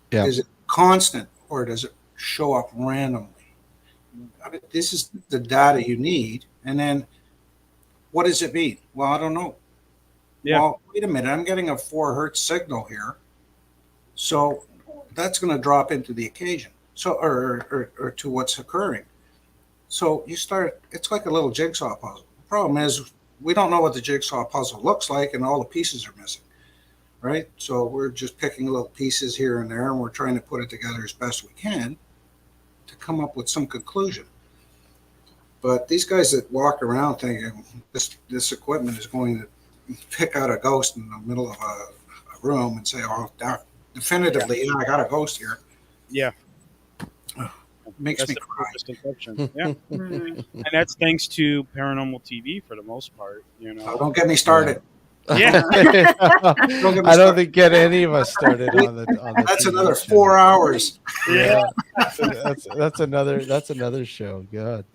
is it constant or does it show up randomly? This is the data you need. And then what does it mean? Well, I don't know. Yeah. Well, wait a minute. I'm getting a 4 hertz signal here. So that's going to drop into the occasion. So, or to what's occurring. So you start, it's like a little jigsaw puzzle. The problem is we don't know what the jigsaw puzzle looks like and all the pieces are missing. Right? So we're just picking little pieces here and there, and we're trying to put it together as best we can to come up with some conclusion. But these guys that walk around thinking this equipment is going to pick out a ghost in the middle of a room and say, "Oh, definitively, I got a ghost here." Yeah. Makes That's me the cry. purest inception. Yeah. And that's thanks to Paranormal TV for the most part. You know. Oh, don't get me started. Yeah. I don't think get any of us started on the That's TV another show. 4 hours. Yeah. That's another show. God.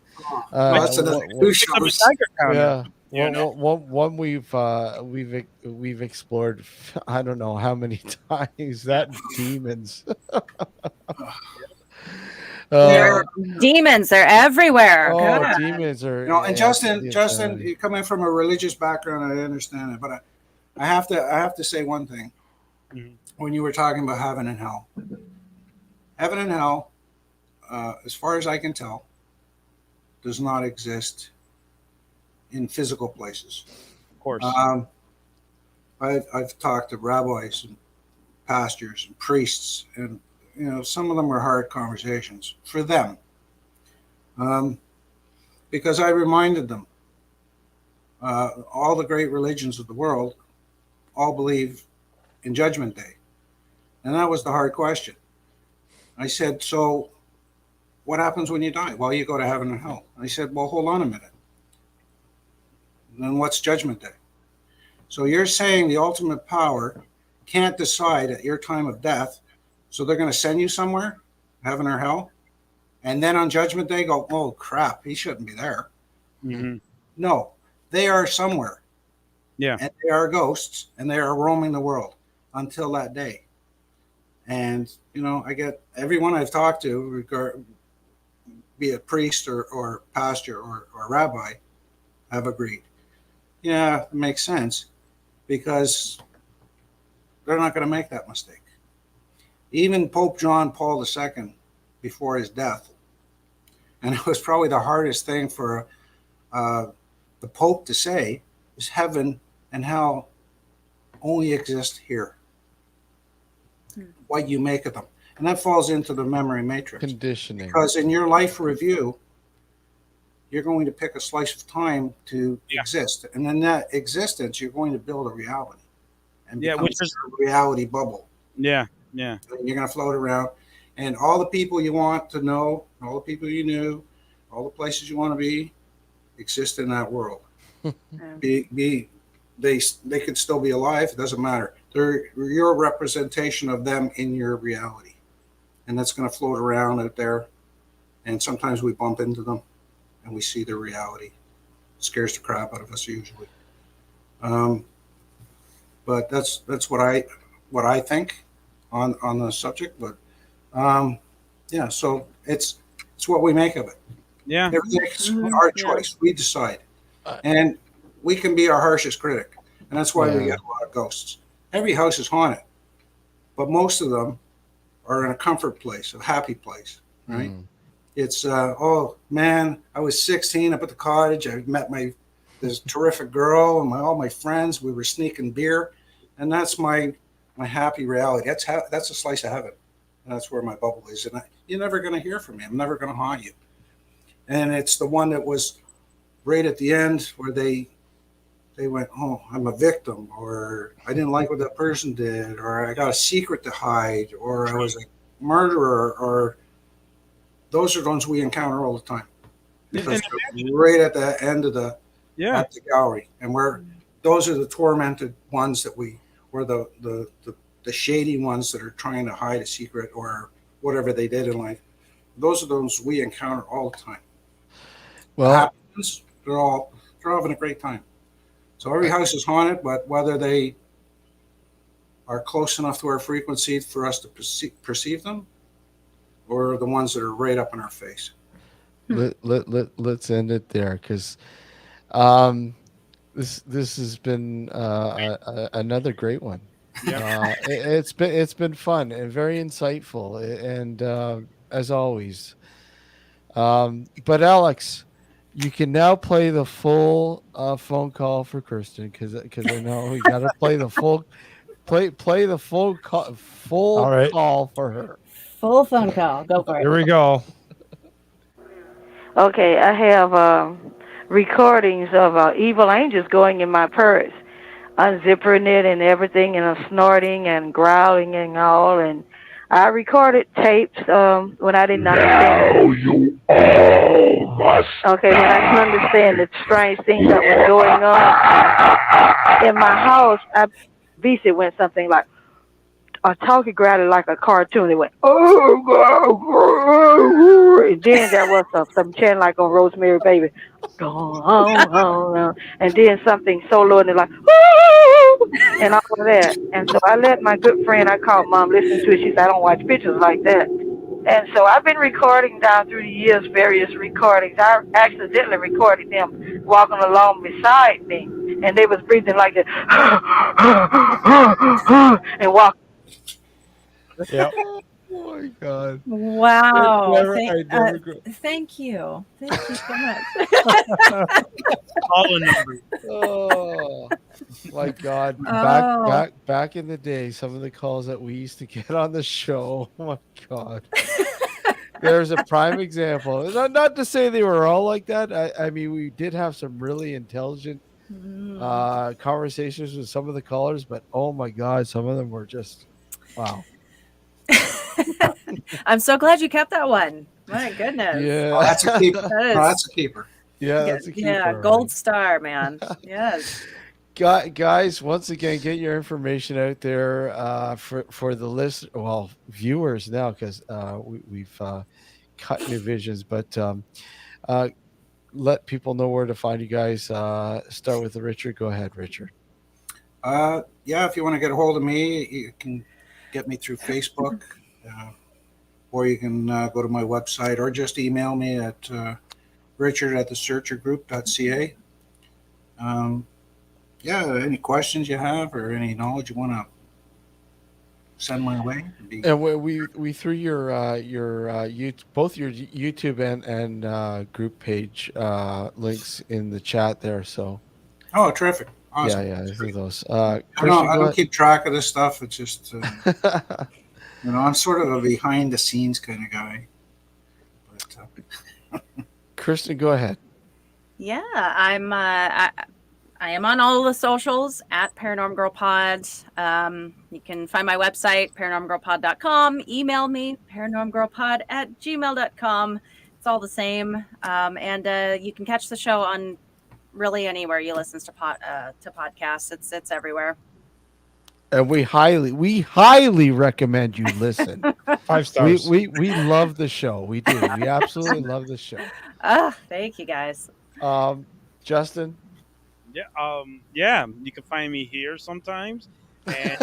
That's another 2 shows. Yeah. You know? One we've explored. I don't know how many times. That demons. Demons, they're everywhere. Oh, God. demons are. And Justin, you come in from a religious background, I understand it, but I have to say one thing. Mhm. When you were talking about heaven and hell, as far as I can tell, does not exist in physical places. Of course. I've talked to rabbis and pastors and priests, and some of them are hard conversations for them, because I reminded them all the great religions of the world all believe in Judgment Day, and that was the hard question. I said, so what happens when you die? Well, you go to heaven and hell. I said, well, hold on a minute. Then what's Judgment Day? So you're saying the ultimate power can't decide at your time of death, so they're going to send you somewhere, heaven or hell, and then on Judgment Day go, oh crap, he shouldn't be there. Mm-hmm. No, they are somewhere. Yeah. And they are ghosts, and they are roaming the world until that day. And I get everyone I've talked to, be it priest or pastor or rabbi, have agreed. Yeah, it makes sense, because they're not going to make that mistake. Even Pope John Paul II, before his death, and it was probably the hardest thing for the Pope to say, is heaven and hell only exist here. What you make of them. And that falls into the memory matrix. Conditioning. Because in your life review, you're going to pick a slice of time to exist. And in that existence, you're going to build a reality. and Yeah, become which is a reality bubble. yeah. And you're going to float around, and all the people you want to know, all the people you knew, all the places you want to be, exist in that world. They could still be alive. It doesn't matter. They're your representation of them in your reality, and that's going to float around out there. And sometimes we bump into them, and we see their reality. It scares the crap out of us usually. But that's what I think on the subject. But yeah, so it's what we make of it. Yeah. Everything's our choice. We decide, and we can be our harshest critic, and that's why we get a lot of ghosts. Every house is haunted, but most of them are in a comfort place, a happy place, right? It's oh man, I was 16 up at the cottage. I met this terrific girl and all my friends. We were sneaking beer, and that's my happy reality. That's a slice of heaven, and that's where my bubble is. And you're never going to hear from me. I'm never going to haunt you. And it's the one that was right at the end where they went, oh, I'm a victim, or I didn't like what that person did, or I got a secret to hide, or I was a murderer, or those are the ones we encounter all the time. Because they're right at the end of the gallery, and those are the tormented ones were the shady ones that are trying to hide a secret or whatever they did in life. Those are those we encounter all the time. Well, they're having a great time. So every house is haunted, but whether they are close enough to our frequency for us to perceive them, or the ones that are right up in our face. Let's end it there, because this has been another great one. Yeah. It's been fun and very insightful, and as always. But Alex, you can now play the full phone call for Kristen, because I know we got to play the full call for her. Full phone call. Go for it. Here we go. Okay, I have recordings of evil angels going in my purse, unzipping it and everything, and snorting and growling and all. And I recorded tapes when I didn't understand. Now you all must. Okay, when I didn't understand the strange things that was going on in my house, Visa went something like, talking grabbed it like a cartoon. It went, oh, and then there was some chant like on Rosemary Baby, and then something solo and they're like, and all of that. And so I let my good friend, I called Mom, listen to it. She said, I don't watch pictures like that. And so I've been recording down through the years, various recordings. I accidentally recorded them walking along beside me, and they was breathing like that, and walking. Yep. Oh my God! Wow! Thank you so much. All a number. Oh my God! Back in the day, some of the calls that we used to get on the show. Oh my God! There's a prime example. Not to say they were all like that. I mean, we did have some really intelligent conversations with some of the callers, but oh my God, some of them were just wow. I'm so glad you kept that one. My goodness. Yeah, that's a keeper. That's a keeper. Yeah, that's a keeper. Yeah, gold star, man. Yes. Guys, once again, get your information out there for the viewers now, because we've cut new visions, but let people know where to find you guys. Start with Richard. Go ahead, Richard. Yeah, if you want to get a hold of me, you can get me through Facebook, or you can go to my website, or just email me at richard@thesearchergroup.ca. Yeah, any questions you have or any knowledge you want to send my way. And we threw your both your YouTube and group page links in the chat there. So. Oh, terrific! Awesome. Yeah, I see those. I don't keep track of this stuff. It's just I'm sort of a behind the scenes kind of guy. But, Kristen, go ahead. Yeah, I'm I am on all the socials at Paranorm Girl Pod. You can find my website, paranormgirlpod.com. Email me, paranormgirlpod@gmail.com. It's all the same. And you can catch the show on really anywhere you listen to podcasts. It's everywhere. And we highly recommend you listen. 5 stars. We love the show. We do. We absolutely love the show. Thank you guys. Justin. Yeah. You can find me here sometimes. And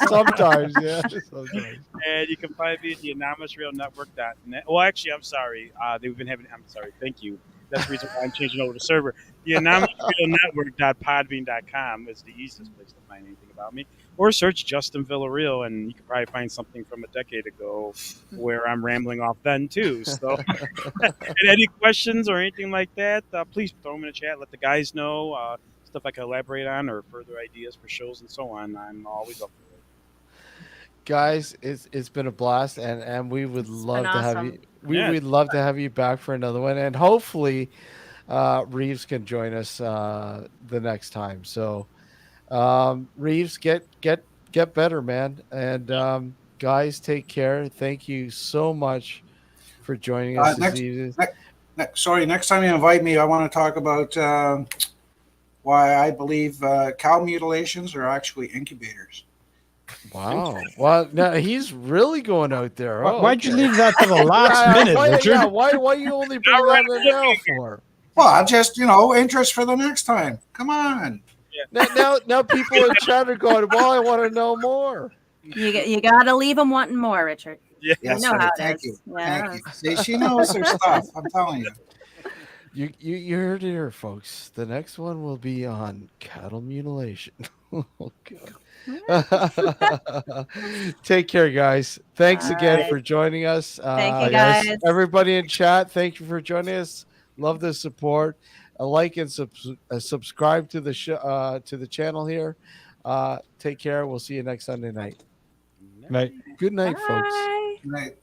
Sometimes, yeah. Sometimes. And you can find me at the AnomousRealNetwork.net. Well, actually, I'm sorry. They've been having. I'm sorry. Thank you. That's the reason why I'm changing over the server. The AnomousRealNetwork.podbean.com is the easiest place to find anything about me. Or search Justin Villarreal, and you can probably find something from a decade ago where I'm rambling off then too. So, and any questions or anything like that, please throw them in the chat. Let the guys know stuff I can elaborate on or further ideas for shows and so on. I'm always up for it. Guys, it's been a blast, and we would love to have you. We'd love to have you back for another one, and hopefully, Reeves can join us the next time. So, Reeves, get better, man, and guys, take care. Thank you so much for joining us this evening. Next time you invite me, I want to talk about why I believe cow mutilations are actually incubators. Wow. Well, now he's really going out there. Why'd you leave that to the last minute, Richard? Yeah, why you only bring that in now for? Well, I'm just, interest for the next time. Come on. Now people in chat are going, well, I want to know more. You got to leave them wanting more, Richard. Yeah. Yes, know how it Thank is. you. Yeah. Thank you. See, she knows her stuff. I'm telling you. You heard it here, folks. The next one will be on cattle mutilation. Oh, God. Take care, guys. Thanks again for joining us. Thank you, guys. Everybody in chat, thank you for joining us. Love the support. Like and subscribe to the to the channel here. Take care. We'll see you next Sunday night. Night. Good night, folks. Bye. Right.